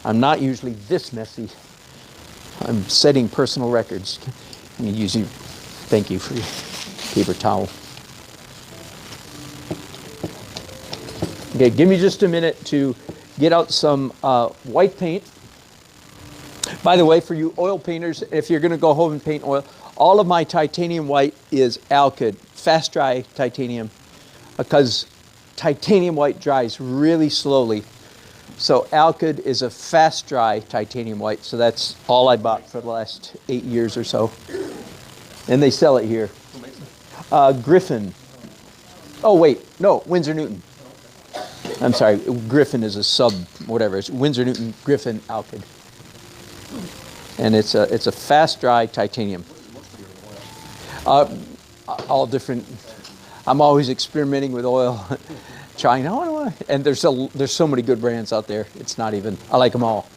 S1: I'm not usually this messy. I'm setting personal records. Thank you for your paper towel. Okay, give me just a minute to get out some white paint. By the way, for you oil painters, if you're going to go home and paint oil, all of my titanium white is alkyd, fast dry titanium, because titanium white dries really slowly. So alkyd is a fast dry titanium white. So that's all I bought for the last 8 years or so. And they sell it here. Griffin. Oh, wait. No, Winsor Newton. I'm sorry. Griffin is a sub, whatever. It's Winsor Newton Griffin alkyd. And it's a fast dry titanium. All different. I'm always experimenting with oil, trying. And there's so many good brands out there. It's not even. I like them all.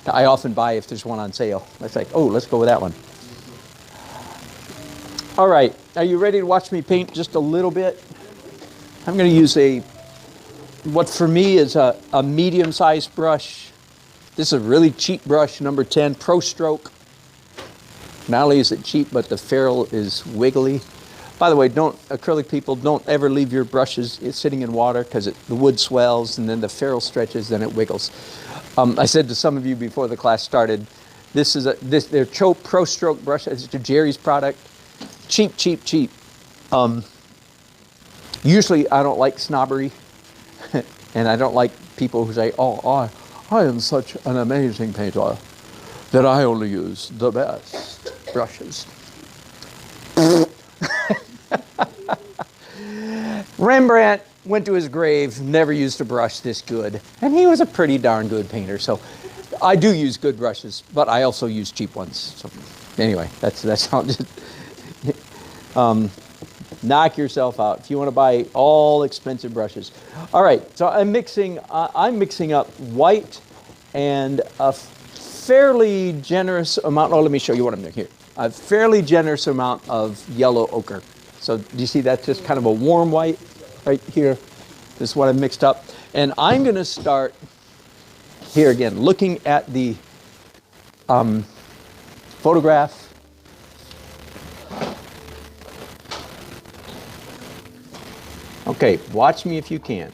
S1: I often buy if there's one on sale. It's like, oh, let's go with that one. All right, are you ready to watch me paint just a little bit? I'm going to use what for me is a medium-sized brush. This is a really cheap brush, number 10, Pro Stroke. Not only is it cheap, but the ferrule is wiggly. By the way, acrylic people, don't ever leave your brushes sitting in water because the wood swells and then the ferrule stretches, then it wiggles. I said to some of you before the class started, they're Pro Stroke brush. It's a Jerry's product. Cheap, cheap, cheap. Usually I don't like snobbery and I don't like people who say, oh, I am such an amazing painter that I only use the best brushes. Rembrandt went to his grave, never used a brush this good, and he was a pretty darn good painter. So I do use good brushes, but I also use cheap ones. So anyway, that's how. Knock yourself out if you want to buy all expensive brushes. All right, so I'm mixing up white and a fairly generous amount. Oh, let me show you what I'm doing here. A fairly generous amount of yellow ochre. So do you see that's just kind of a warm white right here? This is what I've mixed up. And I'm going to start here again, looking at the photograph. Okay, watch me if you can.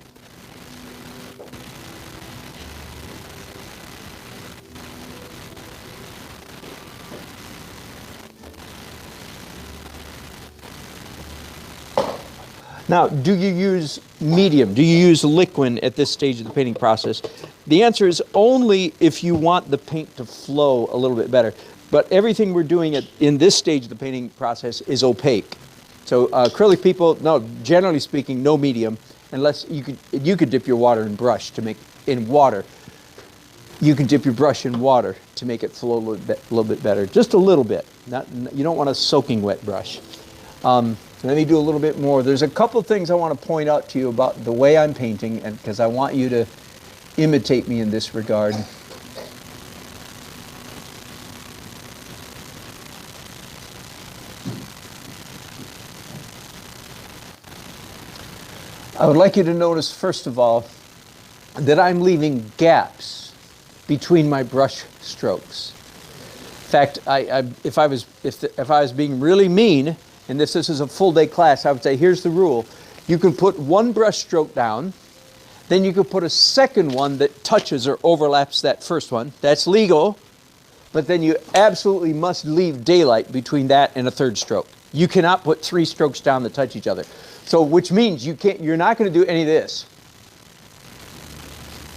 S1: Now, do you use medium? Do you use liquid at this stage of the painting process? The answer is only if you want the paint to flow a little bit better. But everything we're doing in this stage of the painting process is opaque. So acrylic people, no, generally speaking, no medium, unless you could dip your water in brush to make in water. You can dip your brush in water to make it flow a little bit better, just a little bit. You don't want a soaking wet brush. Let me do a little bit more. There's a couple things I want to point out to you about the way I'm painting, and because I want you to imitate me in this regard. I would like you to notice, first of all, that I'm leaving gaps between my brush strokes. In fact, if I was being really mean, and this is a full day class, I would say, here's the rule. You can put one brush stroke down, then you can put a second one that touches or overlaps that first one. That's legal, but then you absolutely must leave daylight between that and a third stroke. You cannot put 3 strokes down that touch each other. So, which means you're not going to do any of this.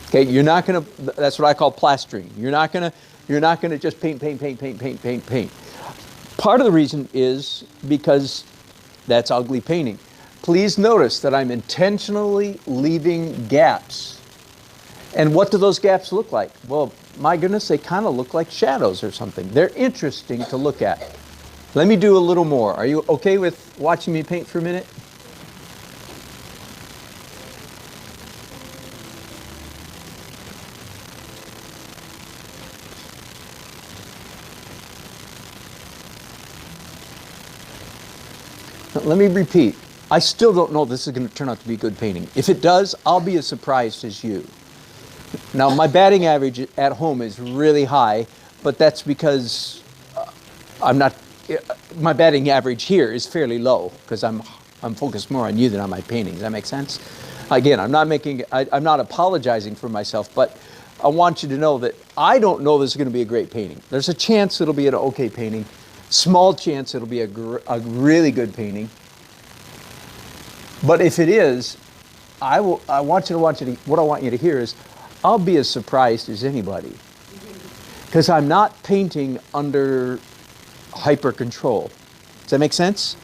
S1: Okay, you're not going to, that's what I call plastering. You're not going to You're not going to just paint, paint, paint, paint, paint, paint, paint. Part of the reason is because that's ugly painting. Please notice that I'm intentionally leaving gaps. And what do those gaps look like? Well, my goodness, they kind of look like shadows or something. They're interesting to look at. Let me do a little more. Are you okay with watching me paint for a minute? Let me repeat. I still don't know if this is going to turn out to be a good painting. If it does, I'll be as surprised as you. Now, my batting average at home is really high, but that's because my batting average here is fairly low because I'm focused more on you than on my paintings. Does that make sense? Again, I'm not apologizing for myself, but I want you to know that I don't know this is going to be a great painting. There's a chance it'll be an okay painting. Small chance it'll be a really good painting. But if it is, what I want you to hear is, I'll be as surprised as anybody. Because I'm not painting under hyper control. Does that make sense?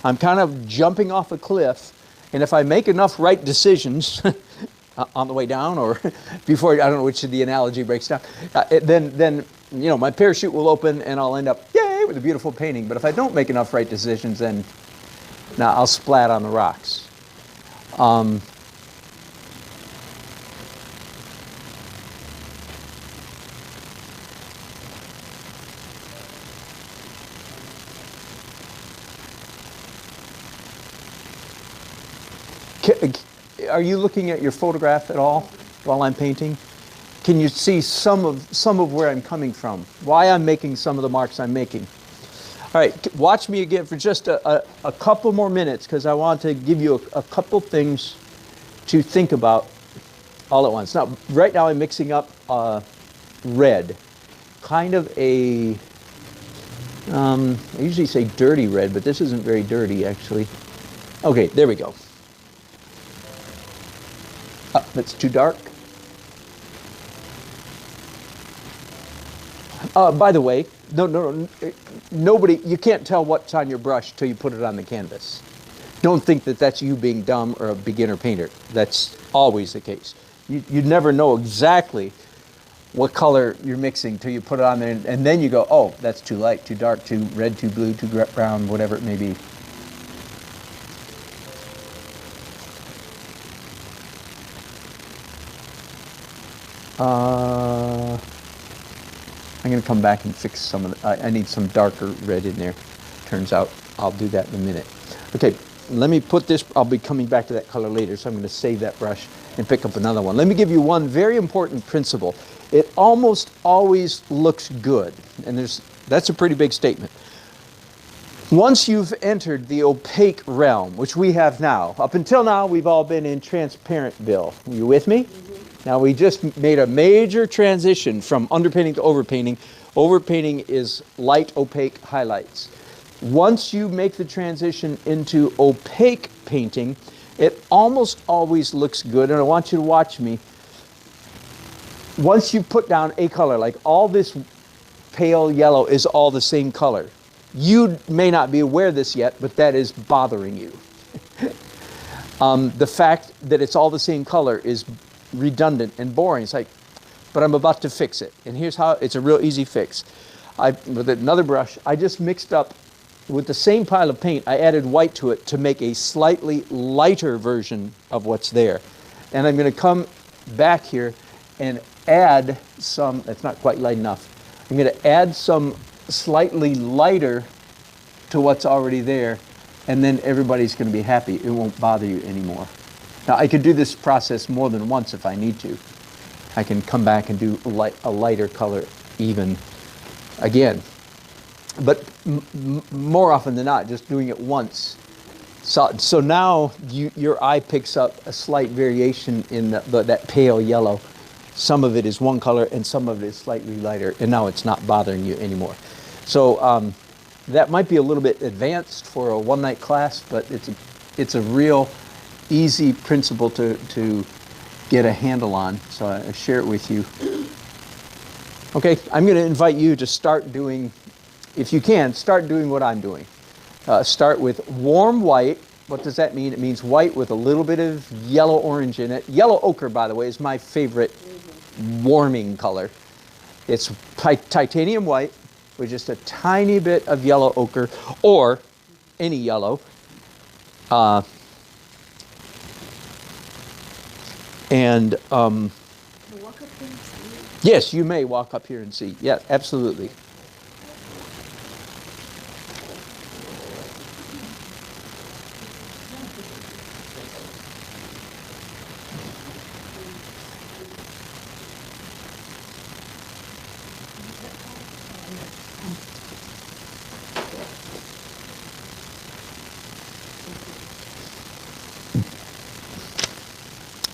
S1: I'm kind of jumping off a cliff, and if I make enough right decisions on the way down, or before, I don't know which of the analogy breaks down, then my parachute will open and I'll end up, yay, with a beautiful painting. But if I don't make enough right decisions, then I'll splat on the rocks. Are you looking at your photograph at all while I'm painting? Can you see some of where I'm coming from? Why I'm making some of the marks I'm making? All right, watch me again for just a couple more minutes because I want to give you a couple things to think about all at once. Now, right now I'm mixing up red, kind of I usually say dirty red, but this isn't very dirty actually. Okay, there we go. That's too dark. By the way, nobody, you can't tell what's on your brush till you put it on the canvas. Don't think that that's you being dumb or a beginner painter. That's always the case. You never know exactly what color you're mixing till you put it on there, and then you go, oh, that's too light, too dark, too red, too blue, too brown, whatever it may be. I'm going to come back and fix some of I need some darker red in there. Turns out I'll do that in a minute. Okay, let me put this, I'll be coming back to that color later, so I'm going to save that brush and pick up another one. Let me give you one very important principle. It almost always looks good, and that's a pretty big statement. Once you've entered the opaque realm, which we have now, up until now we've all been in transparentville. Are you with me? Now we just made a major transition from underpainting to overpainting. Overpainting is light opaque highlights. Once you make the transition into opaque painting, it almost always looks good, and I want you to watch me. Once you put down a color, like all this pale yellow is all the same color. You may not be aware of this yet, but that is bothering you. The fact that it's all the same color is redundant and boring. It's like, but I'm about to fix it. And here's how, it's a real easy fix. With another brush, I just mixed up, with the same pile of paint, I added white to it to make a slightly lighter version of what's there. And I'm going to come back here and add some, that's not quite light enough. I'm going to add some slightly lighter to what's already there, and then everybody's going to be happy. It won't bother you anymore. Now, I could do this process more than once if I need to. I can come back and do a lighter color even again. But more often than not, just doing it once. So now your eye picks up a slight variation in that pale yellow. Some of it is one color and some of it is slightly lighter, and now it's not bothering you anymore. So that might be a little bit advanced for a one-night class, but it's a real easy principle to get a handle on. So I share it with you. Okay, I'm going to invite you to start doing, if you can, start doing what I'm doing. Start with warm white. What does that mean? It means white with a little bit of yellow orange in it. Yellow ochre, by the way, is my favorite warming color. It's titanium white with just a tiny bit of yellow ochre, or any yellow. Yes, you may walk up here and see. Yeah, absolutely.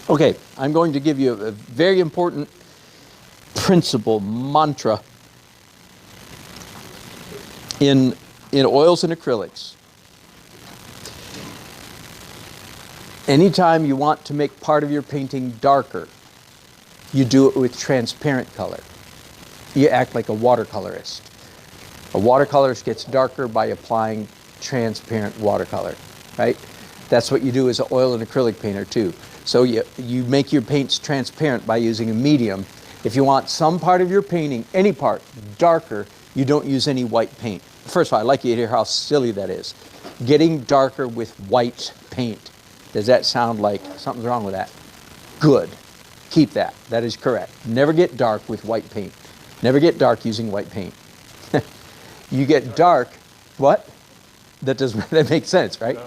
S1: Okay, I'm going to give you a very important principle, mantra in oils and acrylics. Anytime you want to make part of your painting darker, you do it with transparent color. You act like a watercolorist. A watercolorist gets darker by applying transparent watercolor, right? That's what you do as an oil and acrylic painter too. So you make your paints transparent by using a medium. If you want some part of your painting, any part, darker, you don't use any white paint. First of all, I'd like you to hear how silly that is. Getting darker with white paint. Does that sound like something's wrong with that? Good. Keep that. That is correct. Never get dark with white paint. Never get dark using white paint. You get dark, what? That makes sense, right?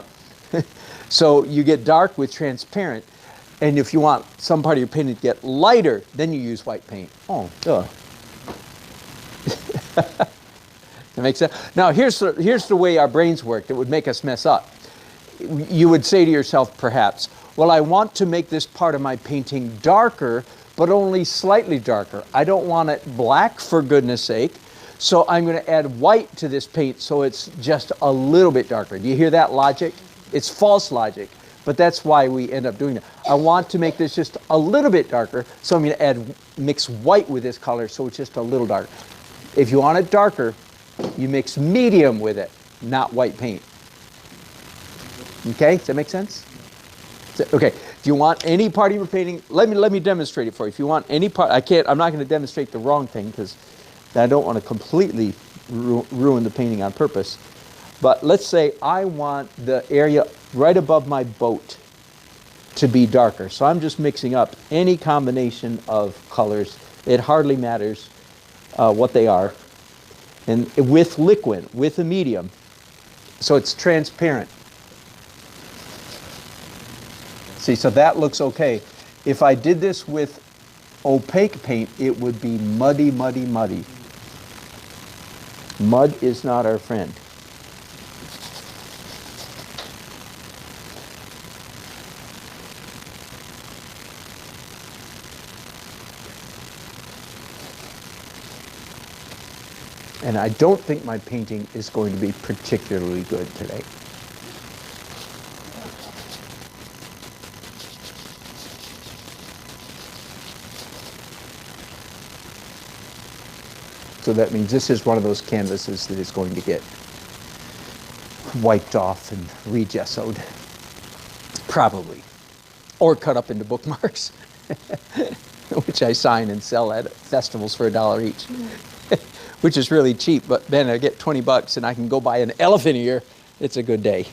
S1: Yeah. So you get dark with transparent. And if you want some part of your painting to get lighter, then you use white paint. Oh, duh. That makes sense? Now, here's the way our brains work that would make us mess up. You would say to yourself, perhaps, well, I want to make this part of my painting darker, but only slightly darker. I don't want it black, for goodness sake. So I'm going to add white to this paint so it's just a little bit darker. Do you hear that logic? It's false logic. But that's why we end up doing it. I want to make this just a little bit darker, so I'm going to mix white with this color so it's just a little darker. If you want it darker, you mix medium with it, not white paint. Okay, does that make sense? Okay, if you want any part of your painting, let me demonstrate it for you. If you want any part, I'm not going to demonstrate the wrong thing because I don't want to completely ruin the painting on purpose. But let's say I want the area right above my boat to be darker. So I'm just mixing up any combination of colors. It hardly matters what they are. And with liquid, with a medium. So it's transparent. See, so that looks okay. If I did this with opaque paint, it would be muddy, muddy, muddy. Mud is not our friend. And I don't think my painting is going to be particularly good today. So that means this is one of those canvases that is going to get wiped off and regessoed. Probably. Or cut up into bookmarks, which I sign and sell at festivals for $1 each. Which is really cheap, but then I get $20 and I can go buy an elephant ear. It's a good day.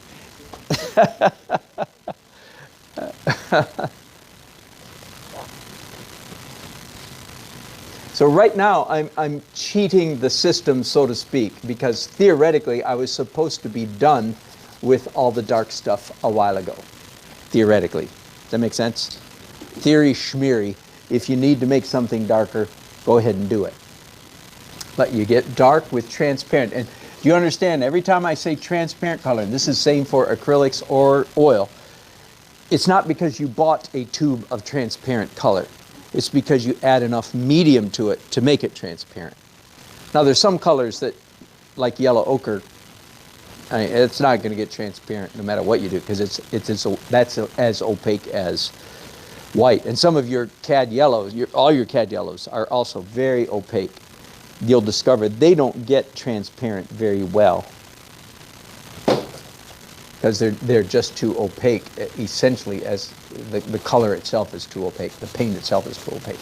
S1: So right now I'm cheating the system, so to speak, because theoretically I was supposed to be done with all the dark stuff a while ago. Theoretically. Does that make sense? Theory schmeary. If you need to make something darker, go ahead and do it. But you get dark with transparent. And do you understand, every time I say transparent color, and this is same for acrylics or oil, it's not because you bought a tube of transparent color. It's because you add enough medium to it to make it transparent. Now there's some colors that, like yellow ochre, it's not going to get transparent no matter what you do, because that's as opaque as white. And some of your cad yellows, all your cad yellows are also very opaque. you'll discover they don't get transparent very well because they're just too opaque, essentially, as the color itself is too opaque, the paint itself is too opaque.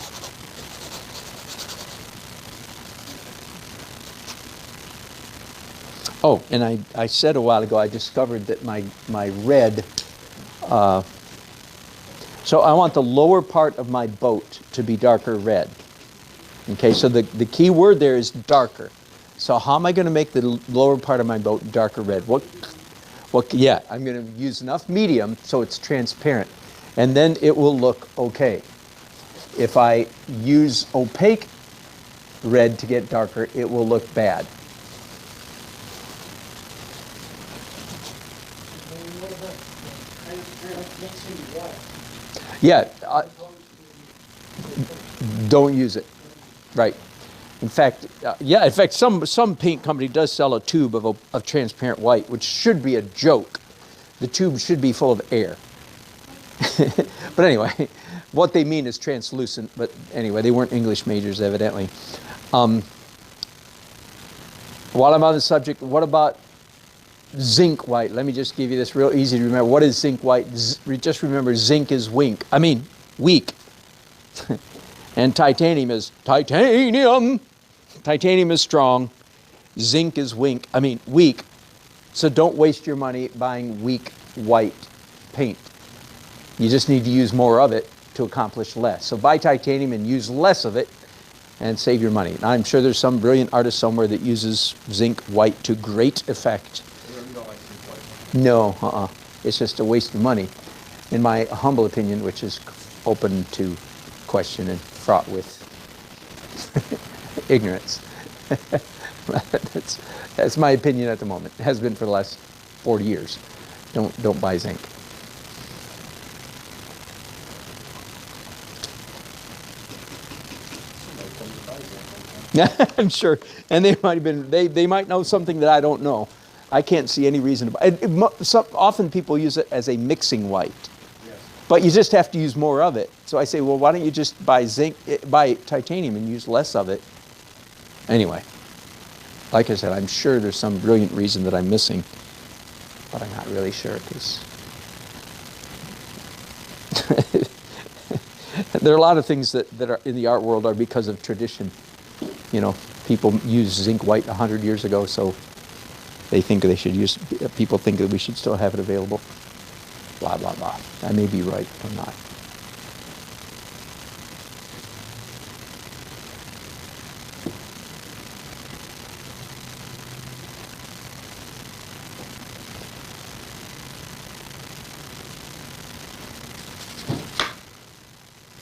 S1: Oh, and I said a while ago I discovered that my red, so I want the lower part of my boat to be darker red. Okay, so the key word there is darker. So how am I going to make the lower part of my boat darker red? Yeah, I'm going to use enough medium so it's transparent, and then it will look okay. If I use opaque red to get darker, it will look bad. Yeah, don't use it. Right. In fact, some paint company does sell a tube of transparent white, which should be a joke. The tube should be full of air. But anyway, what they mean is translucent. But anyway, they weren't English majors, evidently. While I'm on the subject, what about zinc white? Let me just give you this real easy to remember. What is zinc white? Just remember, zinc is weak. And titanium is titanium. Titanium is strong. Zinc is weak. So don't waste your money buying weak white paint. You just need to use more of it to accomplish less. So buy titanium and use less of it and save your money. And I'm sure there's some brilliant artist somewhere that uses zinc white to great effect.
S2: You don't like zinc white?
S1: No, It's just a waste of money, in my humble opinion, which is open to question and fraught with ignorance. That's my opinion at the moment. It has been for the last 40 years. Don't buy zinc. I'm sure, and they might have been. They might know something that I don't know. I can't see any reason to buy it. Often people use it as a mixing white. But you just have to use more of it. So I say, well, why don't you just buy titanium and use less of it? Anyway, like I said, I'm sure there's some brilliant reason that I'm missing, but I'm not really sure because there are a lot of things that are in the art world are because of tradition. You know, people used zinc white 100 years ago, so they think they should use. People think that we should still have it available. Blah, blah, blah. I may be right or not.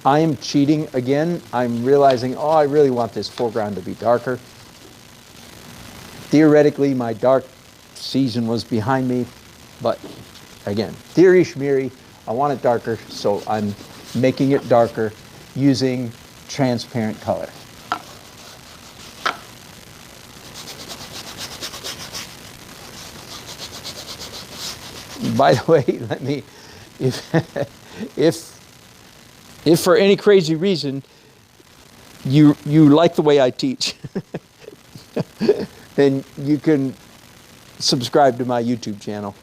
S1: I am cheating again. I'm realizing, I really want this foreground to be darker. Theoretically, my dark season was behind me, but again, theory schmeary, I want it darker, so I'm making it darker using transparent color. By the way, if for any crazy reason you like the way I teach, then you can subscribe to my YouTube channel.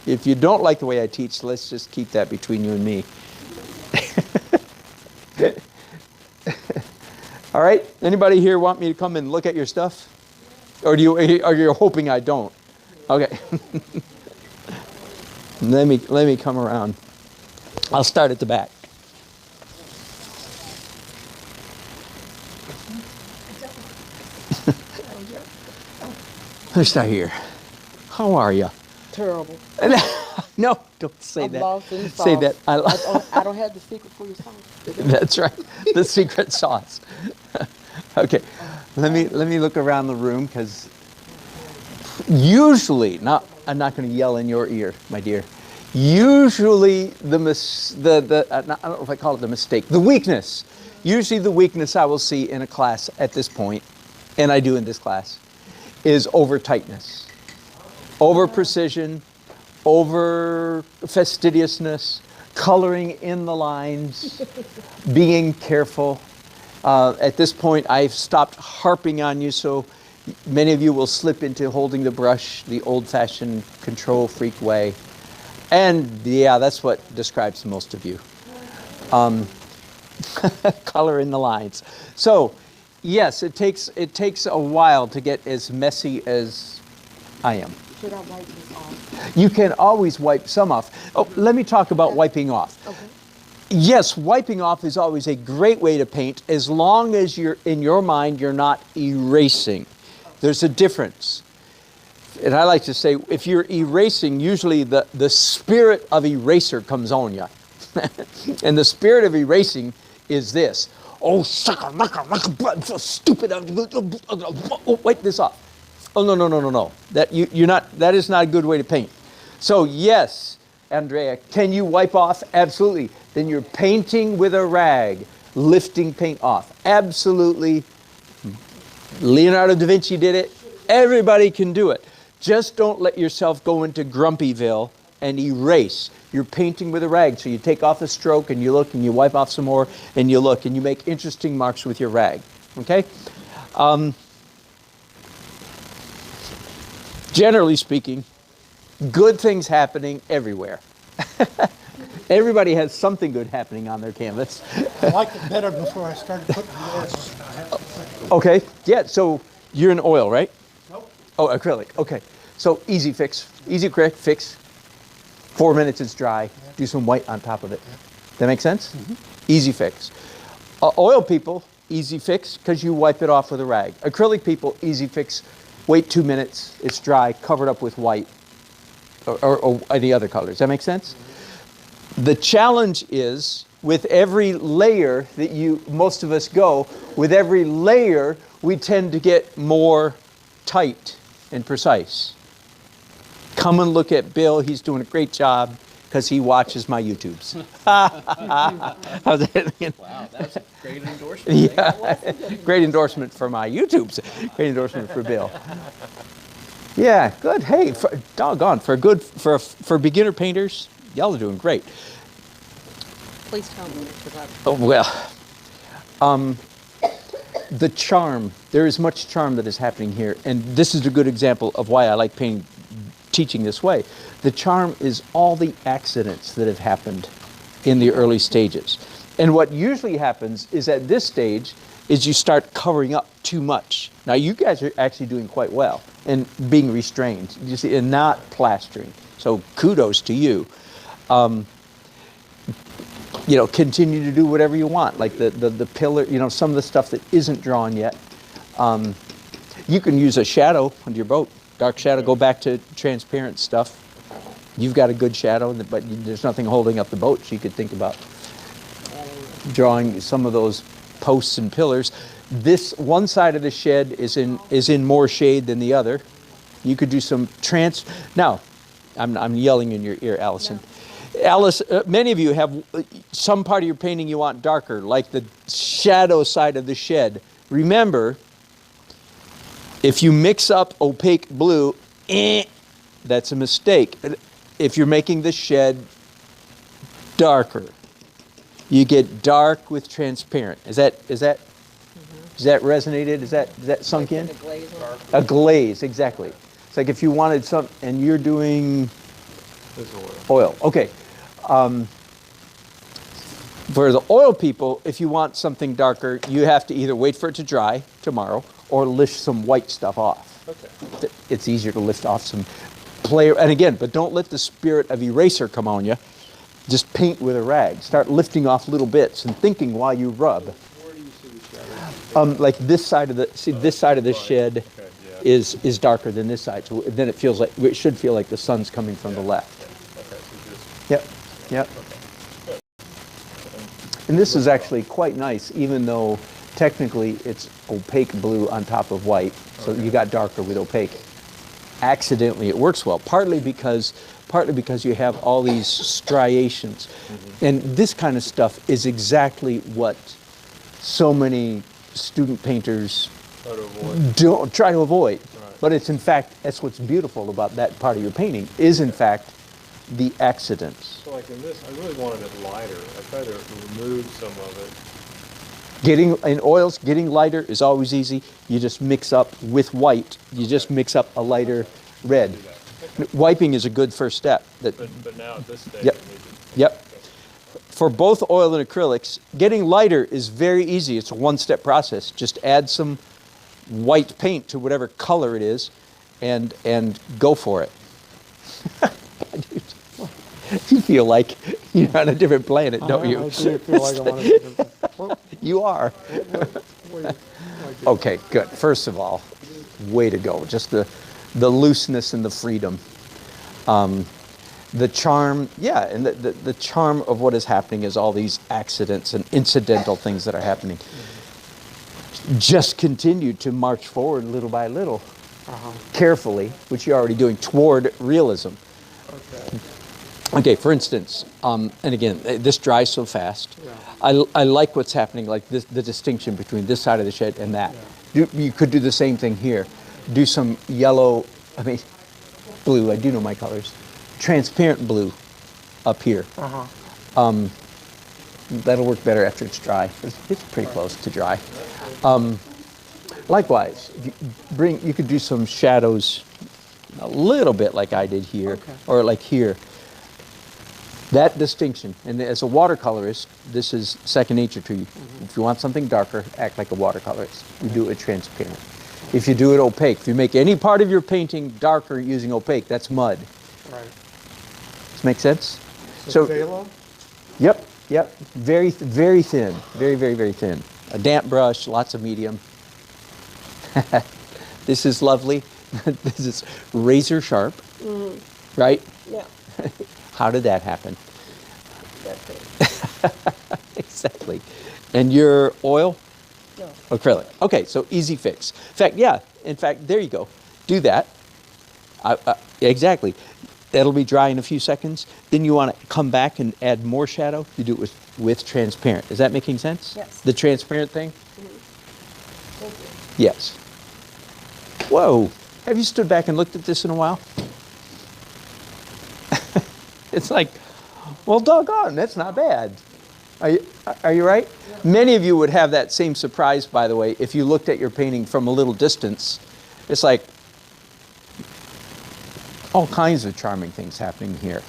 S1: If you don't like the way I teach, let's just keep that between you and me. All right? Anybody here want me to come and look at your stuff? Or are you hoping I don't? Okay. Let me come around. I'll start at the back. Let's start here. How are you?
S6: Terrible.
S1: No, don't say
S6: I'm
S1: that.
S6: lost in
S1: Say
S6: sauce.
S1: that.
S6: I don't have the secret for your sauce.
S1: That's right. The secret sauce. Okay. Let me look around the room because usually, I'm not going to yell in your ear, my dear. Usually I don't know if I call it the mistake, the weakness. Usually the weakness I will see in a class at this point, and I do in this class, is over tightness, over precision, over fastidiousness, coloring in the lines, being careful. At this point, I've stopped harping on you, so many of you will slip into holding the brush the old-fashioned control freak way. And yeah, that's what describes most of you. Color in the lines. So, yes, it takes a while to get as messy as I am.
S4: Should I wipe this off?
S1: You can always wipe some off. Oh, let me talk about wiping off.
S4: Okay.
S1: Yes, wiping off is always a great way to paint as long as you're in your mind you're not erasing. There's a difference. And I like to say, if you're erasing, usually the spirit of eraser comes on you. And the spirit of erasing is this. Oh, sucker, I'm so stupid. Oh, wipe this off. Oh, no. That is not a good way to paint. So, yes, Andrea, can you wipe off? Absolutely. Then you're painting with a rag, lifting paint off. Absolutely. Leonardo da Vinci did it. Everybody can do it. Just don't let yourself go into Grumpyville and erase. You're painting with a rag, so you take off a stroke and you look and you wipe off some more and you look and you make interesting marks with your rag. Okay? Generally speaking, good things happening everywhere. Everybody has something good happening on their canvas.
S5: I liked it better before I started putting the oils on.
S1: Okay, yeah, so you're in oil, right?
S5: Nope.
S1: Oh, acrylic, okay. So easy fix, easy quick fix. 4 minutes it's dry, do some white on top of it. That make sense? Mm-hmm. Easy fix. Oil people, easy fix because you wipe it off with a rag. Acrylic people, easy fix, wait 2 minutes, it's dry, covered up with white or any other colors. That make sense? Mm-hmm. The challenge is with every layer that most of us go, with every layer we tend to get more tight and precise. Come and look at Bill. He's doing a great job because he watches my YouTubes. How's that?
S2: Wow, that's a great endorsement.
S1: Yeah, great endorsement for my YouTubes. Great endorsement for Bill. Yeah, good. Hey, doggone, for beginner painters, y'all are doing great.
S4: Please tell me.
S1: Oh, well, the charm. There is much charm that is happening here, and this is a good example of why I like teaching this way. The charm is all the accidents that have happened in the early stages. And what usually happens is at this stage is you start covering up too much. Now you guys are actually doing quite well and being restrained, you see, and not plastering. So kudos to you. Continue to do whatever you want, like the pillar, some of the stuff that isn't drawn yet. You can use a shadow on your boat. Dark shadow, go back to transparent stuff. You've got a good shadow, but there's nothing holding up the boat, so you could think about drawing some of those posts and pillars. This one side of the shed is in more shade than the other. You could do some Now, I'm yelling in your ear, Allison. No. Alice, many of you have some part of your painting you want darker, like the shadow side of the shed. Remember, if you mix up opaque blue, that's a mistake. If you're making the shed darker, you get dark with transparent. Is that resonated? Is that sunk in? A glaze, exactly. It's like if you wanted some, and you're doing oil. Okay. For the oil people, if you want something darker, you have to either wait for it to dry tomorrow or lift some white stuff off. Okay. It's easier to lift off some and again, but don't let the spirit of eraser come on you. Just paint with a rag. Start lifting off little bits and thinking while you rub.
S2: Where do you see the shadow?
S1: Like this side of the shed is darker than this side. So then it should feel like the sun's coming from the left.
S2: Okay, so
S1: Yep. And this is actually quite nice, even though technically it's opaque blue on top of white. So you got darker with opaque. Accidentally, it works well. Partly because you have all these striations. Mm-hmm. And this kind of stuff is exactly what so many student painters don't try to avoid. Right. But it's in fact, that's what's beautiful about that part of your painting, is in fact the accidents.
S2: So like in this, I really wanted it lighter. I tried to remove some of it.
S1: In oils, getting lighter is always easy. You just mix up with white. You just mix up a lighter red. Wiping is a good first step.
S2: But now at this stage,
S1: Yep.
S2: we need to-
S1: Yep. For both oil and acrylics, getting lighter is very easy. It's a one-step process. Just add some white paint to whatever color it is and go for it. You feel like you're on a different planet, don't you?
S5: I do feel like I'm on a different. Well,
S1: You are.
S5: wait,
S1: Okay, good. First of all, way to go. Just the looseness and the freedom. The charm, yeah, and the charm of what is happening is all these accidents and incidental things that are happening. Just continue to march forward little by little, carefully, which you're already doing, toward realism.
S5: okay.
S1: Okay, for instance, and again, this dries so fast.
S5: Yeah.
S1: I like what's happening, like this, the distinction between this side of the shed and that. You could do the same thing here. Do some yellow, blue, I do know my colors. Transparent blue up here. That'll work better after it's dry. It's pretty close to dry. Likewise, if you could do some shadows a little bit like I did here, or like here. That distinction, and as a watercolorist, this is second nature to you. If you want something darker, act like a watercolorist. You do it transparent. If you do it opaque, if you make any part of your painting darker using opaque, that's mud.
S5: Right.
S1: Does that make sense?
S5: So phthalo?
S1: Yep. Very, very thin. Very, very, very thin. A damp brush, lots of medium. This is lovely. This is razor sharp, right?
S4: Yeah.
S1: How did that happen?
S4: That's it.
S1: Exactly. And your oil?
S4: No.
S1: Acrylic. Okay, so easy fix. In fact, there you go. Do that. Exactly. That'll be dry in a few seconds. Then you want to come back and add more shadow. You do it with transparent. Is that making sense?
S4: Yes.
S1: The transparent thing?
S4: Thank you.
S1: Yes. Whoa. Have you stood back and looked at this in a while? It's like, well, doggone, that's not bad. Are you right? Yeah. Many of you would have that same surprise, by the way, if you looked at your painting from a little distance. It's like all kinds of charming things happening here.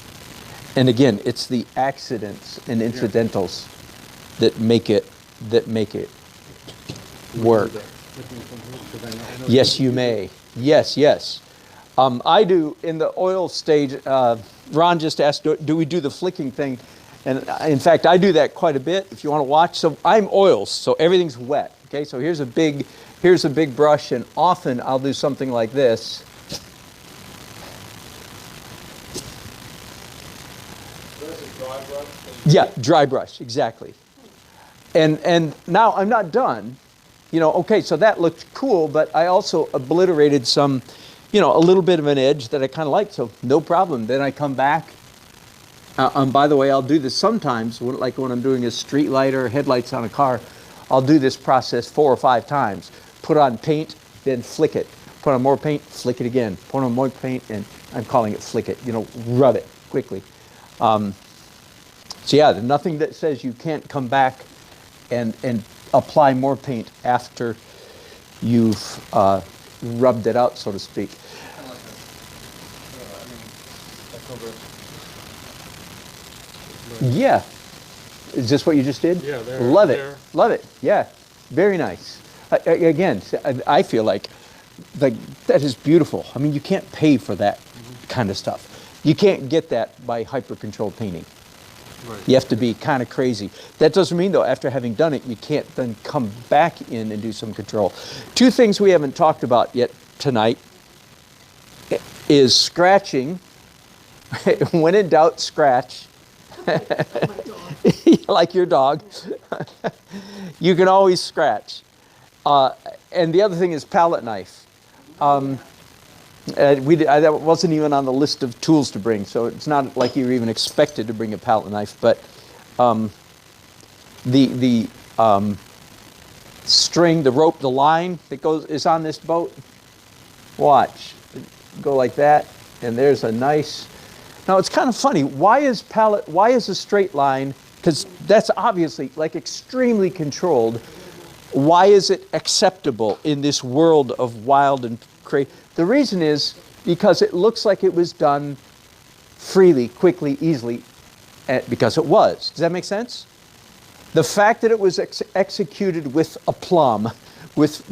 S1: And again, it's the accidents and incidentals that make it work. Yes, you may. Yes. I do in the oil stage. Ron just asked, do we do the flicking thing? And in fact, I do that quite a bit. If you want to watch, so I'm oils, so everything's wet. Okay, so here's a big brush, and often I'll do something like this. Yeah, dry brush, exactly. And now I'm not done. Okay, so that looked cool, but I also obliterated some, a little bit of an edge that I kind of like, so no problem. Then I come back. By the way, I'll do this sometimes, like when I'm doing a street light or headlights on a car, I'll do this process 4 or 5 times. Put on paint, then flick it. Put on more paint, flick it again. Put on more paint, and I'm calling it flick it, rub it quickly. So yeah, there's nothing that says you can't come back and apply more paint after you've rubbed it out, so to speak. Yeah. Is this what you just did?
S5: Yeah, there.
S1: Love it.
S5: There.
S1: Love it. Yeah. Very nice. Again, I feel like that is beautiful. I mean, you can't pay for that kind of stuff. You can't get that by hyper-controlled painting.
S5: Right.
S1: You have to be kind of crazy. That doesn't mean, though, after having done it, you can't then come back in and do some control. 2 things we haven't talked about yet tonight is scratching. When in doubt, scratch. Like your dog. You can always scratch. And the other thing is palette knife. That wasn't even on the list of tools to bring, so it's not like you were even expected to bring a palette knife. But the string, the rope, the line that is on this boat. Watch, go like that, and there's a nice. Now it's kind of funny. Why is a straight line? Because that's obviously like extremely controlled. Why is it acceptable in this world of wild and crazy? The reason is because it looks like it was done freely, quickly, easily, because it was. Does that make sense? The fact that it was executed with aplomb, with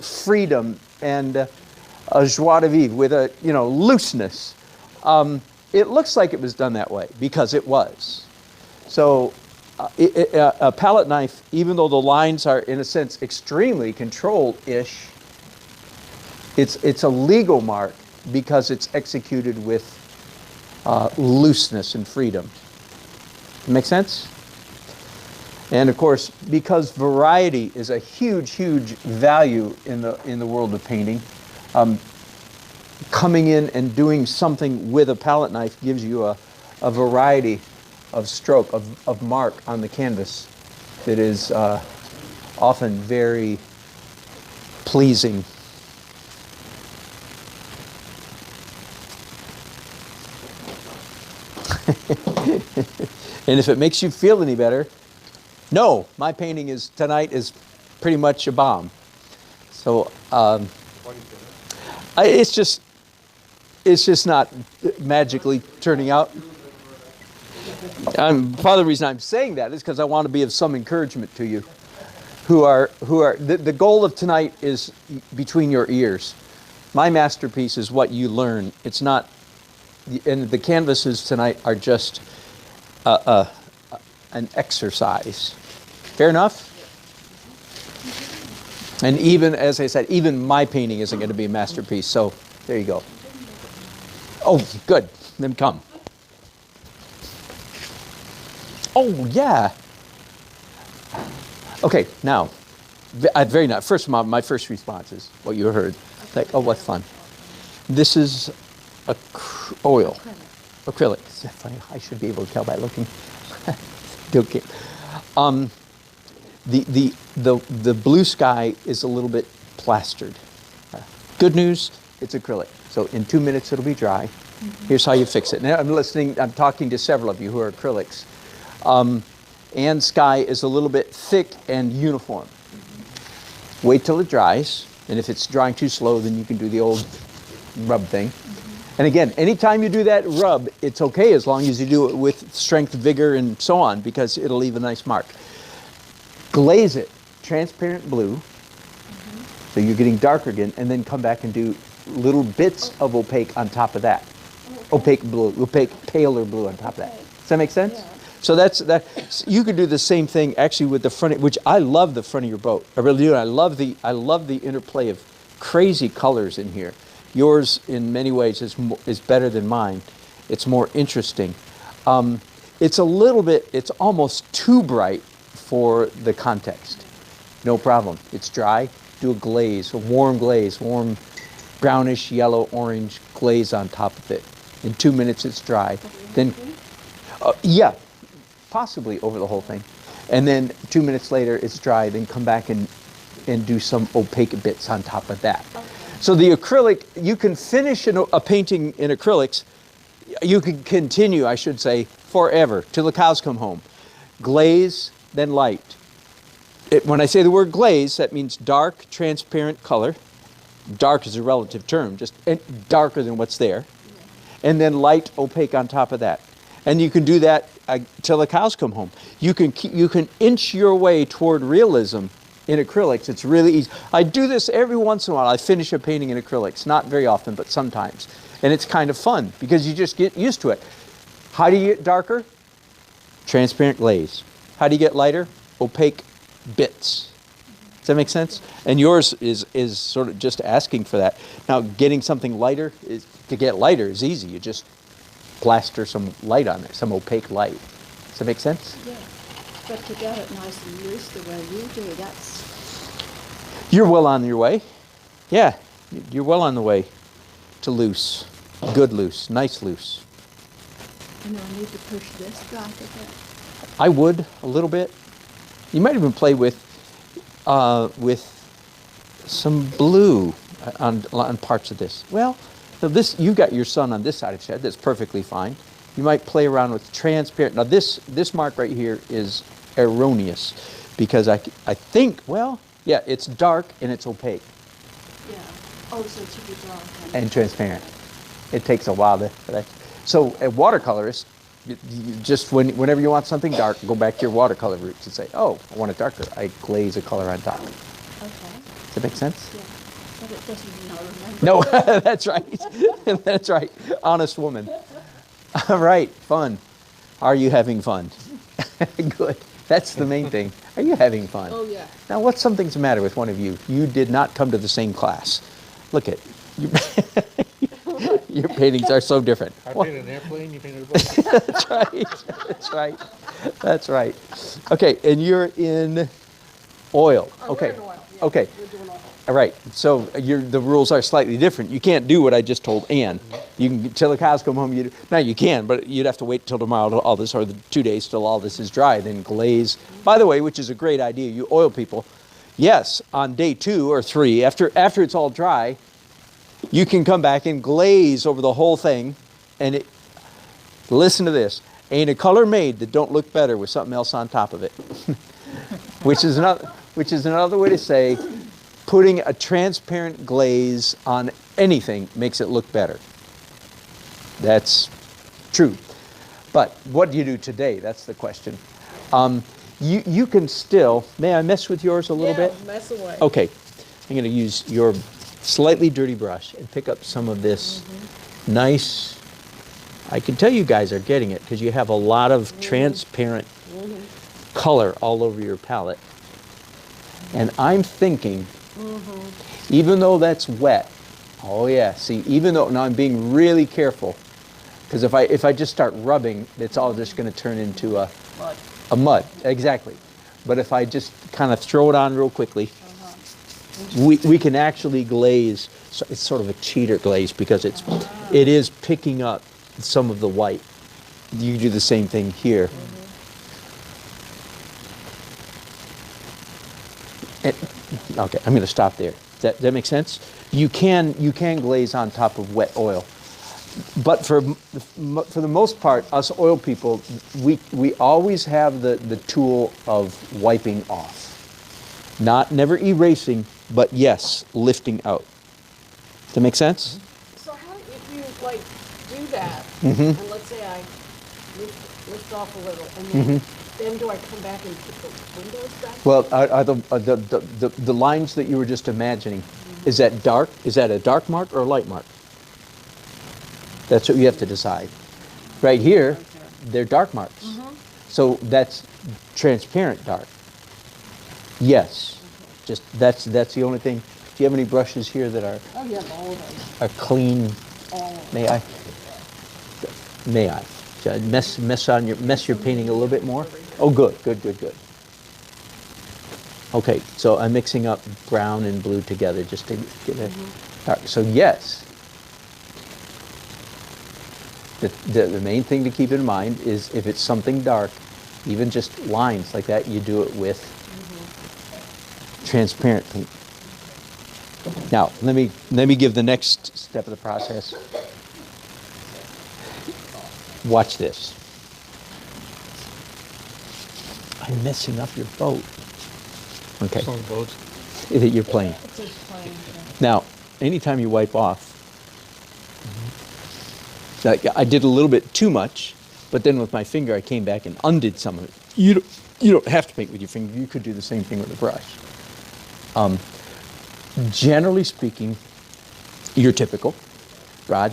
S1: freedom and a joie de vivre, with a looseness. It looks like it was done that way because it was. So a palette knife, even though the lines are in a sense extremely controlled-ish, it's a legal mark because it's executed with looseness and freedom. Make sense? And of course, because variety is a huge, huge value in the world of painting, coming in and doing something with a palette knife gives you a variety of stroke, of mark on the canvas that is often very pleasing. And if it makes you feel any better, no, my painting tonight is pretty much a bomb. So it's just not magically turning out. Part of the reason I'm saying that is because I want to be of some encouragement to you, who are the goal of tonight is between your ears. My masterpiece is what you learn. It's not, and the canvases tonight are just an exercise. Fair enough? And even, as I said, even my painting isn't going to be a masterpiece. So there you go. Oh, good. Then come. Oh, yeah. Okay, now, very nice. First, my first response is what you heard. Like, oh, what fun. This is oil. Acrylic. Is that funny? I should be able to tell by looking. Okay. The blue sky is a little bit plastered. Good news, it's acrylic. So in 2 minutes it'll be dry. Here's how you fix it. Now I'm talking to several of you who are acrylics. And sky is a little bit thick and uniform. Wait till it dries, and if it's drying too slow, then you can do the old rub thing. And again, anytime you do that rub, it's okay as long as you do it with strength, vigor, and so on, because it'll leave a nice mark. Glaze it, transparent blue, so you're getting darker again, and then come back and do little bits of opaque on top of that. Opaque blue, opaque paler blue on top of that. Does that make sense? Yeah. So that's that. You could do the same thing actually with the front, which I love the front of your boat. I really do. I love the interplay of crazy colors in here. Yours, in many ways, is better than mine. It's more interesting. It's a little bit. It's almost too bright for the context. No problem. It's dry. Do a glaze, a warm brownish, yellow, orange glaze on top of it. In 2 minutes, it's dry. Then, yeah, possibly over the whole thing. And then 2 minutes later, it's dry. Then come back and do some opaque bits on top of that. So the acrylic, you can finish a painting in acrylics. You can continue, I should say, forever, till the cows come home. Glaze, then light. When I say the word glaze, that means dark, transparent color. Dark is a relative term, just darker than what's there. And then light, opaque on top of that. And you can do that till the cows come home. You can inch your way toward realism in acrylics. It's really easy. I do this every once in a while. I finish a painting in acrylics. Not very often, but sometimes. And it's kind of fun because you just get used to it. How do you get darker? Transparent glaze. How do you get lighter? Opaque bits. Does that make sense? And yours is sort of just asking for that. Now, getting something lighter, to get lighter is easy. You just plaster some light on there, some opaque light. Does that make sense?
S3: Yeah. But to get it nice and loose the way you do, that's...
S1: You're well on your way. Yeah, you're well on the way to loose. Good loose, nice loose.
S3: And I need to push this back a bit.
S1: I would, a little bit. You might even play with some blue on parts of this. Well, so this, you've got your sun on this side of the shed. That's perfectly fine. You might play around with transparent. Now this mark right here is erroneous because I think, well, yeah, it's dark and it's opaque
S4: Yeah. Oh, so it should be dark.
S1: and transparent. It takes a while to, so a watercolorist, just whenever you want something dark, go back to your watercolor roots and say, oh, I want it darker. I glaze a color on top.
S4: Okay.
S1: Does that make sense?
S3: Yeah, but it doesn't now remember.
S1: No, that's right. That's right. Honest woman. All right, fun. Are you having fun? Good. That's the main thing. Are you having fun?
S6: Oh, yeah.
S1: Now, what's something's the matter with one of you? You did not come to the same class. Look at you. Your paintings are so different.
S2: I painted an airplane, you painted a boat.
S1: That's right. That's right. That's right. Okay, and you're in oil.
S6: Oh,
S1: Okay.
S6: we're in oil, yeah.
S1: Okay.
S6: We're doing oil.
S1: All right. So the rules are slightly different. You can't do what I just told Ann. You can till the cows come home. Now you can, but you'd have to wait till tomorrow till all this, or the 2 days till all this is dry. Then glaze. By the way, which is a great idea, you oil people. Yes, on day 2 or 3, after it's all dry, you can come back and glaze over the whole thing, and listen to this. Ain't a color made that don't look better with something else on top of it. which is another way to say putting a transparent glaze on anything makes it look better. That's true. But what do you do today? That's the question. You can still, may I mess with yours a little bit?
S6: Yeah, mess away.
S1: Okay, I'm going to use your slightly dirty brush and pick up some of this nice, I can tell you guys are getting it because you have a lot of transparent color all over your palette. And I'm thinking, even though that's wet, oh yeah, see, even though, now I'm being really careful, because if I just start rubbing, it's all just going to turn into a mud, exactly. But if I just kind of throw it on real quickly, we can actually glaze. So it's sort of a cheater glaze because it is picking up some of the white. You do the same thing here. Okay, I'm going to stop there. Does that make sense? You can glaze on top of wet oil, but for the most part, us oil people, we always have the tool of wiping off, never erasing, but yes, lifting out. Does that make sense?
S6: So how, if you like do that,
S1: Mm-hmm.
S6: and let's say I lift off a little, and then do I come back and put the windows back?
S1: Well, are the lines that you were just imagining, is that dark? Is that a dark mark or a light mark? That's what you have to decide. Right here, they're dark marks. So that's transparent dark. Yes. Just that's the only thing. Do you have any brushes here that are
S6: Oh, yeah, all of
S1: are clean?
S6: them.
S1: May I? May I? Should I mess your painting a little bit more? Oh, good. Okay, so I'm mixing up brown and blue together just to get it dark. So yes, the main thing to keep in mind is if it's something dark, even just lines like that, you do it with transparent paint. Now, let me give the next step of the process. Watch this. I'm messing up your boat. Okay.
S2: Some boats.
S1: That you're playing.
S4: It's just plain.
S1: Now, anytime you wipe off, like I did a little bit too much, but then with my finger I came back and undid some of it. You don't have to paint with your finger. You could do the same thing with a brush. Generally speaking, you're typical, Rod.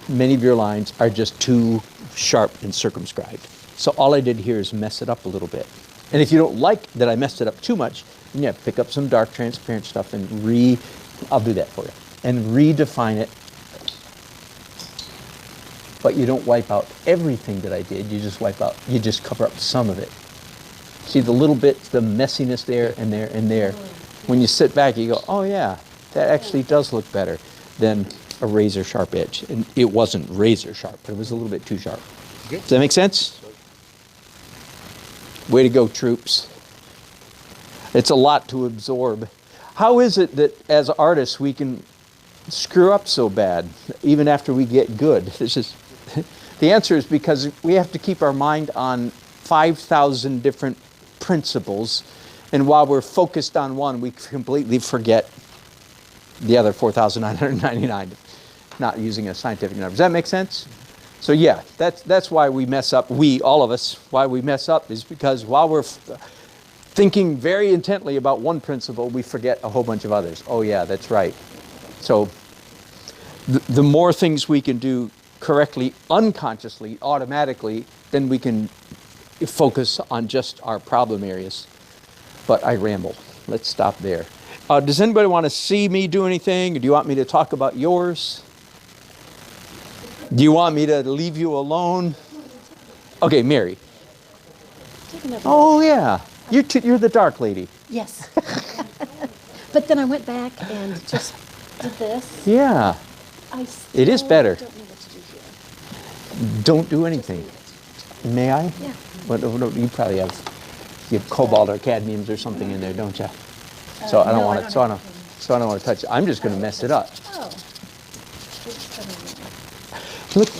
S1: Many of your lines are just too sharp and circumscribed. So all I did here is mess it up a little bit. And if you don't like that I messed it up too much, then yeah, pick up some dark transparent stuff and I'll do that for you. And redefine it. But you don't wipe out everything that I did. You just cover up some of it. See the little bit, the messiness there and there and there. When you sit back, you go, oh yeah, that actually does look better than a razor sharp edge. And it wasn't razor sharp, but it was a little bit too sharp.
S2: Good.
S1: Does that make sense? Way to go, troops. It's a lot to absorb. How is it that as artists we can screw up so bad, even after we get good? The answer is because we have to keep our mind on 5,000 different principles. And while we're focused on one, we completely forget the other 4,999, not using a scientific number. Does that make sense? So yeah, that's why we mess up. We, all of us, why we mess up is because while we're thinking very intently about one principle, we forget a whole bunch of others. Oh yeah, that's right. So the more things we can do correctly, unconsciously, automatically, then we can focus on just our problem areas. But I ramble. Let's stop there. Does anybody want to see me do anything? Or do you want me to talk about yours? Do you want me to leave you alone? Okay, Mary. Oh yeah, you're the dark lady.
S7: Yes. But then I went back and just did this.
S1: Yeah, it is better.
S7: Don't know what to do here.
S1: Don't do anything. May I?
S7: Yeah.
S1: What, you probably have cobalt or cadmiums or something in there, don't you? So I don't want to. So I don't want to touch it. I'm just going to mess it up.
S7: Oh.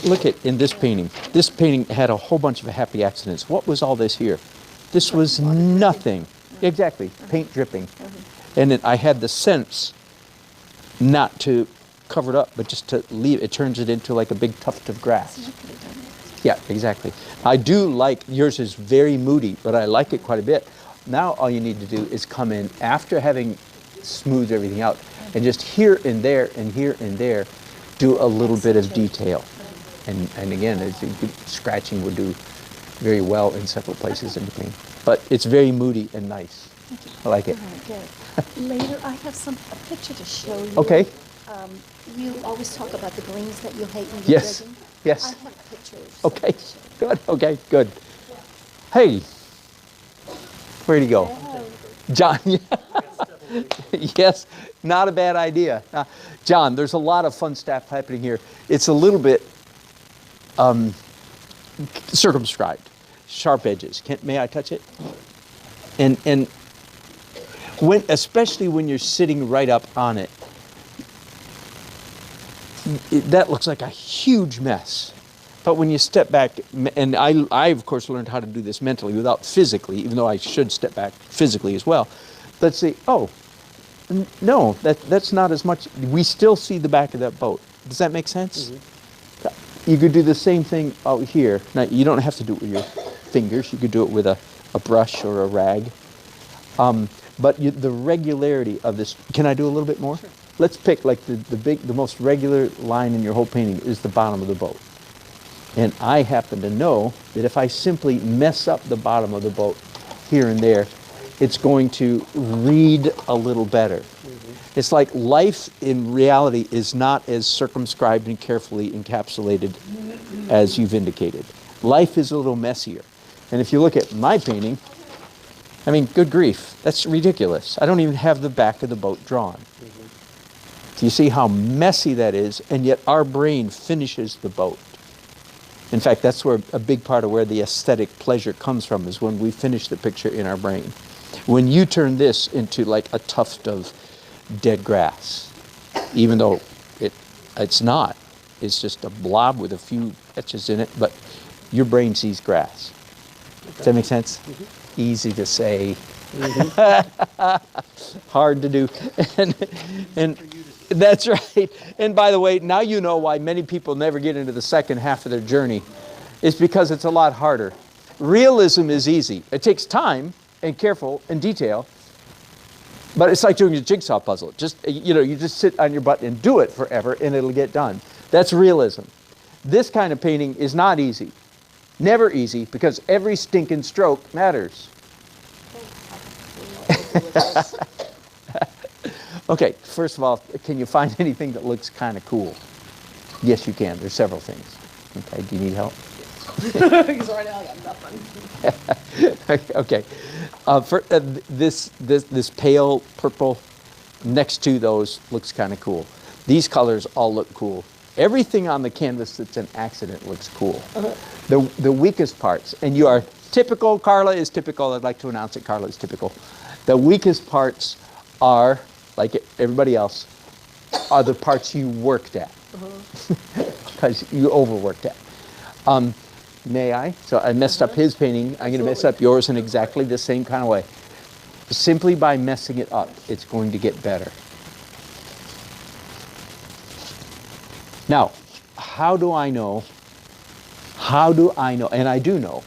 S1: Look at in this painting. This painting had a whole bunch of happy accidents. What was all this here? This was nothing. Exactly, paint dripping. And then I had the sense not to cover it up, but just to leave. It turns it into like a big tuft of grass. Yeah, exactly. I do like, yours is very moody, but I like it quite a bit. Now all you need to do is come in after having smoothed everything out and just here and there and here and there do a little bit of detail. And again, scratching would do very well in several places in the paint. But it's very moody and nice. I like it.
S7: Good. Later, I have a picture to show you.
S1: Okay.
S7: You always talk about the greens that you hate when you're
S1: Yes.
S7: digging.
S1: Yes.
S7: I have pictures.
S1: Okay. Good. Okay. Good. Hey. Where'd he go? John. Yes. Not a bad idea. John, there's a lot of fun stuff happening here. It's a little bit circumscribed, sharp edges. May I touch it? And when, especially when you're sitting right up on it, that looks like a huge mess. But when you step back, and I of course learned how to do this mentally without physically, even though I should step back physically as well. Let's see. Oh, no, that's not as much. We still see the back of that boat. Does that make sense? Mm-hmm. You could do the same thing out here. Now, you don't have to do it with your fingers. You could do it with a brush or a rag. But the regularity of this, can I do a little bit more? Sure. Let's pick like the most regular line in your whole painting is the bottom of the boat. And I happen to know that if I simply mess up the bottom of the boat here and there, it's going to read a little better. Mm-hmm. It's like life in reality is not as circumscribed and carefully encapsulated as you've indicated. Life is a little messier. And if you look at my painting, I mean, good grief, that's ridiculous. I don't even have the back of the boat drawn. Mm-hmm. Do you see how messy that is? And yet our brain finishes the boat. In fact, that's where a big part of where the aesthetic pleasure comes from, is when we finish the picture in our brain. When you turn this into like a tuft of dead grass, even though it's not, it's just a blob with a few etches in it, but your brain sees grass. Okay. Does that make sense? Mm-hmm. Easy to say, hard to do. And that's right. And by the way, now you know why many people never get into the second half of their journey. It's because it's a lot harder. Realism is easy. It takes time and careful and detail, but it's like doing a jigsaw puzzle. You just sit on your butt and do it forever and it'll get done. That's realism. This kind of painting is not easy. Never easy, because every stinking stroke matters. Okay, first of all, can you find anything that looks kind of cool? Yes, you can. There's several things. Okay, do you need help?
S6: Because right now I got nothing.
S1: Okay, this pale purple next to those looks kind of cool. These colors all look cool. Everything on the canvas that's an accident looks cool. Uh-huh. The weakest parts, and you are typical, Carla is typical, I'd like to announce it, Carla is typical. The weakest parts are, like everybody else, are the parts you worked at. Because you overworked at. May I? So I messed up his painting. I'm going to mess up yours in exactly the same kind of way. Simply by messing it up, it's going to get better. Now, how do I know, and I do know,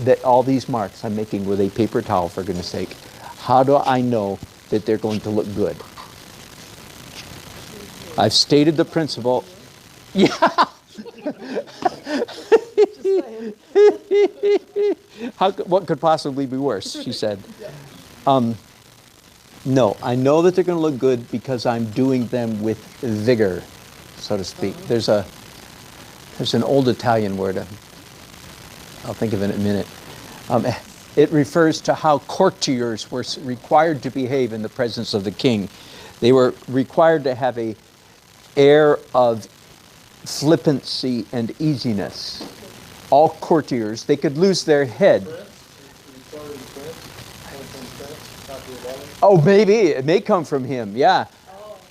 S1: that all these marks I'm making with a paper towel, for goodness sake, how do I know that they're going to look good? I've stated the principle. Yeah. What could possibly be worse, she said. No, I know that they're going to look good because I'm doing them with vigor, so to speak. There's an old Italian word, I'll think of it in a minute. It refers to how courtiers were required to behave in the presence of the king. They were required to have an air of flippancy and easiness. All courtiers, they could lose their head. Oh, maybe. It may come from him, yeah.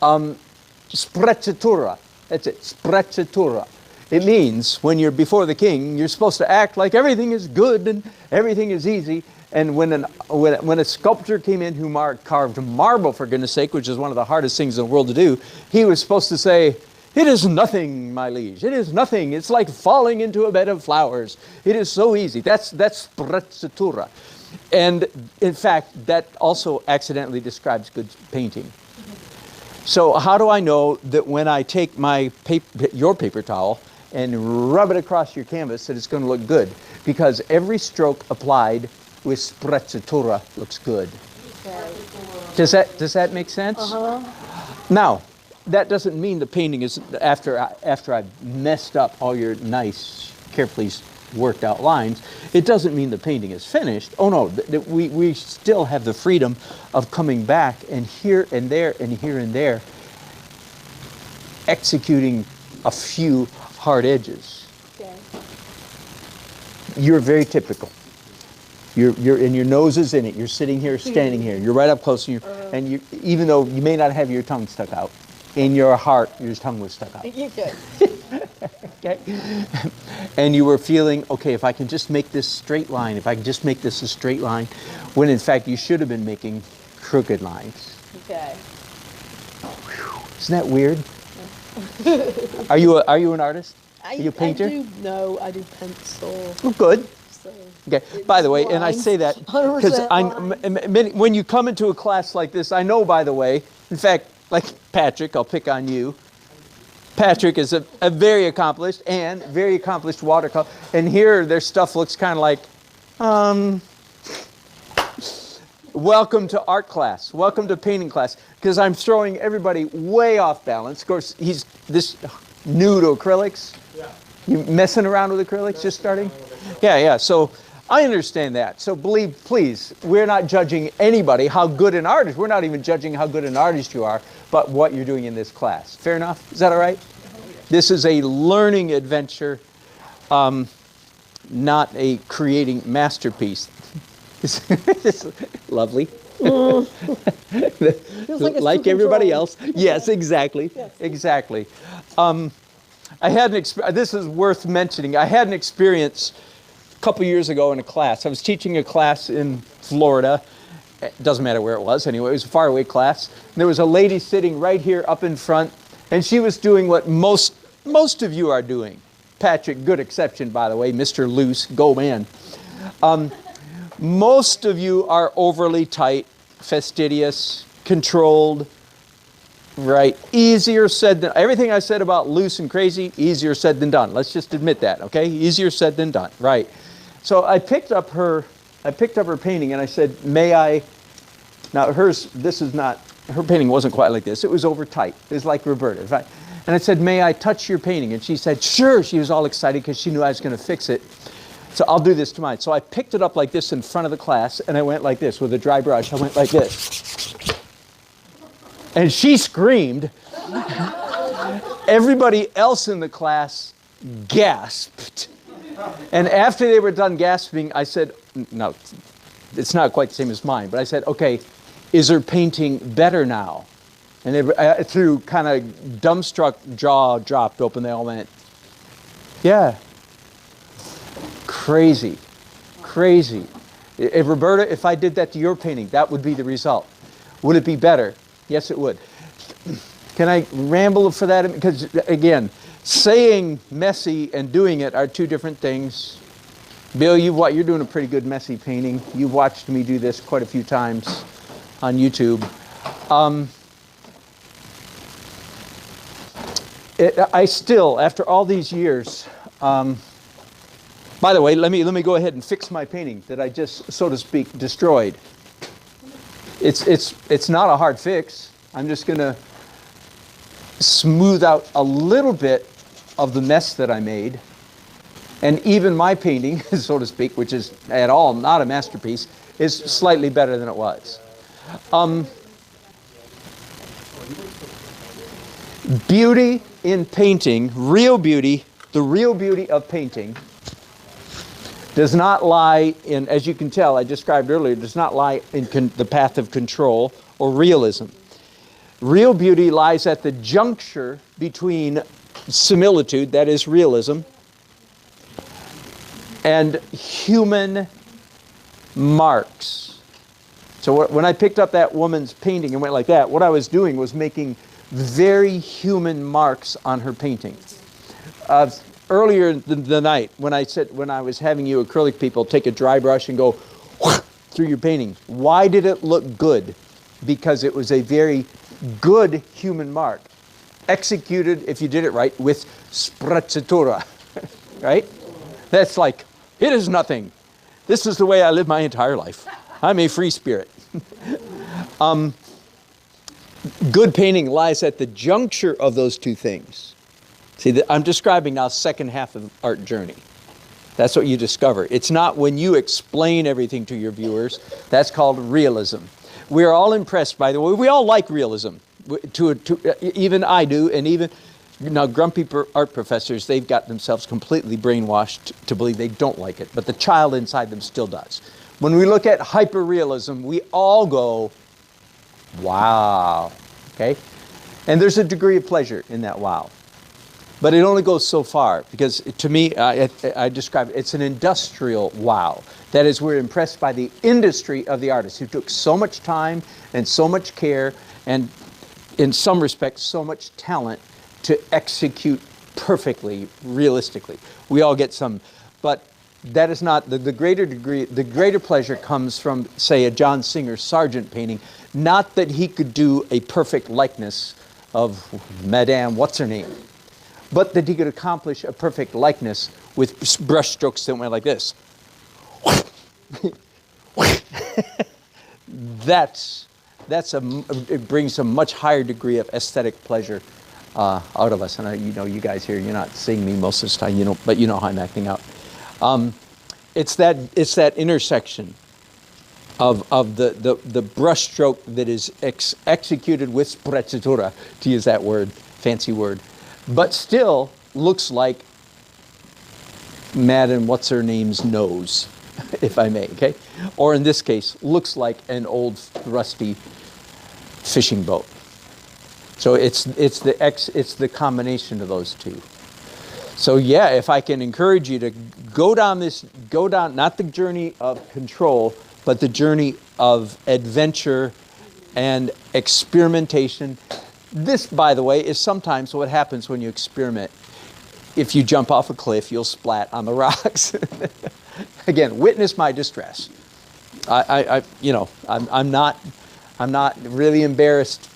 S1: Sprezzatura. That's it, sprezzatura. It means when you're before the king, you're supposed to act like everything is good and everything is easy. And when a sculptor came in who carved marble, for goodness sake, which is one of the hardest things in the world to do, he was supposed to say, "It is nothing, my liege. It is nothing. It's like falling into a bed of flowers. It is so easy." That's sprezzatura. And in fact, that also accidentally describes good painting. So how do I know that when I take your paper towel and rub it across your canvas that it's going to look good? Because every stroke applied with sprezzatura looks good.
S6: Okay.
S1: Does that make sense? Now, that doesn't mean the painting is after I've messed up all your nice, carefully worked out lines. It doesn't mean the painting is finished. Oh no, we still have the freedom of coming back and here and there and here and there, executing a few hard edges.
S6: Okay.
S1: You're very typical. You're and your nose is in it. You're sitting here, standing here. You're right up close, and you, even though you may not have your tongue stuck out, in your heart, your tongue was stuck out.
S6: You could.
S1: Okay. And you were feeling, okay, if I can just make this straight line, if I can just make this a straight line, when in fact you should have been making crooked lines.
S6: Okay.
S1: Isn't that weird? Are you an artist? Are you a painter?
S6: I do pencil.
S1: Oh, good.
S6: So
S1: Okay. By the way, and I say that because
S6: 100%
S1: when you come into a class like this, I know, by the way, in fact, like Patrick, I'll pick on you. Patrick is a very accomplished watercolor. And here, their stuff looks kind of like, welcome to art class. Welcome to painting class. Because I'm throwing everybody way off balance. Of course, he's this new to acrylics.
S5: Yeah.
S1: You messing around with acrylics, just starting? Yeah. So I understand that. So please, we're not judging anybody how good an artist. We're not even judging how good an artist you are, but what you're doing in this class. Fair enough? Is that all right? This is a learning adventure, not a creating masterpiece. It's lovely. Like everybody else. Yes, exactly.
S6: Yes.
S1: Exactly. I had this is worth mentioning. I had an experience a couple years ago in a class. I was teaching a class in Florida. It doesn't matter where it was anyway. It was a faraway class. And there was a lady sitting right here up in front, and she was doing what most of you are doing. Patrick, good exception, by the way. Mr. Loose, go man. Most of you are overly tight, fastidious, controlled, right? Easier said than, everything I said about loose and crazy, easier said than done. Let's just admit that, okay? Easier said than done, right? So I picked up her painting and I said, may I, now her painting wasn't quite like this. It was over tight. It was like Roberta's, right? And I said, may I touch your painting? And she said, sure. She was all excited because she knew I was going to fix it. So I'll do this to mine. So I picked it up like this in front of the class, and I went like this with a dry brush. I went like this. And she screamed. Everybody else in the class gasped. And after they were done gasping, I said, no, it's not quite the same as mine, but I said, okay, is her painting better now? And through kind of dumbstruck, jaw dropped open, they all went, yeah. Crazy. Crazy. Roberta, if I did that to your painting, that would be the result. Would it be better? Yes, it would. Can I ramble for that? Because, again, saying messy and doing it are two different things. Bill, you're doing a pretty good messy painting. You've watched me do this quite a few times on YouTube. I still, after all these years, by the way, let me go ahead and fix my painting that I just, so to speak, destroyed. It's not a hard fix. I'm just going to smooth out a little bit of the mess that I made. And even my painting, so to speak, which is at all not a masterpiece, is slightly better than it was. Beauty in painting, real beauty, the real beauty of painting does not lie in, as you can tell, I described earlier, does not lie in the path of control or realism. Real beauty lies at the juncture between similitude, that is realism, and human marks. So when I picked up that woman's painting and went like that, what I was doing was making very human marks on her painting. Earlier the night, when I was having you acrylic people take a dry brush and go through your painting, why did it look good? Because it was a very good human mark, executed, if you did it right, with sprezzatura, right? That's like, it is nothing. This is the way I live my entire life. I'm a free spirit. Good painting lies at the juncture of those two things. See, I'm describing now second half of art journey. That's what you discover. It's not when you explain everything to your viewers. That's called realism. We're all impressed, by the way. We all like realism. Even I do, and even now grumpy art professors, they've got themselves completely brainwashed to believe they don't like it, but the child inside them still does. When we look at hyperrealism, we all go, wow, okay? And there's a degree of pleasure in that wow. But it only goes so far, because to me, I describe it, it's an industrial wow. That is, we're impressed by the industry of the artist who took so much time and so much care and, in some respects, so much talent to execute perfectly, realistically. We all get some, but that is not, the greater degree, the greater pleasure comes from, say, a John Singer Sargent painting. Not that he could do a perfect likeness of Madame What's-Her-Name, but that he could accomplish a perfect likeness with brush strokes that went like this. It brings a much higher degree of aesthetic pleasure out of us. And you guys here, you're not seeing me most of the time, but you know how I'm acting out. It's that intersection of the brush stroke that is executed with sprezzatura, to use that word, fancy word, but still looks like Madam What's-Her-Name's nose, if I may, okay? Or in this case, looks like an old rusty fishing boat. So it's the combination of those two. So yeah, if I can encourage you to go down not the journey of control, but the journey of adventure and experimentation. This, by the way, is sometimes what happens when you experiment. If you jump off a cliff, you'll splat on the rocks. Again, witness my distress. I'm not really embarrassed.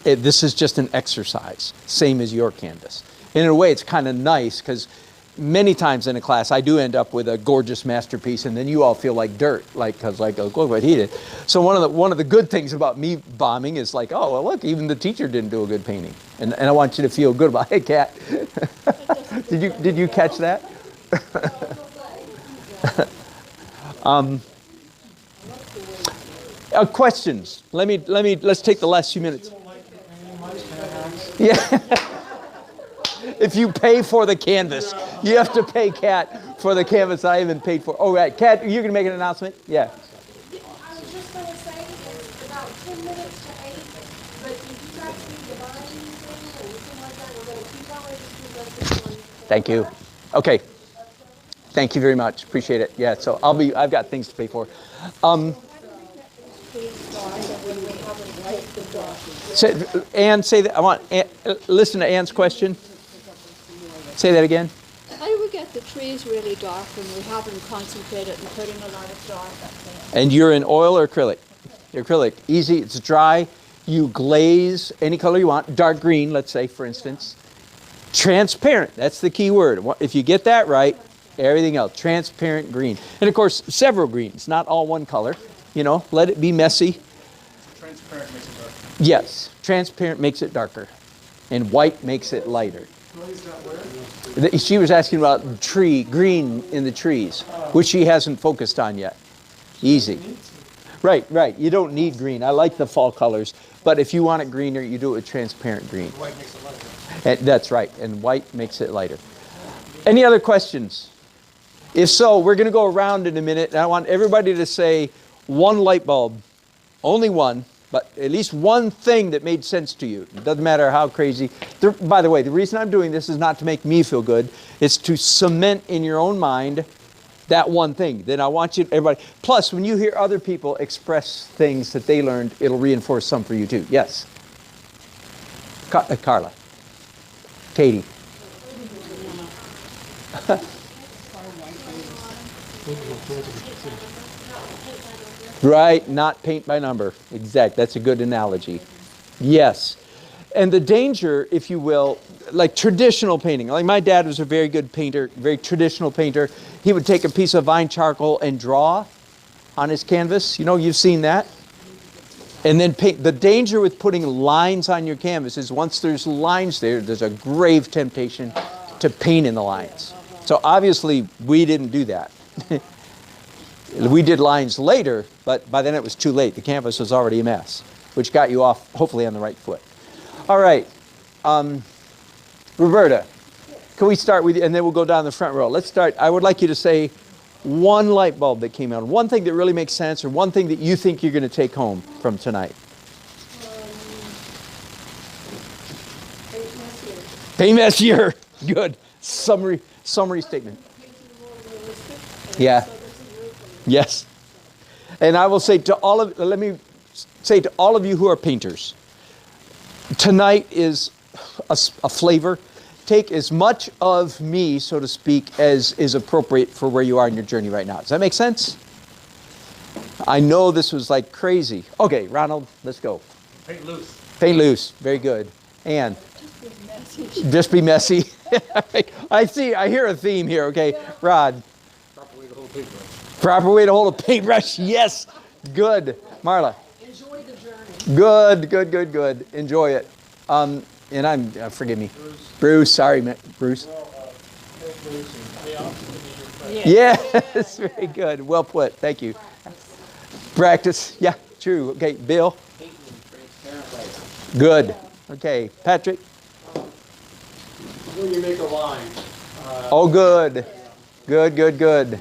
S1: This is just an exercise, same as your canvas. And in a way, it's kind of nice because many times in a class, I do end up with a gorgeous masterpiece, and then you all feel like dirt, because look what he did. So one of the good things about me bombing is like, oh, well, look, even the teacher didn't do a good painting, and I want you to feel good about it. Hey, Kat, did you catch that? Questions? Let's take the last few minutes. Yeah. If you pay for the canvas, you have to pay Kat for the canvas I haven't paid for. Oh, right. Kat, you're going to make an announcement? Yeah.
S8: I was just going to say it's about 10 minutes to 8, but if you guys need to buy anything or anything like that, we're going to keep our registry open.
S1: Thank you. Okay. Thank you very much. Appreciate it. Yeah, so I've got things to pay for. Ann, say that. Listen to Ann's question. Say that again.
S3: How do we get the trees really dark when we haven't concentrated and putting a lot of dark up there?
S1: And you're in oil or acrylic? Acrylic. Easy. It's dry. You glaze any color you want. Dark green, let's say, for instance. Transparent. That's the key word. If you get that right, everything else. Transparent green. And of course, several greens, not all one color. You know, let it be messy.
S2: Transparent makes it dark.
S1: Yes. Transparent makes it darker. And white makes it lighter. She was asking about green in the trees, which she hasn't focused on yet. Easy. Right. You don't need green. I like the fall colors, but if you want it greener, you do it with transparent green.
S5: White makes it lighter.
S1: That's right, and white makes it lighter. Any other questions? If so, we're going to go around in a minute, and I want everybody to say one light bulb, only one, but at least one thing that made sense to you. It doesn't matter how crazy. By the way, the reason I'm doing this is not to make me feel good. It's to cement in your own mind that one thing. Then I want you, everybody. Plus, when you hear other people express things that they learned, it'll reinforce some for you too. Yes? Carla. Katie. Right, not paint by number. Exact. That's a good analogy. Yes. And the danger, if you will, like traditional painting. Like my dad was a very good painter, very traditional painter. He would take a piece of vine charcoal and draw on his canvas. You know, you've seen that. And then paint. The danger with putting lines on your canvas is once there's lines there, there's a grave temptation to paint in the lines. So obviously we didn't do that. We did lines later, but by then it was too late. The canvas was already a mess, which got you off, hopefully, on the right foot. All right. Roberta, can we start with you, and then we'll go down the front row. Let's start. I would like you to say one light bulb that came on, one thing that really makes sense, or one thing that you think you're going to take home from tonight. Paint messier. Good. Summary statement. Yeah. Yes. And I will say to all of, let me say to all of you who are painters, tonight is a flavor. Take as much of me, so to speak, as is appropriate for where you are in your journey right now. Does that make sense? I know this was like crazy. Okay, Ronald, let's go.
S2: Paint loose.
S1: Paint loose. Very good. Ann. Just be messy. I hear a theme here. Okay, Rod.
S2: Proper way to hold a paintbrush.
S1: Proper way to hold a paintbrush. Yes. Good. Marla.
S6: Enjoy the journey.
S1: Good. Enjoy it. And forgive me. Bruce. Sorry, Bruce. Yes. Very good. Well put. Thank you. Practice. Yeah, true. Okay, Bill. Good. Okay, Patrick.
S5: When you make a line.
S1: Oh, good. Good.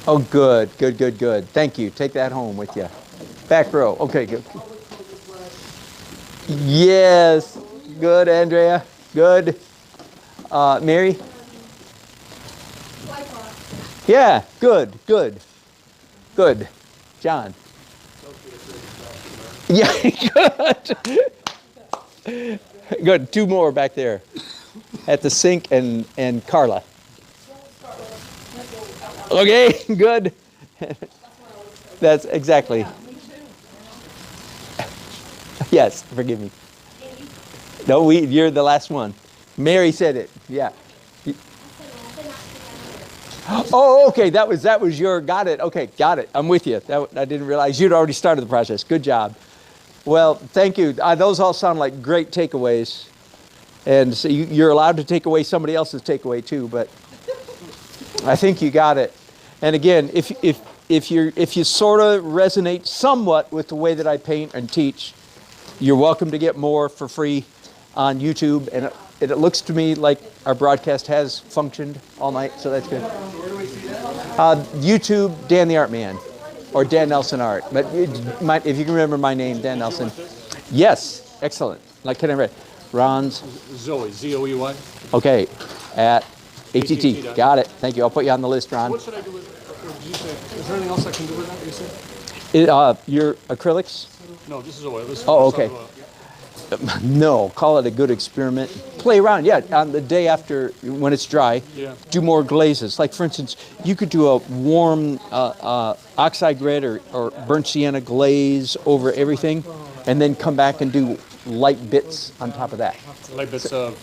S1: Oh, good. Thank you. Take that home with you. Back row. Okay, good. Yes. Good, Andrea. Good. Mary? Yeah, good. John? Yeah, good. Good. Two more back there at the sink and Carla. Okay, good. That's exactly. Yes, forgive me. No, you're the last one. Mary said it. Yeah. Oh, okay. That was your. Got it. Okay, got it. I'm with you. I didn't realize you'd already started the process. Good job. Well, thank you. Those all sound like great takeaways, and so you're allowed to take away somebody else's takeaway too. But I think you got it. And again, if you sort of resonate somewhat with the way that I paint and teach, you're welcome to get more for free on YouTube. And it looks to me like our broadcast has functioned all night, so that's good.
S2: Where do we see that?
S1: YouTube, Dan the Art Man, or Dan Nelson Art. But if you can remember my name, Dan Nelson. Yes, excellent. Like, can I read? Ron's.
S2: Zoe, Z-O-E-Y.
S1: Okay, at
S2: ATT.
S1: ATT. Got it. Thank you. I'll put you on the list, Ron.
S2: What should I do with, did you say, is there anything else I can do with that, you said?
S1: Your acrylics?
S2: No, this is oil. This is
S1: Oh,
S2: solid
S1: okay.
S2: oil.
S1: No, call it a good experiment. Play around, yeah. On the day after, when it's dry,
S2: Yeah.
S1: do more glazes. Like for instance, you could do a warm oxide red or burnt sienna glaze over everything, and then come back and do light bits on top of that.
S2: Like bits of,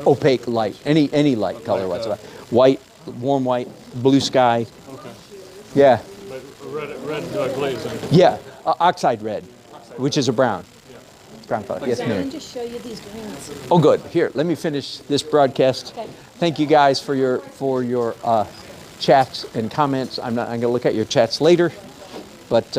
S1: Opaque light, any light color whatsoever. White, warm white, blue sky.
S2: okay.
S1: Yeah,
S2: But red glaze.
S1: yeah. Oxide red, which is a brown. Brown color. Yes,
S7: So I
S1: Mary.
S7: can just show you these greens.
S1: Oh, good. Here, let me finish this broadcast.
S7: Okay.
S1: Thank you guys for your chats and comments. I'm going to look at your chats later, but